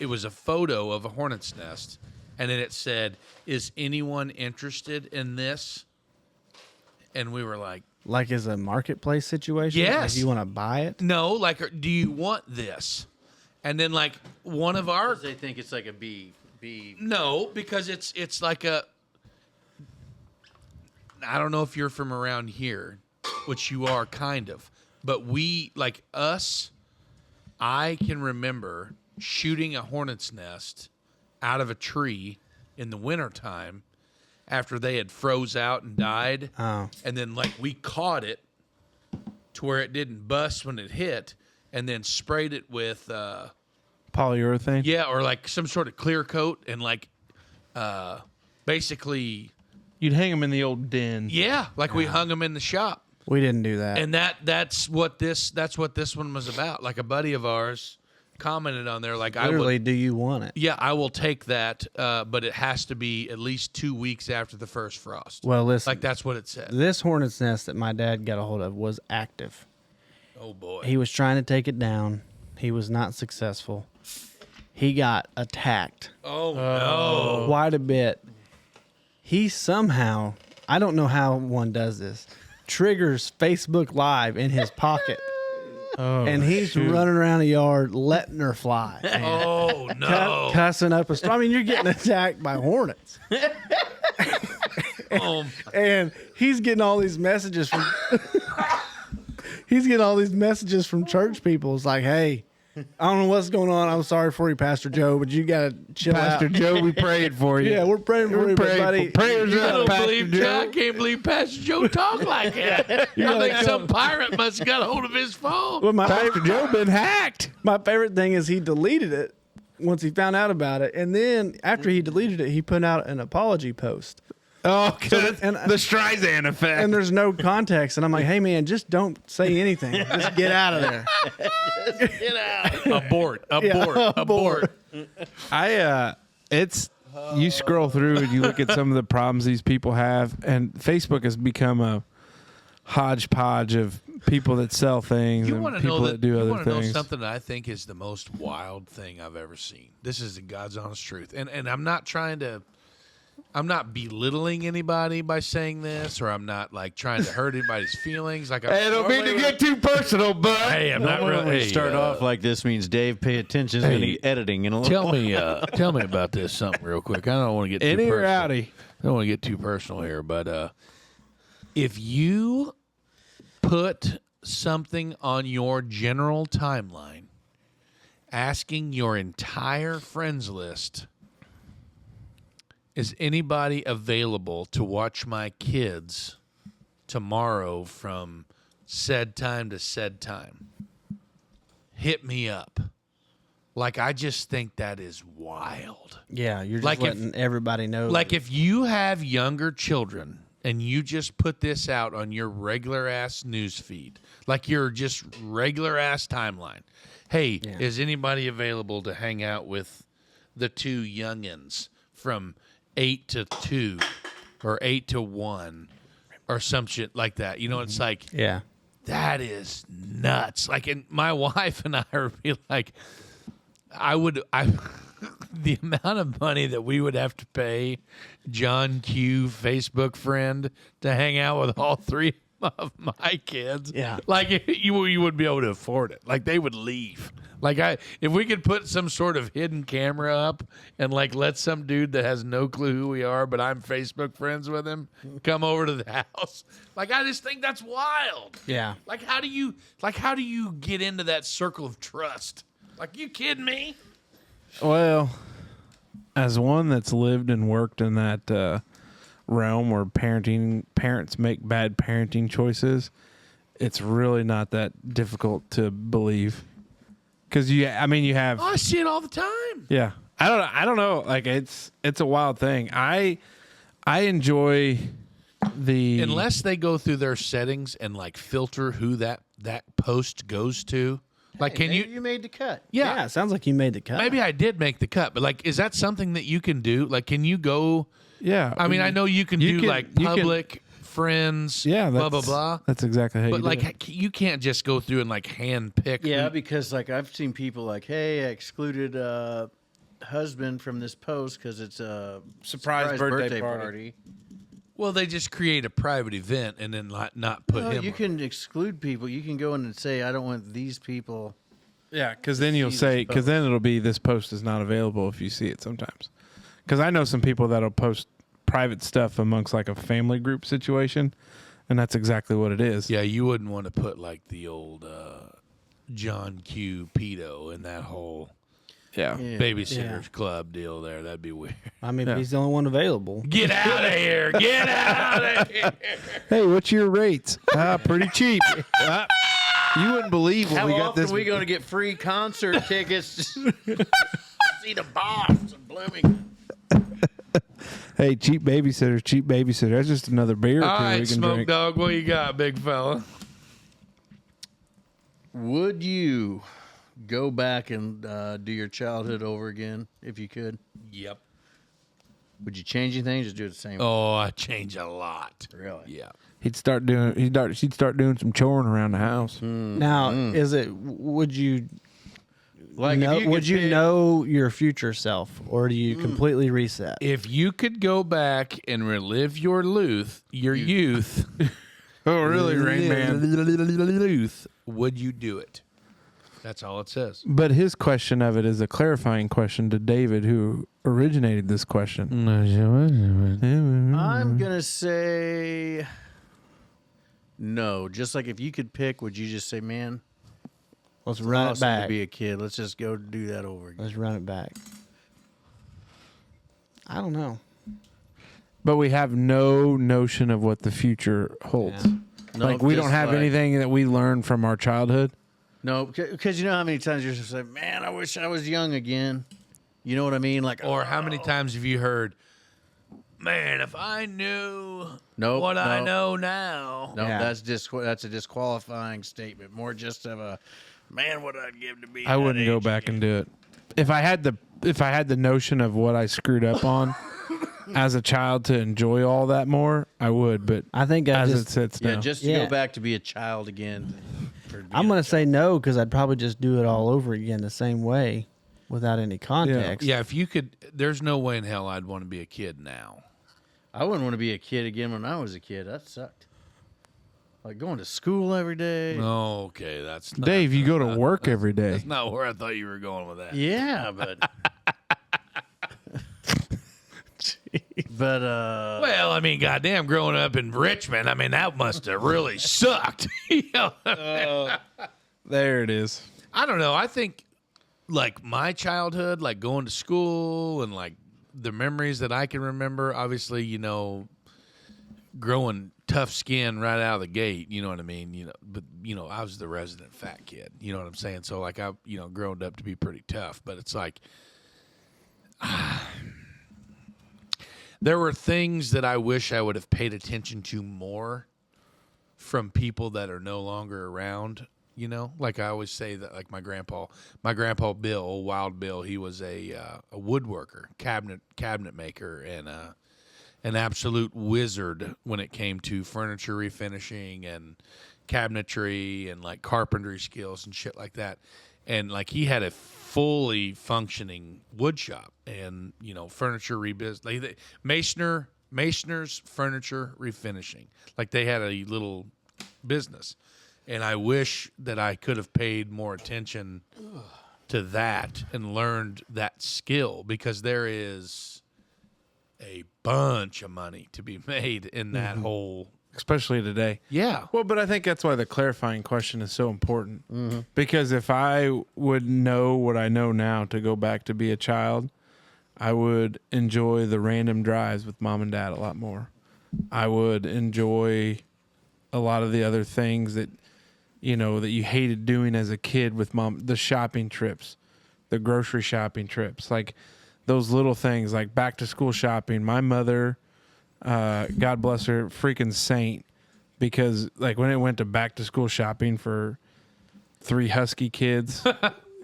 It was a photo of a hornet's nest, and then it said, "Is anyone interested in this?" And we were like, Like as a marketplace situation? Yes. Like you want to buy it? "No, like, do you want this?" And then like one of our They think it's like a bee. no, because it's like a. I don't know if you're from around here, which you are kind of, but we like us. I can remember shooting a hornet's nest out of a tree in the wintertime after they had froze out and died. Oh. And then like we caught it to where it didn't bust when it hit, and then sprayed it with Polyurethane. yeah, or like some sort of clear coat, and like basically You'd hang them in the old den. yeah, like we hung them in the shop. We didn't do that. And that's what this one was about. Like a buddy of ours commented on there, like Literally, do you want it? I will take that, but it has to be at least 2 weeks after the first frost. Well, listen. Like that's what it said. This hornet's nest that my dad got a hold of was active. Oh boy. He was trying to take it down. He was not successful. He got attacked Oh no. quite a bit. He somehow, I don't know how one does this, triggers Facebook Live in his pocket. Oh, And he's running around the yard letting her fly. man. Oh no. Cussing up a storm. I mean, you're getting attacked by hornets. And he's getting all these messages from church people. It's like, hey, I don't know what's going on. I'm sorry for you, Pastor Joe, but you gotta chill Pastor out. Joe, we prayed for you. Yeah, we're praying for you, but buddy. Prayers I up, don't Pastor believe Joe. I can't believe Pastor Joe talked like that. I think some pirate must have got a hold of his phone. Well, Pastor Joe been hacked. my favorite thing is he deleted it once he found out about it, and then after he deleted it, he put out an apology post. Oh, good. and- The Streisand effect. And there's no context, and I'm like, hey man, just don't say anything. Just get out of there. Abort. Yeah, Abort. It's you scroll through and you look at some of the problems these people have, and Facebook has become a hodgepodge of people that sell things You and want to people know that do you other want to know things. something that I think is the most wild thing I've ever seen. This is the God's honest truth, and I'm not belittling anybody by saying this, or I'm not like trying to hurt anybody's feelings. Like I don't mean to get too personal, but Hey, I'm not Normally when really. we start off like this means Dave, pay attention to the editing in a little. Tell me about this something real quick. I don't want to get too Innie or personal. outie? I don't want to get too personal here, but if you put something on your general timeline asking your entire friends list, is anybody available to watch my kids tomorrow from said time to said time? Hit me up. Like, I just think that is wild. Yeah, you're just Like if- letting everybody know. Like, if you have younger children and you just put this out on your regular ass news feed, like your just regular ass timeline, hey, is anybody available to hang out with the two youngins from 8 to 2 or 8 to 1 or some shit like that? You know, it's like, yeah. that is nuts. Like, and my wife and I would be like, the amount of money that we would have to pay John Q, Facebook friend, to hang out with all three of my kids. Yeah. Like, you wouldn't be able to afford it. Like, they would leave. Like, if we could put some sort of hidden camera up and like let some dude that has no clue who we are, but I'm Facebook friends with him, come over to the house. Like, I just think that's wild. Yeah. Like, how do you get into that circle of trust? Like, you kidding me? Well, as one that's lived and worked in that realm where parents make bad parenting choices, it's really not that difficult to believe. Because you have. Oh, I see it all the time. Yeah, I don't know. Like, it's a wild thing. I enjoy the Unless they go through their settings and like filter who that post goes to. Like, can Maybe you? you made the cut. Yeah, it sounds like you made the cut. Maybe I did make the cut, but like, is that something that you can do? Like, can you go? yeah. I mean, I know you can do like public friends. Yeah, blah blah that's- blah. That's exactly how But you do it. like, you can't just go through and like hand pick. Yeah, because like I've seen people like, hey, I excluded husband from this post because it's a Surprise birthday party. Well, they just create a private event and then not put No, him. you on. can exclude people. You can go in and say, I don't want these people. Yeah, because then you'll see say, this because then it'll be this post is not available if you see it sometimes. Because I know some people that'll post private stuff amongst like a family group situation, and that's exactly what it is. Yeah, you wouldn't want to put like the old John Q. pedo in that whole Yeah. babysitters club deal there. That'd be weird. I mean, Yeah. he's the only one available. Get out of here! Get out of here! Hey, what's your rates? Pretty cheap. You wouldn't believe when How we got often this. are we going to get free concert tickets to see the boss in Bloomington? Hey, cheap babysitter, cheap babysitter. That's just another beer or All two we right, can Smoke drink. Dog, what you got, big fella? Would you go back and do your childhood over again if you could? Yep. Would you change anything? Just do it the same way? Oh, I change a lot. Really? Yeah. She'd start doing some choring around the house. Now, is it? Would you? Like, know, if you could would you pick- know your future self, or do you completely reset? If you could go back and relive your youth, Oh, really, Rain Man? youth, would you do it? That's all it says. But his question of it is a clarifying question to David, who originated this question. I'm going to say no. Just like if you could pick, would you just say, man, Let's it's run it awesome to back. be a kid. Let's just go do that over again. Let's run it back. I don't know. But we have no notion of what the future holds. Yeah. No, Like, we don't just have like- anything that we learned from our childhood. No, because you know how many times you're just like, man, I wish I was young again. You know what I mean? Like, Or how many times have you heard, man, if I knew Nope, what I nope. know now. No, Yeah. that's a disqualifying statement. More just of a, man, what I'd give to be. I wouldn't go back and do it. If I had the notion of what I screwed up on as a child to enjoy all that more, I would. But I think I as just. it sits Yeah, now, just to Yeah. go back to be a child again. I'm gonna say no because I'd probably just do it all over again the same way, without any context. Yeah, if you could, there's no way in hell I'd want to be a kid now. I wouldn't want to be a kid again when I was a kid. That sucked. Like going to school every day. Okay, that's not, Dave, you go to work every day. That's not where I thought you were going with that. Yeah, but. But Well, I mean, goddamn, growing up in Richmond, I mean, that must have really sucked. You know? There it is. I don't know. I think, like, my childhood, like going to school and like the memories that I can remember. Obviously, you know, growing tough skin right out of the gate. You know what I mean? You know, but you know, I was the resident fat kid. You know what I'm saying? So like, I grown up to be pretty tough. But it's like, there were things that I wish I would have paid attention to more from people that are no longer around. You know, like I always say that, like my grandpa Bill, old Wild Bill, he was a woodworker, cabinet maker, and an absolute wizard when it came to furniture refinishing and cabinetry and like carpentry skills and shit like that. And like he had a fully functioning wood shop and, you know, furniture Masoners furniture refinishing. Like they had a little business. And I wish that I could have paid more attention to that and learned that skill, because there is a bunch of money to be made in that whole. Especially today. Yeah. Well, but I think that's why the clarifying question is so important. Because if I would know what I know now to go back to be a child, I would enjoy the random drives with mom and dad a lot more. I would enjoy a lot of the other things that, you know, that you hated doing as a kid with mom, the shopping trips, the grocery shopping trips, like those little things like back to school shopping. My mother, God bless her, freaking saint, because like when it went to back to school shopping for 3 husky kids,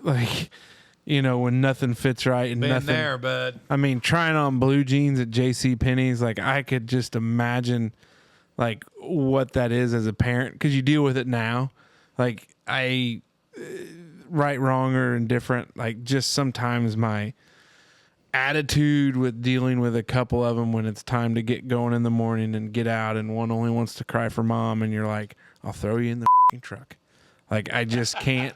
like, you know, when nothing fits right and Been nothing there, bud. I mean, trying on blue jeans at J.C. Penney's, like I could just imagine like what that is as a parent, because you deal with it now. Like right, wrong, or indifferent. Like just sometimes my attitude with dealing with a couple of them when it's time to get going in the morning and get out, and one only wants to cry for mom, and you're like, I'll throw you in the truck. Like I just can't,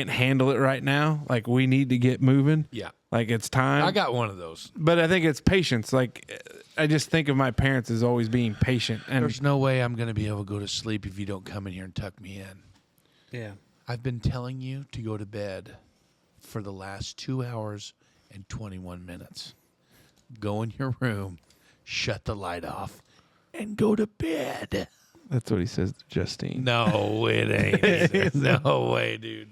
handle it right now. Like we need to get moving. Yeah. Like it's time. I got one of those. But I think it's patience. Like I just think of my parents as always being patient. And There's no way I'm going to be able to go to sleep if you don't come in here and tuck me in. Yeah. I've been telling you to go to bed for the last 2 hours and 21 minutes. Go in your room, shut the light off, and go to bed. that's what he says to Justine. No, it ain't. No way, dude.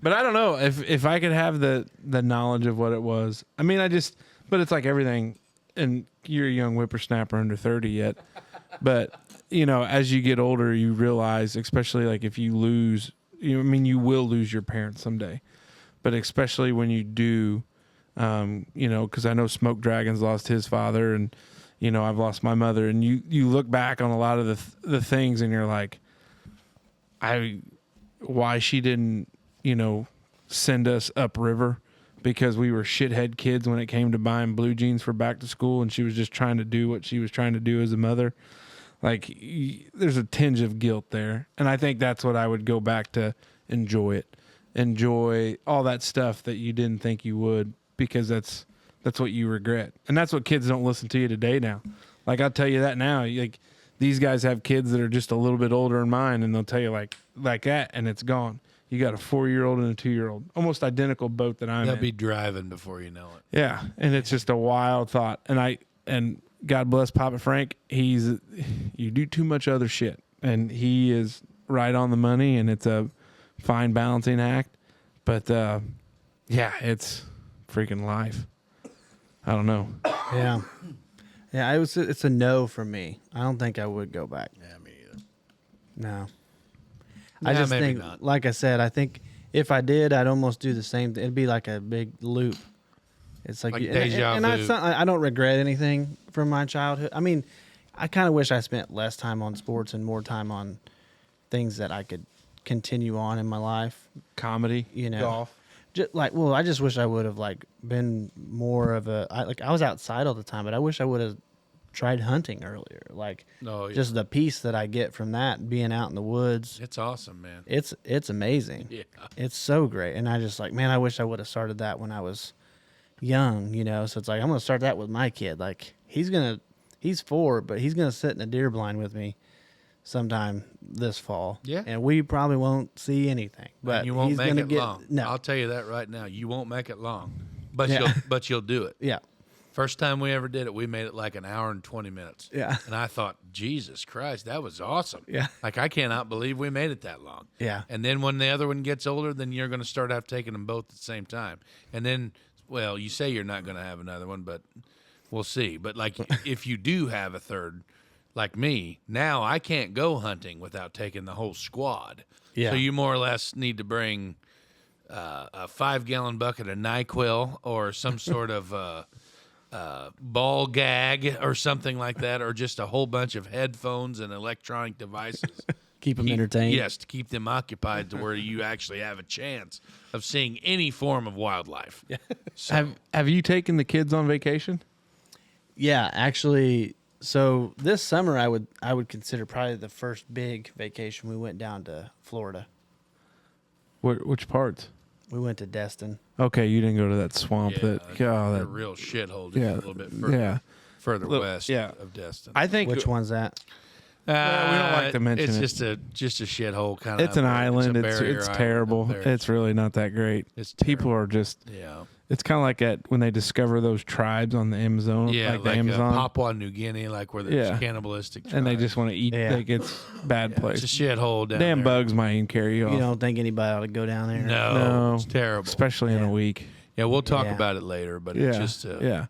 But I don't know if I could have the knowledge of what it was. I mean, but it's like everything, and you're a young whippersnapper under 30 yet. But, as you get older, you realize, especially like if you lose, you will lose your parents someday. But especially when you do, because I know Smoke Dragon's lost his father, and, I've lost my mother. And you look back on a lot of the things, and you're like, why she didn't, send us upriver, because we were shithead kids when it came to buying blue jeans for back to school, and she was just trying to do what she was trying to do as a mother. Like there's a tinge of guilt there. And I think that's what I would go back to enjoy all that stuff that you didn't think you would, because that's what you regret. And that's what kids don't listen to you today now. Like I'll tell you that now, like these guys have kids that are just a little bit older than mine, and they'll tell you like that, and it's gone. You got a 4-year-old and a 2-year-old, almost identical boat that I'm They'll in. be driving before you know it. Yeah, and it's just a wild thought. And God bless Papa Frank. You do too much other shit, and he is right on the money, and it's a fine balancing act. But yeah, it's freaking life. I don't know. Yeah. Yeah, it's a no for me. I don't think I would go back. Yeah, me either. No. Nah, I just maybe think, not. like I said, I think if I did, I'd almost do the same thing. It'd be like a big loop. It's like, Like and deja it's vu. not, I don't regret anything from my childhood. I mean, I kind of wish I spent less time on sports and more time on things that I could continue on in my life. Comedy, golf. I just wish I would have been more of I was outside all the time, but I wish I would have tried hunting earlier. Just the peace that I get from that, being out in the woods. It's awesome, man. It's amazing. Yeah. It's so great. And I just I wish I would have started that when I was young, So it's like, I'm going to start that with my kid. Like he's 4, but he's going to sit in a deer blind with me sometime this fall. Yeah. And we probably won't see anything, but And you won't he's make gonna it get, long. No. I'll tell you that right now. You won't make it long. But Yeah. you'll do it. Yeah. First time we ever did it, we made it like an hour and 20 minutes. Yeah. And I thought, Jesus Christ, that was awesome. Yeah. Like, I cannot believe we made it that long. Yeah. And then when the other one gets older, then you're going to start out taking them both at the same time. And then, well, you say you're not going to have another one, but we'll see. But, like, if you do have a third, like me, now I can't go hunting without taking the whole squad. Yeah. So you more or less need to bring a 5-gallon bucket of NyQuil or some sort of ball gag or something like that, or just a whole bunch of headphones and electronic devices. Keep them entertained. Yes, to keep them occupied to where you actually have a chance of seeing any form of wildlife. Yeah. So, Have you taken the kids on vacation? Yeah, actually, so this summer I would consider probably the first big vacation. We went down to Florida. Which parts? We went to Destin. Okay, you didn't go to that swamp. yeah, that a real shithole, just yeah, a little bit further, yeah. further Look, west yeah. of Destin. I think Which one's that? Well, we don't like to mention it's it. just a shithole kind of. It's an island. a It's barrier island terrible. up there. It's really not that great. It's People are just. yeah. It's kind of like when they discover those tribes on the Amazon, Yeah, like the Amazon, Papua New Guinea, like where there's Yeah. cannibalistic tribes. and they just want to eat. Yeah. Like it's bad place. It's a shithole down Damn there. bugs might even carry you off. You don't think anybody ought to go down there? No, it's terrible. especially in a week. Yeah, we'll talk Yeah. about it later, but Yeah, it's just yeah.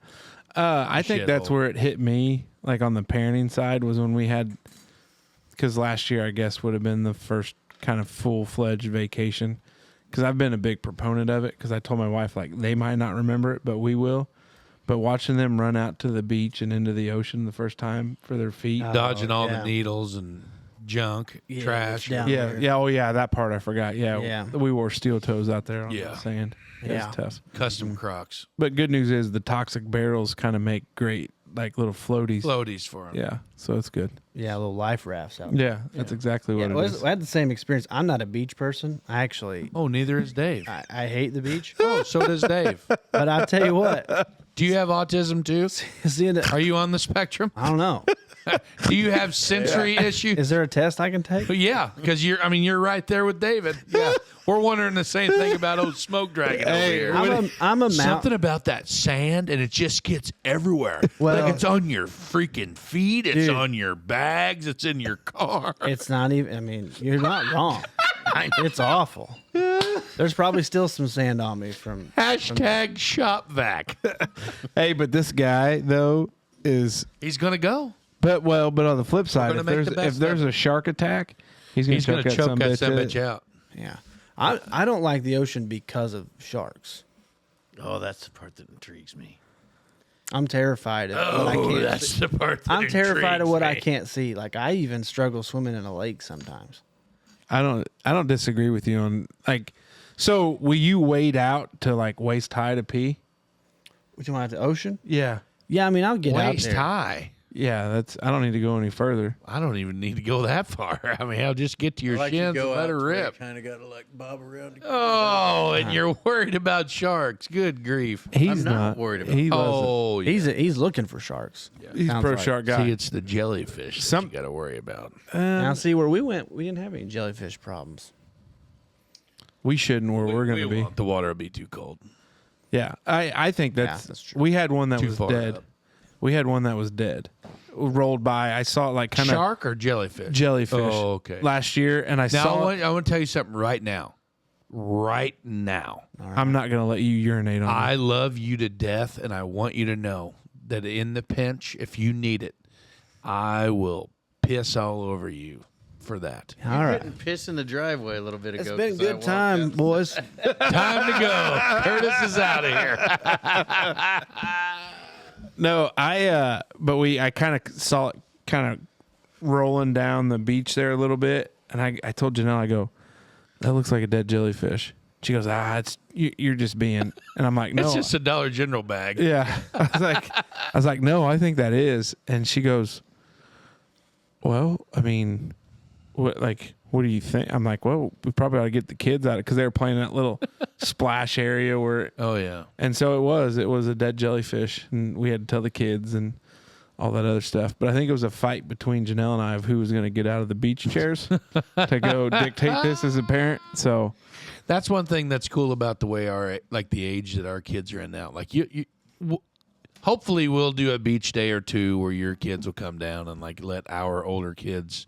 I think that's shithole. where it hit me, like on the parenting side, was when we had, because last year I guess would have been the first kind of full-fledged vacation. Because I've been a big proponent of it. Because I told my wife, like, they might not remember it, but we will. But watching them run out to the beach and into the ocean the first time for their feet. Dodging all yeah. the needles and junk, Yeah, trash. it's down yeah, there. yeah, oh yeah, that part I forgot. Yeah, Yeah. we wore steel toes out there on Yeah. the sand. It Yeah. was tough. Custom Crocs. But good news is the toxic barrels kind of make great like little floaties. Floaties for them. Yeah, so it's good. Yeah, little life rafts out there. Yeah, that's exactly Yeah, what well, it is. I had the same experience. I'm not a beach person. I actually, Oh, neither is Dave. I hate the beach. Oh, so does Dave. But I'll tell you what. Do you have autism too? Seeing it, Are you on the spectrum? I don't know. Do you have sensory issues? Is there a test I can take? Yeah, because you're right there with David. Yeah, we're wondering the same thing about old smoke dragon over here. I'm a Something about that sand, and it just gets everywhere. Well- like it's on your freaking feet, it's Dude. on your bags, it's in your car. It's not even. I mean, you're not wrong. It's awful. There's probably still some sand on me from. Hashtag shop vac. Hey, but this guy though is He's gonna go. but on the flip side, gonna if make there's the best if there's of a shark attack, he's He's gonna gonna choke that son of a bitch out. Yeah, I don't like the ocean because of sharks. Oh, that's the part that intrigues me. I'm terrified of what I Oh, can't. that's the part. That I'm terrified of what I intrigues can't see. Like I even struggle swimming in a lake sometimes. I don't disagree with you on like. So will you wade out to like waist high to pee? Would you want the ocean? Yeah, Yeah, I mean I'll get me. out Waist there. high. yeah. That's I don't need to go any further. I don't even need to go that far. I mean, I'll just get to your Like shins and let her rip. Kind of got to like bob around. To Oh, and you're worried about sharks. Good grief. He's not worried about He wasn't. Oh, yeah. He's looking for sharks. He's Sounds pro like. shark guy. See, it's the jellyfish that you got to worry about. Now see where we went, we didn't have any jellyfish problems. We shouldn't where we're going to be. The water will be too cold. Yeah, I think that's, that's true. we had one that Too was far dead. up. We had one that was dead. Rolled by. I saw it like kind of Shark or jellyfish? jellyfish. Oh, okay. Last year, and I Now, saw. it. I want to tell you something right now. Right now. I'm not going to let you urinate on it. I love you to death, and I want you to know that in the pinch, if you need it, I will piss all over you for that. All right. Couldn't piss in the driveway a little bit ago. It's been 'cause I good walked time, out. boys. Time to go. Curtis is out of here. No, I kind of saw it kind of rolling down the beach there a little bit, and I told Janelle, I go, that looks like a dead jellyfish. She goes, it's you're just being, and I'm like, no, It's just a Dollar General bag. yeah. I was like, no, I think that is, and she goes, well, I mean, what do you think? I'm like, well, we probably ought to get the kids out because they were playing in that little splash area where. Oh, yeah. And so it was a dead jellyfish, and we had to tell the kids and all that other stuff. But I think it was a fight between Janelle and I of who was going to get out of the beach chairs to go dictate this as a parent. So That's one thing that's cool about the way the age that our kids are in now. Like hopefully we'll do a beach day or two where your kids will come down and like let our older kids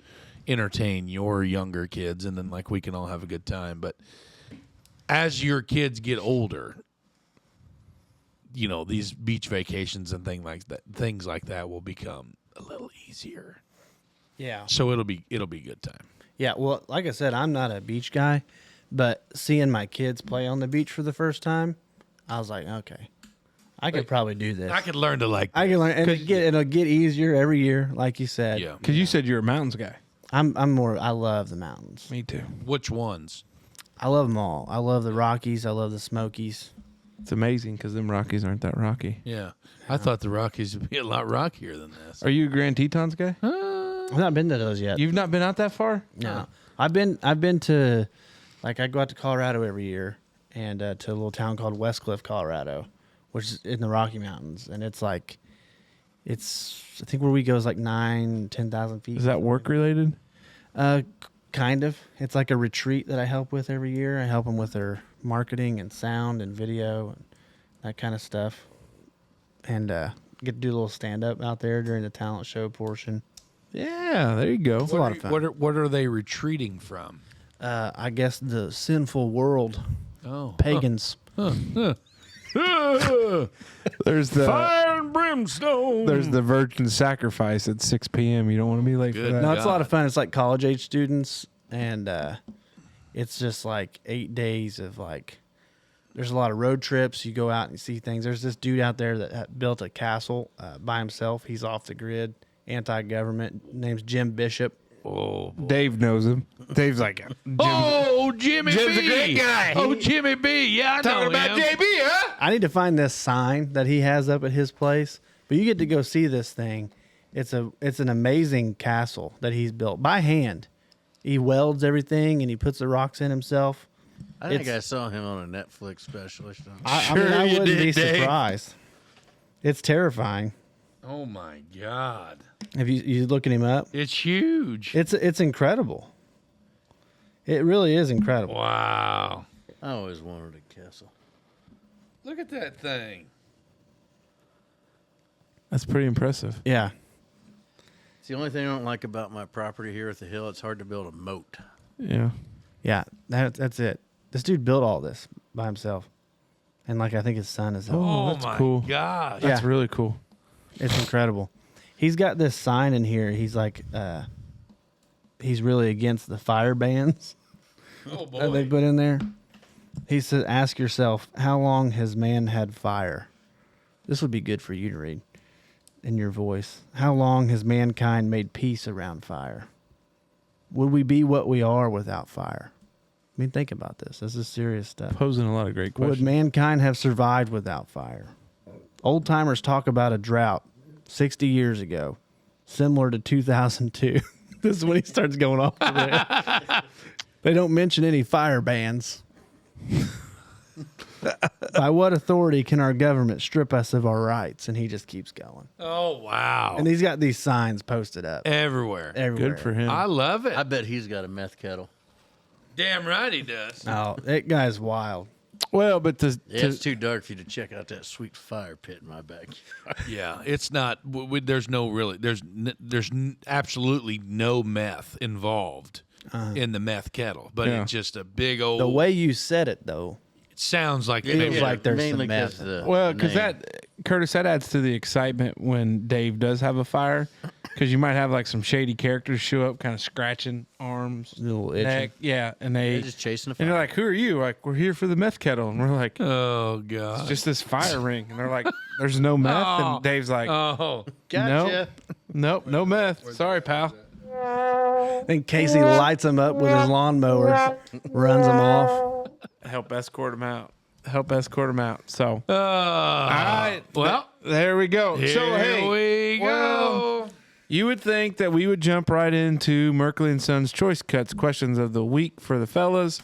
entertain your younger kids, and then like we can all have a good time. But as your kids get older, you know, these beach vacations and things like that will become a little easier. Yeah. So it'll be a good time. Yeah, well, like I said, I'm not a beach guy, but seeing my kids play on the beach for the first time, I was like, okay, I could probably do this. I could learn to like I can learn, and it'll get easier every year, like you said. yeah. because you said you're a mountains guy. I'm more. I love the mountains. Me too. Which ones? I love them all. I love the Rockies. I love the Smokies. It's amazing because them Rockies aren't that rocky. Yeah. I thought the Rockies would be a lot rockier than this. Are you a Grand Tetons guy? I've not been to those yet. You've not been out that far? No, I've been to, like, I go out to Colorado every year, and to a little town called Westcliff, Colorado, which is in the Rocky Mountains, and it's like, I think where we go is like 10,000 feet. Is that work related? Kind of. It's like a retreat that I help with every year. I help them with their marketing and sound and video and that kind of stuff, and get to do a little stand up out there during the talent show portion. Yeah, there you go. It's a lot of fun. What are they retreating from? I guess the sinful world, Oh. pagans. There's the Fire and brimstone. there's the virgin sacrifice at 6 p.m. You don't want to be late Good for that. No, it's a lot God. of fun. It's like college age students, and it's just like 8 days of like There's a lot of road trips. You go out and you see things. There's this dude out there that built a castle by himself. He's off the grid, anti-government. Name's Jim Bishop. Oh, Dave knows him. Dave's like, Jim, Jimmy Jim's B. a great guy. Oh, Jimmy B. Yeah, I know him. JB, huh? I need to find this sign that he has up at his place. But you get to go see this thing. It's an amazing castle that he's built by hand. He welds everything and he puts the rocks in himself. I think I saw him on a Netflix special or something. I mean, I wouldn't be surprised. It's terrifying. Oh my God, Have you looking him up? it's huge. It's incredible. It really is incredible. Wow, I always wanted a castle. look at that thing. That's pretty impressive. Yeah. It's the only thing I don't like about my property here at the hill. It's hard to build a moat. Yeah. Yeah. That's it. This dude built all this by himself. And like I think his son is helping. Oh that's my cool. gosh. That's Yeah. really cool. It's incredible. He's got this sign in here. He's like he's really against the fire bans Oh that they boy. put in there. He said, ask yourself, how long has man had fire? This would be good for you to read in your voice. How long has mankind made peace around fire? Would we be what we are without fire? I mean, think about this. This is serious stuff. Posing a lot of great Would questions. mankind have survived without fire? Old timers talk about a drought 60 years ago, similar to 2002. This is when he starts going off. They don't mention any fire bans. By what authority can our government strip us of our rights? And he just keeps going. Oh wow. And he's got these signs posted up Everywhere. everywhere. Good for him. I love it. I bet he's got a meth kettle. Damn right he does. Oh, that guy's wild. well, but Yeah, it's too dark for you to check out that sweet fire pit in my backyard. Yeah, it's not. There's no really. There's absolutely no meth involved in the meth kettle, but Yeah. it's just a big old. The way you said it, though, it sounds like Feels maybe like there's mainly some meth. 'cause the well, because name. Curtis, that adds to the excitement when Dave does have a fire. Because you might have like some shady characters show up, kind of scratching arms, a little itchy. neck, yeah, and They're they just chasing a and fire. they're like, "Who are you?" Like, "We're here for the meth kettle," and we're like, Oh god. "Just this fire ring," and they're like, "There's no meth," Oh. and Dave's like, Oh. Gotcha. "Nope, no meth. Sorry, pal." Then Casey lights him up with his lawnmower, runs him off. Help escort him out. Help escort him out. So, All right, Well, there we go. here So, hey, we go. well, you would think that we would jump right into Merkley and Sons Choice Cuts questions of the week for the fellas.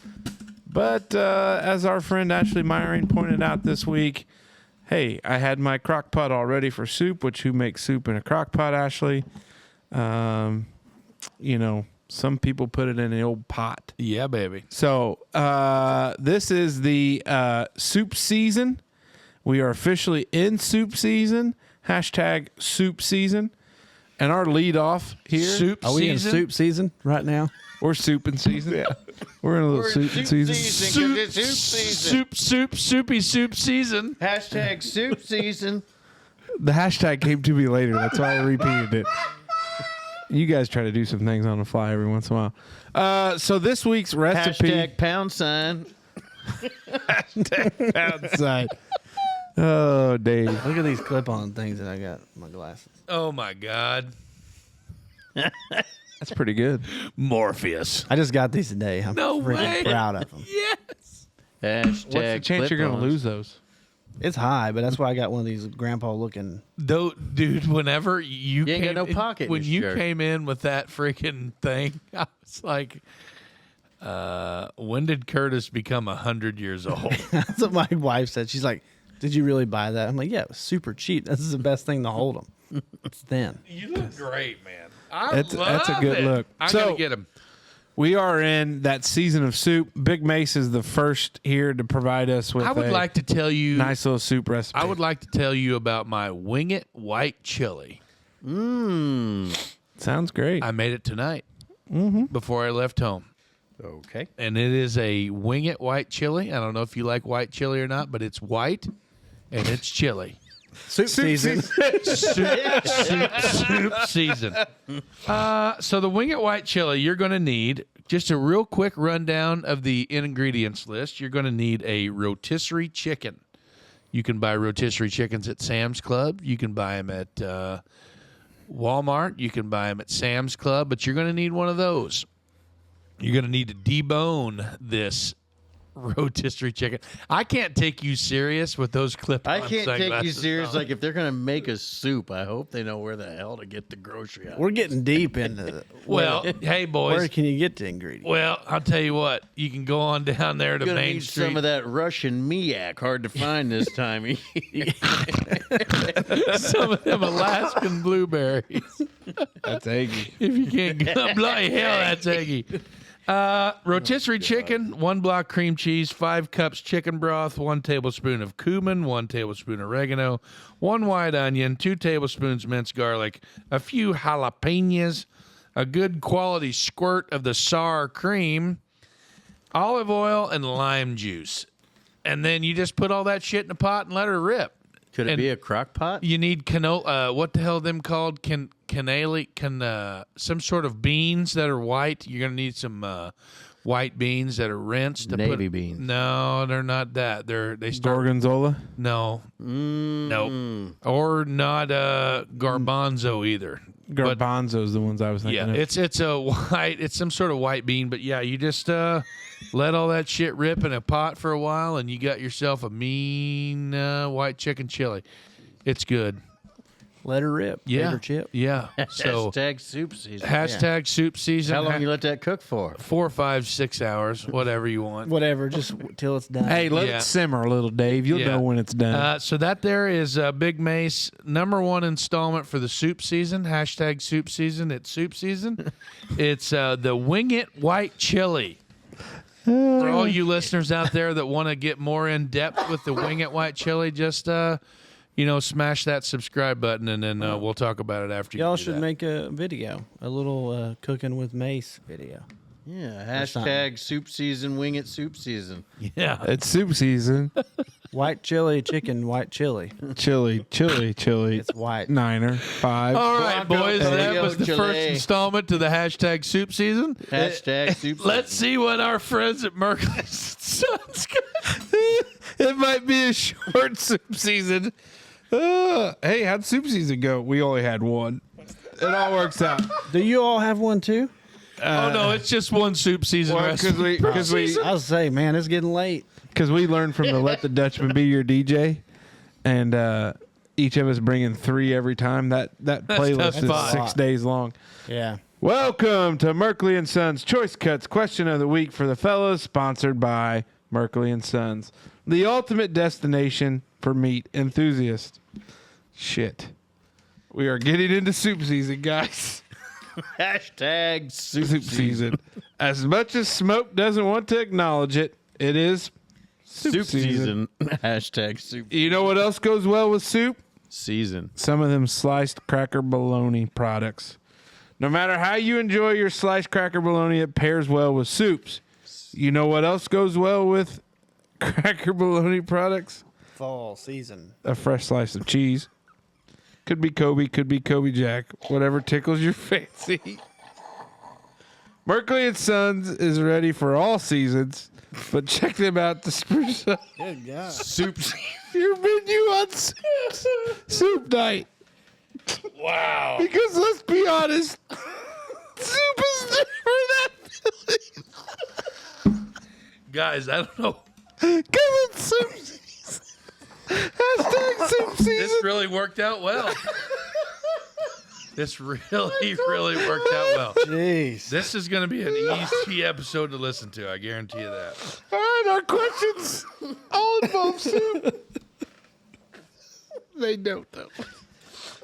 But as our friend Ashley Meyer pointed out this week, hey, I had my crock pot all ready for soup, which who makes soup in a crock pot, Ashley? You know, some people put it in an old pot. Yeah, baby. So this is the soup season. We are officially in soup season. Hashtag soup season. And our lead off here. Soup Are we season. in soup season right now? We're souping season. Yeah. We're in a little soup season. Soupy soup season. Hashtag soup season. The hashtag came to me later. That's why I repeated it. You guys try to do some things on the fly every once in a while. So this week's recipe. Hashtag pound sign. Outside. Oh, Dave. Look at these clip-on things that I got in my glasses. Oh my God. That's pretty good. Morpheus. I just got these today. I'm No freaking way. proud of them. Yes. Hashtag What's the chance you're going to clip-ons. lose those? It's high, but that's why I got one of these grandpa-looking. Though, dude, whenever you You ain't came got no in- pocket in when your you shirt. came in with that freaking thing, I was like, when did Curtis become 100 years old? That's what my wife said. She's like, "Did you really buy that?" I'm like, "Yeah, it was super cheap. This is the best thing to hold them. It's thin." You look great, man. I That's a love good it. look. I'm So- gonna get him. We are in that season of soup. Big Mace is the first here to provide us with I would a like to tell you. nice little soup recipe. I would like to tell you about my Wing It white chili. Sounds great. I made it tonight before I left home. Okay. And it is a Wing It white chili. I don't know if you like white chili or not, but it's white and it's chili. Soup season. Soup season. So the Wing It white chili, you're going to need Just a real quick rundown of the ingredients list. You're going to need a rotisserie chicken. You can buy rotisserie chickens at Sam's Club. You can buy them at Walmart. You can buy them at Sam's Club, but you're going to need one of those. You're going to need to debone this rotisserie chicken. I can't take you serious with those clip-on I can't take you sunglasses serious. on. Like, if they're going to make a soup, I hope they know where the hell to get the grocery out. We're getting deep into Well, hey, boys. where can you get the ingredients? Well, I'll tell you what. You can go on down there to You're gonna Main need Street. some of that Russian miak. Hard to find this time. Some of them Alaskan blueberries. That's eggy. If you can't get bloody hell, that's eggy. Rotisserie chicken, 1 block cream cheese, 5 cups chicken broth, 1 tablespoon of cumin, 1 tablespoon oregano, 1 white onion, 2 tablespoons minced garlic, a few jalapenos, a good quality squirt of the sour cream, olive oil, and lime juice. And then you just put all that shit in a pot and let her rip. Could it And be a crock pot? You need canola. What the hell are them called? Some sort of beans that are white. You're gonna need some white beans that are rinsed. Navy beans. No, they're not that. They start. Gorgonzola. No, no, or not garbanzo either. But, Garbanzo's the ones I was thinking yeah, of. it's a white. It's some sort of white bean. But yeah, you just let all that shit rip in a pot for a while, and you got yourself a mean white chicken chili. It's good. Let her rip. Yeah, Tater chip. yeah. So Hashtag soup season. hashtag soup season. How long you let that cook for? 4, 5, 6 hours, whatever you want. Whatever, just till it's done. Hey, let Yeah. it simmer a little, Dave. You'll Yeah. know when it's done. So that there is Big Mace #1 installment for the soup season. Hashtag soup season. It's soup season. It's the Wing It White Chili. For all you listeners out there that want to get more in depth with the Wing It White Chili, just smash that subscribe button, and then we'll talk about it after. Y'all you do should that. make a video, a little cooking with Mace video. Yeah. something. Hashtag soup season. Wing it soup season. Yeah. It's soup season. White chili, chicken, white chili. Chili. It's white. Niner. 5. All right, Bronco boys. That Rodeo was the first Chile. installment to the hashtag soup season. Hashtag soup Let's season. see what our friends at Merkley's Sons got. It might be a short soup season. Hey, how'd soup season go? We only had one. It all works out. Do you all have one too? Oh no, it's just one soup season recipe. Because I was saying, man, it's getting late. we learned from the Let the Dutchman Be Your DJ, and each of us bringing 3 every time. That playlist is tough. 6 days long. Yeah. Welcome to Merkley and Sons Choice Cuts Question of the Week for the fellas, sponsored by Merkley and Sons, the ultimate destination for meat enthusiasts. Shit. We are getting into soup season, guys. Hashtag soup Soup season. As much as Smoke doesn't want to acknowledge it, it is Soup season. Hashtag soup You know what else goes well with soup? season. Some of them sliced cracker bologna products. No matter how you enjoy your sliced cracker bologna, it pairs well with soups. You know what else goes well with cracker bologna products? Fall season. A fresh slice of cheese. Could be Kobe Jack, whatever tickles your fancy. Merkley and Sons is ready for all seasons, but check them out to spruce up Good God. Soup season. your menu on soup night. Wow. Because let's be honest, soup is never that filling. Guys, I don't know. Because it's soup season. Hashtag soup season. This really worked out well. This really worked out well. Jeez. This is going to be an easy episode to listen to. I guarantee you that. All right, our questions all involve soup. They don't, though.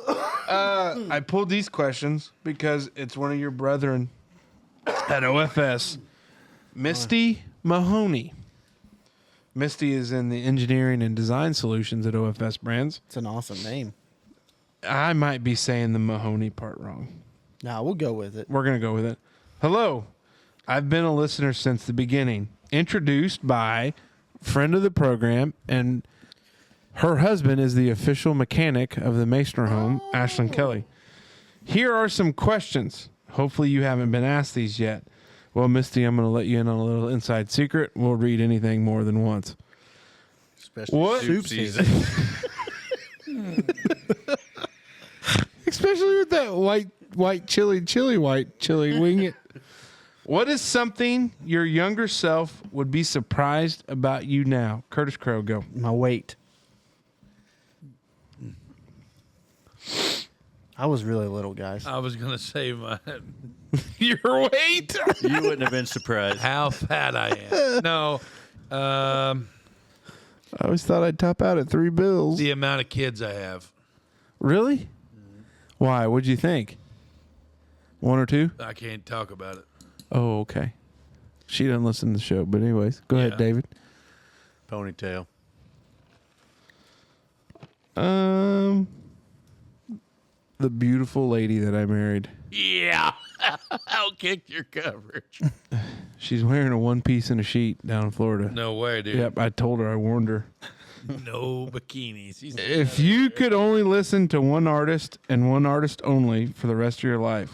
I pulled these questions because it's one of your brethren at OFS, Misty Mahoney. Misty is in the engineering and design solutions at OFS Brands. It's an awesome name. I might be saying the Mahoney part wrong. Nah, we'll go with it. We're going to go with it. Hello. I've been a listener since the beginning. Introduced by friend of the program, and her husband is the official mechanic of the Masoner home, Ashlyn Kelly. Here are some questions. Hopefully you haven't been asked these yet. Well, Misty, I'm going to let you in on a little inside secret. We'll read anything more than once. Especially What? soup season. Especially with that white chili wing it. What is something your younger self would be surprised about you now? Curtis Crowe, go. My weight. I was really little, guys. I was gonna say Your weight? You wouldn't have been surprised. how fat I am. No, I always thought I'd top out at $3. the amount of kids I have. Really? Why? What'd you think? 1 or 2? I can't talk about it. Oh, okay. She doesn't listen to the show, but anyways, go ahead, Yeah. David. Ponytail. The beautiful lady that I married. Yeah, I'll kick your coverage. She's wearing a one piece and a sheet down in Florida. No way, dude. Yep, I told her. I warned her. No bikinis. He's If you could only listen to one artist and one artist only for the rest of your life,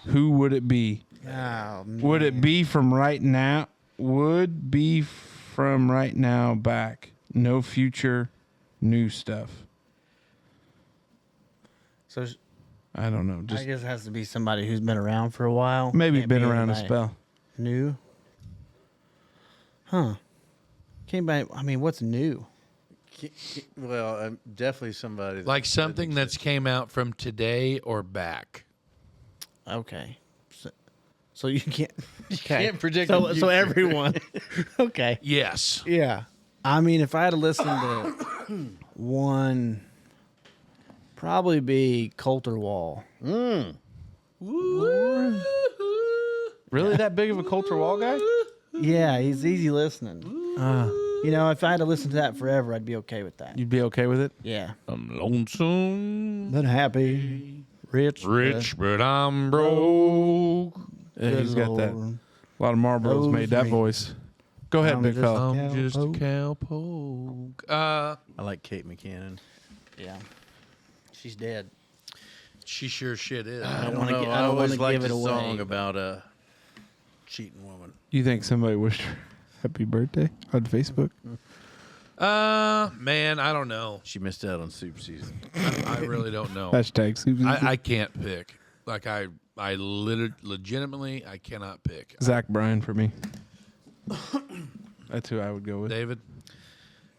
who would it be? Oh, Would it be from right now? Would be from right now back. No future, new stuff. So I don't know. I Just guess it has to be somebody who's been around for a while. maybe Can't been be around a anybody spell. New? Huh. Can't buy, I mean, what's new? Well, definitely somebody. like something that's came out from today or back. Okay. So you can't. can't predict So, the so future. everyone. Okay. Yes. Yeah. I mean, if I had to listen to one, probably be Coulter Wall. Really, that big of a culture wall guy? Yeah, he's easy listening. You know, if I had to listen to that forever, I'd be okay with that. You'd be okay with it? Yeah. I'm lonesome, But happy, rich, but I'm broke. Yeah, he's got that. Lord. A lot of Marlboros made that Rosemary. voice. Go ahead, I'm big just- fella. I'm just a Cowpoke. cowpoke. I like Kate McKinnon. Yeah. She's dead. She sure shit is. I don't I want to. know. I don't always want to liked give it a away. song about a cheating woman. You think somebody wished her happy birthday on Facebook? Man, I don't know. She missed out on soup season. I really don't know. Hashtag Susan. I can't pick. Like I legitimately, I cannot pick. Zach Bryan for me. That's who I would go with. David,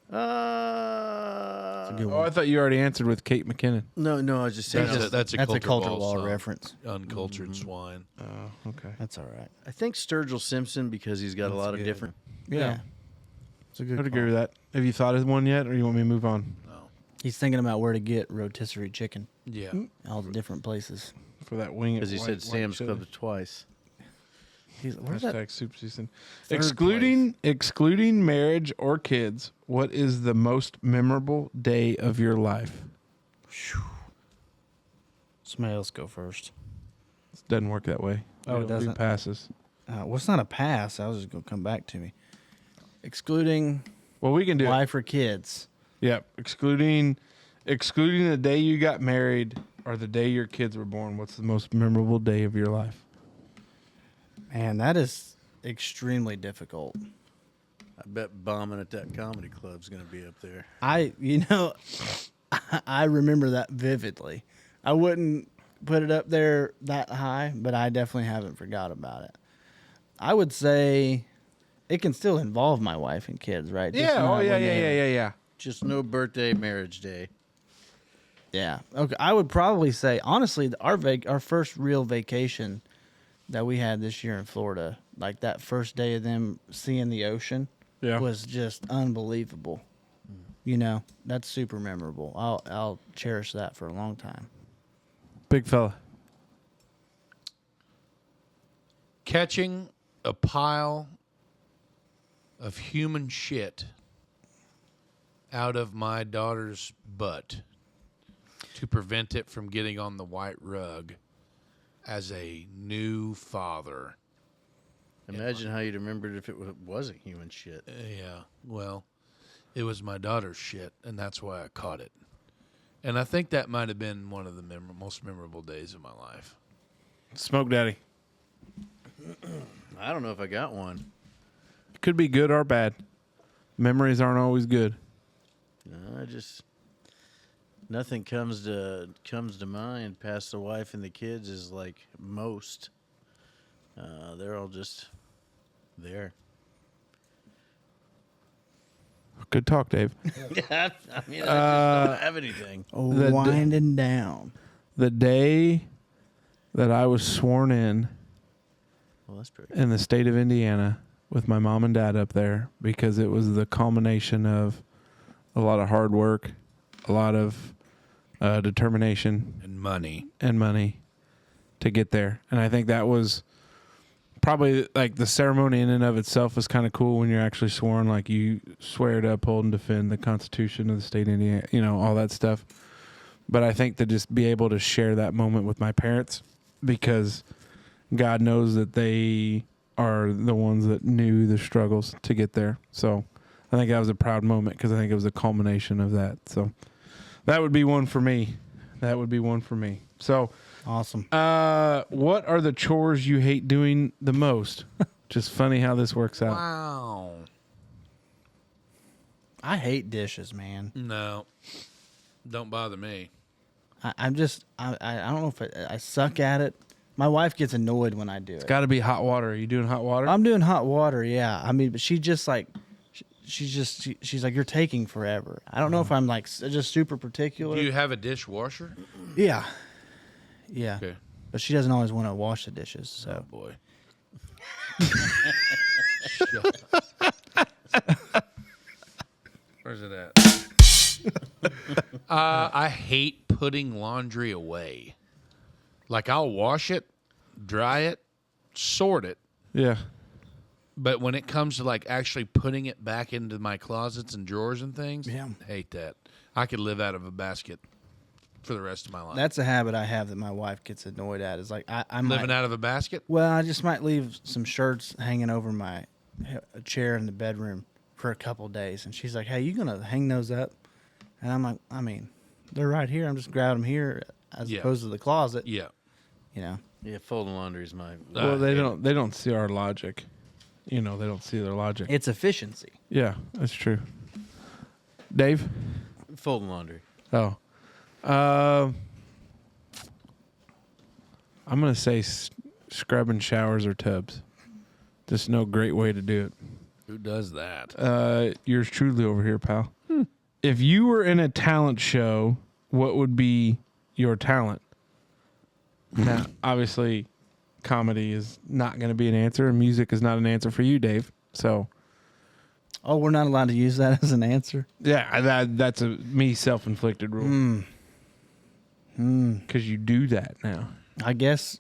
It's a good Oh, one. I thought you already answered with Kate McKinnon. No, I was just saying. that's a That's a Coulter Coulter Wall song. reference. Uncultured swine. Oh, okay. That's all right. I think Sturgill Simpson because he's got a That's lot of good. different. Yeah. It's a good I'd call. agree with that. Have you thought of one yet, or you want me to move on He's thinking about where to get rotisserie chicken. Yeah. All the different places. for that wing? Because he said Sam's Club twice. Where's that? Hashtag soup season. Third Excluding marriage or kids, what is the most memorable day of your life? Somebody else go first. It doesn't work that way. Oh, We it don't do doesn't? passes. Well, it's not a pass. I was just going to come back to me. Excluding Well, we can do it. wife or kids. Yep. Excluding the day you got married or the day your kids were born. What's the most memorable day of your life? Man, that is extremely difficult. I bet bombing at that comedy club's going to be up there. I remember that vividly. I wouldn't put it up there that high, but I definitely haven't forgot about it. I would say it can still involve my wife and kids, right? Just Yeah. not Oh, yeah, when yeah, they- yeah, yeah, yeah. Just no birthday, marriage day. Yeah. Okay. I would probably say, honestly, our first real vacation that we had this year in Florida, like that first day of them seeing the ocean, Yeah. was just unbelievable. You know, that's super memorable. I'll cherish that for a long time. Big fella. Catching a pile of human shit out of my daughter's butt to prevent it from getting on the white rug as a new father. Imagine how you'd remembered if it wasn't human shit. Yeah, well, it was my daughter's shit, and that's why I caught it. And I think that might have been one of the most memorable days of my life. Smoke Daddy. I don't know if I got one. Could be good or bad. Memories aren't always good. No, nothing comes to mind past the wife and the kids is like most. They're all just there. Good talk, Dave. I mean, I just don't have anything. The- Winding down. The day that I was sworn in Well, that's pretty. in the state of Indiana with my mom and dad up there, because it was the culmination of a lot of hard work, a lot of determination And money. and money to get there. And I think that was probably like the ceremony in and of itself was kind of cool when you're actually sworn, like you swear to uphold and defend the Constitution of the state of Indiana, all that stuff. But I think to just be able to share that moment with my parents, because God knows that they are the ones that knew the struggles to get there. So I think that was a proud moment, because I think it was a culmination of that. So that would be one for me. So Awesome. what are the chores you hate doing the most? Just funny how this works out. Wow. I hate dishes, man. No. Don't bother me. I don't know if I suck at it. My wife gets annoyed when I do it. It's got to be hot water. Are you doing hot water? I'm doing hot water, yeah. I mean, but she just like, she's like, you're taking forever. I don't know if I'm like just super particular. Do you have a dishwasher? Yeah. Yeah. Okay. But she doesn't always want to wash the dishes, so. Boy. Where's it at? I hate putting laundry away. Like, I'll wash it, dry it, sort it, yeah. but when it comes to like actually putting it back into my closets and drawers and things, Yeah. hate that. I could live out of a basket for the rest of my life. That's a habit I have that my wife gets annoyed at. Is like, I'm Living out of a basket? Well, I just might leave some shirts hanging over my chair in the bedroom for a couple days, and she's like, "Hey, you gonna hang those up?" And I'm like, "I mean, they're right here. I'm just grabbing them here as Yeah. opposed to the closet." Yeah. You know, Yeah, folding laundry is my. Well, they don't see our logic. They don't see their logic. it's efficiency. Yeah, that's true. Dave? Folding laundry. Oh. I'm going to say scrubbing showers or tubs. Just no great way to do it. Who does that? Yours truly over here, pal. If you were in a talent show, what would be your talent? Now, obviously, comedy is not going to be an answer, and music is not an answer for you, Dave. So, Oh, we're not allowed to use that as an answer. yeah, that's a me self-inflicted rule. Because you do that now. I guess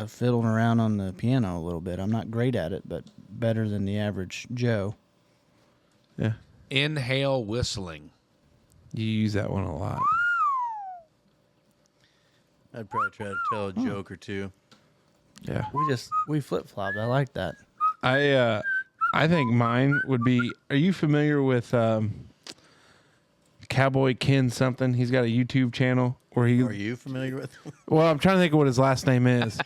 fiddling around on the piano a little bit. I'm not great at it, but better than the average Joe. Yeah, Inhale whistling. you use that one a lot. I'd probably try to tell a joke or two. Yeah. We flip-flopped. I like that. I think mine would be. Are you familiar with Cowboy Ken something? He's got a YouTube channel where he. Are you familiar with them? Well, I'm trying to think of what his last name is,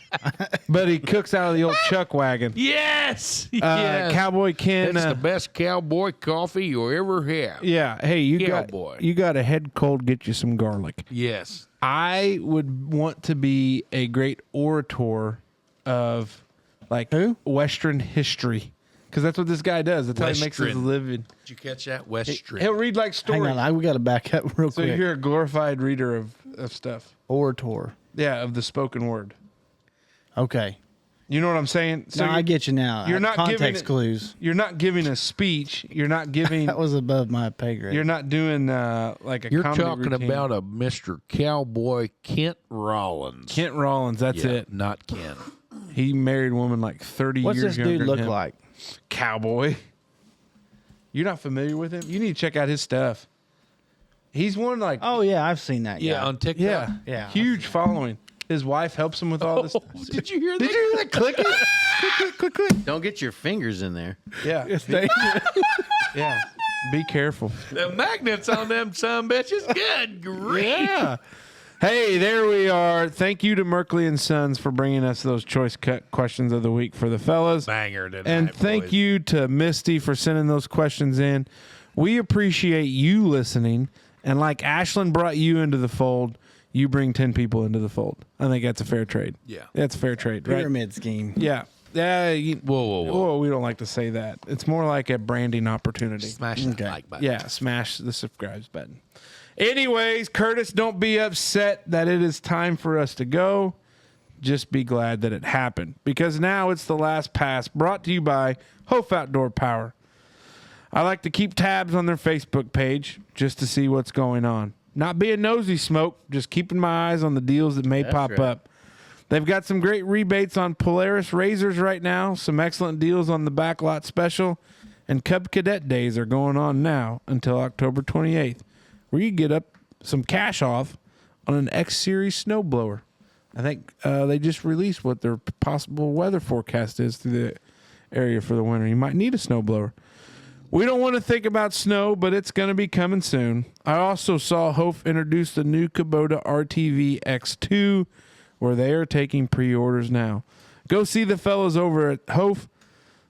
but he cooks out of the old chuck wagon. Yes. Yes. Cowboy Ken. That's the best cowboy coffee you'll ever have. Yeah. Hey, you Cowboy. got a head cold. Get you some garlic. Yes. I would want to be a great orator of like Who? Western history, because that's what this guy does. That's how he makes his Western. living. Did you catch that? West Street. He'll read like stories. Hang on, we got to back up real So quick. you're a glorified reader of stuff. Orator. Yeah, of the spoken word. Okay. You know what I'm saying? So No, I get you now. you're not giving context it- clues. You're not giving a speech. You're not giving. That was above my pay grade. You're not doing like a. You're comedy talking routine. about a Mr. Cowboy Kent Rollins. Kent Rollins. That's Yeah, it. not Ken. He married a woman like 30 What's years this dude younger look than him. like? Cowboy. You're not familiar with him? You need to check out his stuff. He's one like Oh yeah, I've seen that. Yeah, guy. on TikTok. yeah, Yeah. huge following. His wife helps him with all this. Did you hear Did that? you hear that clicking? click, click, click. Don't get your fingers in there. Yeah, It's dangerous. yeah. Be careful. The magnets on them son bitches. Good grief. Yeah. Hey, there we are. Thank you to Merkley and Sons for bringing us those choice cut questions of the week for the fellas. Banger tonight, And thank boys. you to Misty for sending those questions in. We appreciate you listening. And like Ashlyn brought you into the fold, you bring 10 people into the fold. I think that's a fair trade. Yeah. That's a fair trade, right? Pyramid scheme. Yeah. Yeah. Whoa. We don't like to say that. It's more like a branding opportunity. Smash that like button. Yeah, smash the subscribe button. Anyways, Curtis, don't be upset that it is time for us to go. Just be glad that it happened, because now it's the last pass, brought to you by Hopf Outdoor Power. I like to keep tabs on their Facebook page just to see what's going on. Not being nosy, Smoke, just keeping my eyes on the deals that may pop right. up. They've got some great rebates on Polaris razors right now, some excellent deals on the backlot special, and Cub Cadet days are going on now until October 28th, where you get up some cash off on an X Series snowblower. I think they just released what their possible weather forecast is through the area for the winter. You might need a snowblower. We don't want to think about snow, but it's going to be coming soon. I also saw Hopf introduce the new Kubota RTV X2, where they are taking pre-orders now. Go see the fellas over at Hopf.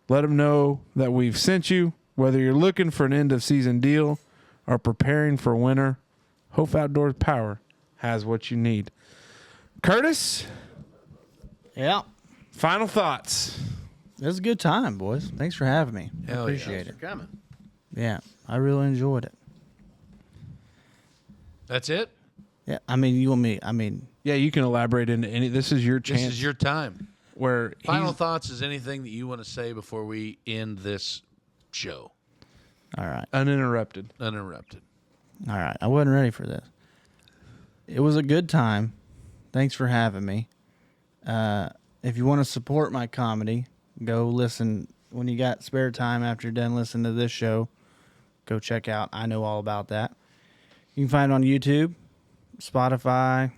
Let them know that we've sent you. Whether you're looking for an end-of-season deal or preparing for winter, Hopf Outdoor Power has what you need. Curtis, Yeah. final thoughts. It was a good time, boys. Thanks for having me. Hell yeah. Appreciate Thanks it. for coming. Yeah, I really enjoyed it. That's it? Yeah, I mean, you and me. I mean, Yeah, you can elaborate into any. This is your chance. This is your time. where Final he's- thoughts is anything that you want to say before we end this show. all right. uninterrupted. Uninterrupted. All right. I wasn't ready for this. It was a good time. Thanks for having me. If you want to support my comedy, go listen when you got spare time after you're done listening to this show. Go check out I Know All About That. You can find it on YouTube, Spotify,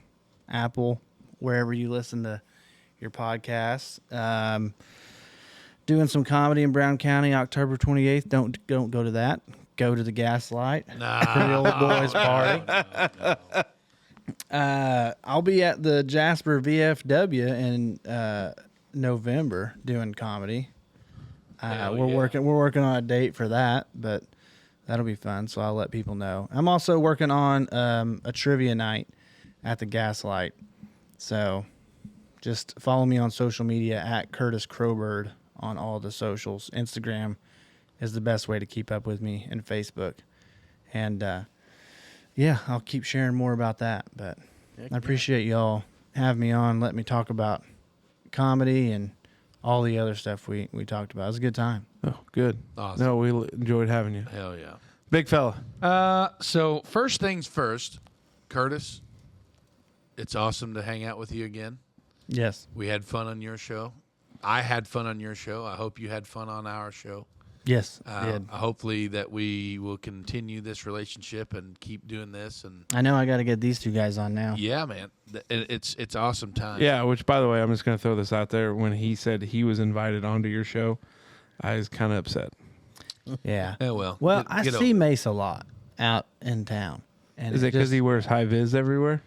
Apple, wherever you listen to your podcasts. Doing some comedy in Brown County, October 28th. Don't go to that. Go to the Gaslight for the old boys party. I'll be at the Jasper VFW in November doing comedy. We're working on a date for that, but that'll be fun. So I'll let people know. I'm also working on a trivia night at the Gaslight. So just follow me on social media at Curtis Crowbird on all the socials. Instagram is the best way to keep up with me, and Facebook. And yeah, I'll keep sharing more about that. But I appreciate y'all having me on, let me talk about comedy and all the other stuff we talked about. It was a good time. Oh, good. Awesome. No, we enjoyed having you. Hell yeah. Big fella. So first things first, Curtis, it's awesome to hang out with you again. Yes. We had fun on your show. I had fun on your show. I hope you had fun on our show. Yes, I did. Hopefully that we will continue this relationship and keep doing this. And I know I got to get these two guys on now. yeah, man, it's awesome time. Yeah, which, by the way, I'm just going to throw this out there. When he said he was invited onto your show, I was kind of upset. Yeah. Oh, well. Well, Get I over see it. Mace a lot out in town. And Is it because he wears high vis everywhere?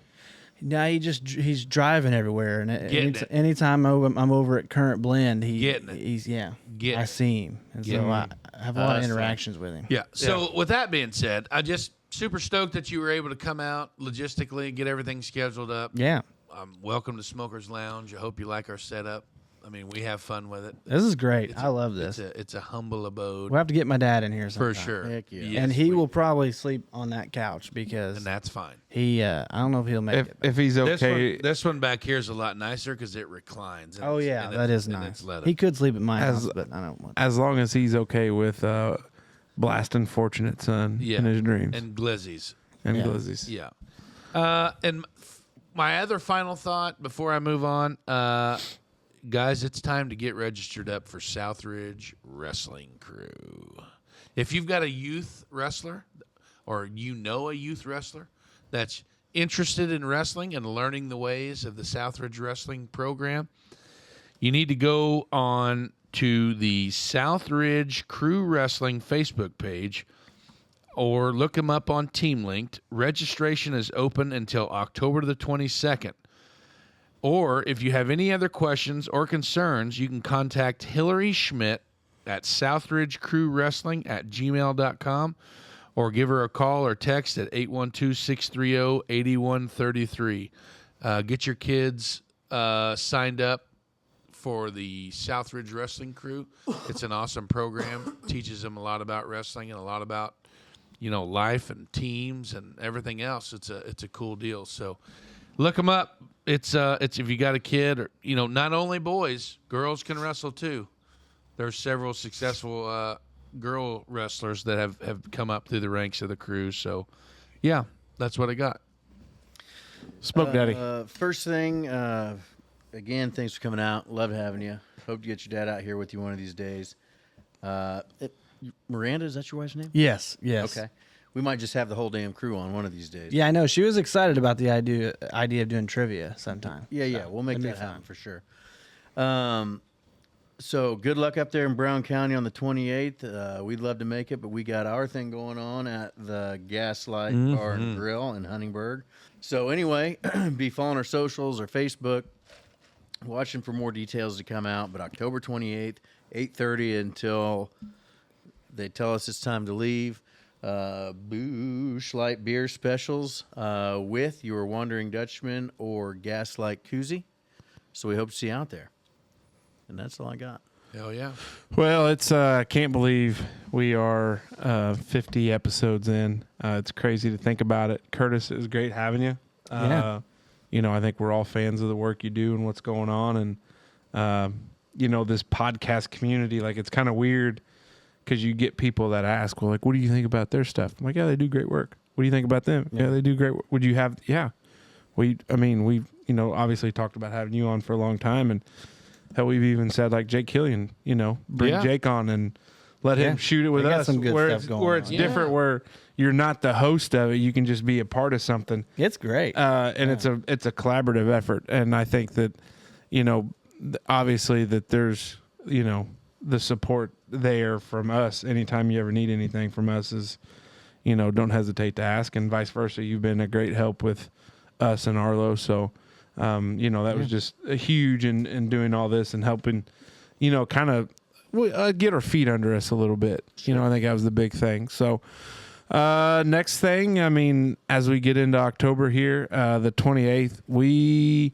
No, he's driving everywhere, and Getting it. anytime I'm over at Current Blend, Getting it. he's Getting I it. see him, and so Getting I have a lot of that's fine. interactions with him. Yeah. So with that being said, I just super stoked that you were able to come out logistically, get everything scheduled up. Yeah, Welcome to Smokers Lounge. I hope you like our setup. I mean, we have fun with it. this is great. It's I love this. It's a humble abode We'll have to get my dad in here for sometime. sure. Heck yeah. Yes, And he we- will probably sleep on that couch because and that's fine. he I don't know if he'll make it. If he's okay, This one back here is a lot nicer because it reclines. And Oh it's- yeah, and that it's- is and nice. it's leather. He could sleep at my As- house, but I don't want. as long as he's okay with blasting Fortunate Son Yeah. in his dreams and glizzies. and Yeah. glizzies. Yeah. And my other final thought before I move on, guys, it's time to get registered up for Southridge Wrestling Crew. If you've got a youth wrestler or you know a youth wrestler that's interested in wrestling and learning the ways of the Southridge Wrestling program, you need to go on to the Southridge Crew Wrestling Facebook page. or look them up on Team Linked. Registration is open until October the 22nd. Or if you have any other questions or concerns, you can contact Hillary Schmidt at southridgecrewwrestling@gmail.com or give her a call or text at 812-630-8133. Get your kids signed up for the Southridge Wrestling Crew. It's an awesome program. Teaches them a lot about wrestling and a lot about, life and teams and everything else. It's a cool deal. So look them up. It's if you got a kid or, not only boys, girls can wrestle too. There's several successful girl wrestlers that have come up through the ranks of the crew. So, yeah, that's what I got. Smoke Daddy. First thing, again, thanks for coming out. Love having you. Hope to get your dad out here with you one of these days. Miranda, is that your wife's name? Yes. Okay. We might just have the whole damn crew on one of these days. Yeah, I know. She was excited about the idea of doing trivia sometime. Yeah. We'll make that happen for sure. So good luck up there in Brown County on the 28th. We'd love to make it, but we got our thing going on at the Gaslight Bar and Grill in Huntingburg. So anyway, be following our socials or Facebook, watching for more details to come out. But October 28th, 8:30 until they tell us it's time to leave. Busch Light beer specials with your Wondering Dutchmen or Gaslight koozie. So we hope to see you out there. And that's all I got. Hell yeah. Well, it's can't believe we are 50 episodes in. It's crazy to think about it. Curtis, it was great having you. Yeah. I think we're all fans of the work you do and what's going on. And, this podcast community, like, it's kind of weird because you get people that ask, well, like, what do you think about their stuff? I'm like, yeah, they do great work. What do you think about them? Yeah, they do great work. Would you have, yeah. We've, obviously talked about having you on for a long time. And hell, we've even said, like, Jake Killian, bring Jake on and let him shoot it with us. Some good where stuff it's, going where on. it's different, where you're not the host of it. You can just be a part of something. It's great. And it's a collaborative effort. And I think that, obviously that there's, the support there from us. Anytime you ever need anything from us is, don't hesitate to ask, and vice versa. You've been a great help with us and Arlo. So, that was just a huge in doing all this and helping, kind of get our feet under us a little bit. Sure. I think that was the big thing. So, next thing, as we get into October here, the 28th, we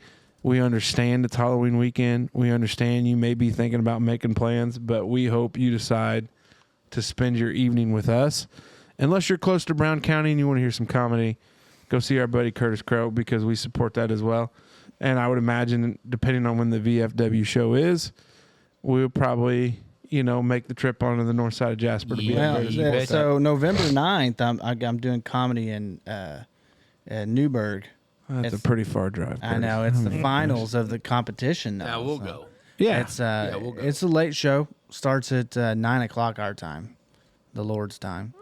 understand it's Halloween weekend. We understand you may be thinking about making plans, but we hope you decide to spend your evening with us. Unless you're close to Brown County and you want to hear some comedy, go see our buddy Curtis Crowe, because we support that as well. And I would imagine, depending on when the VFW show is, we'll probably, make the trip onto the north side of Jasper to be at Curtis. So November 9th, I'm doing comedy in Newburgh. That's a pretty far drive. I know. It's the finals of the competition now. Now we'll go. Yeah. It's we'll go. it's a late show. Starts at 9:00 our time, the Lord's time.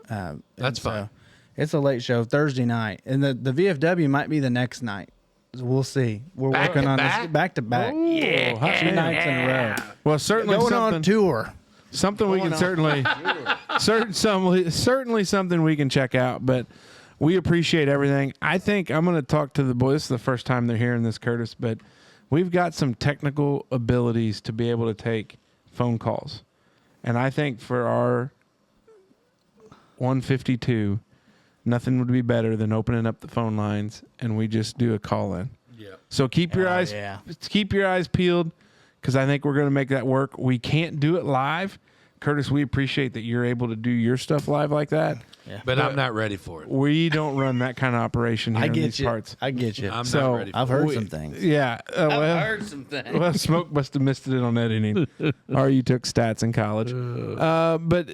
That's fine. It's a late show, Thursday night, and the VFW might be the next night. So we'll see. We're working on this back to back. 2 nights in a row. Well, certainly Going something, on tour. something we can certainly something we can check out. But we appreciate everything. I think I'm going to talk to the boys. This is the first time they're hearing this, Curtis, but we've got some technical abilities to be able to take phone calls. And I think for our 152, nothing would be better than opening up the phone lines and we just do a call in. Yeah. So keep your eyes peeled, because I think we're going to make that work. We can't do it live. Curtis, we appreciate that you're able to do your stuff live like that. Yeah. But I'm not ready for it. We don't run that kind of operation here I in get these you. parts. I get you. I'm So, not ready for I've it. heard some things. Yeah. I've heard some things. Well, Smoke must have missed it on editing, or you took stats in college. But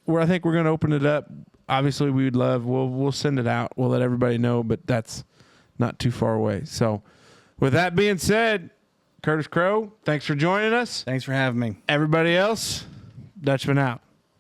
where I think we're going to open it up. Obviously, we would love. We'll send it out. We'll let everybody know, but that's not too far away. So, with that being said, Curtis Crowe, thanks for joining us. Thanks for having me. Everybody else, Dutchman out.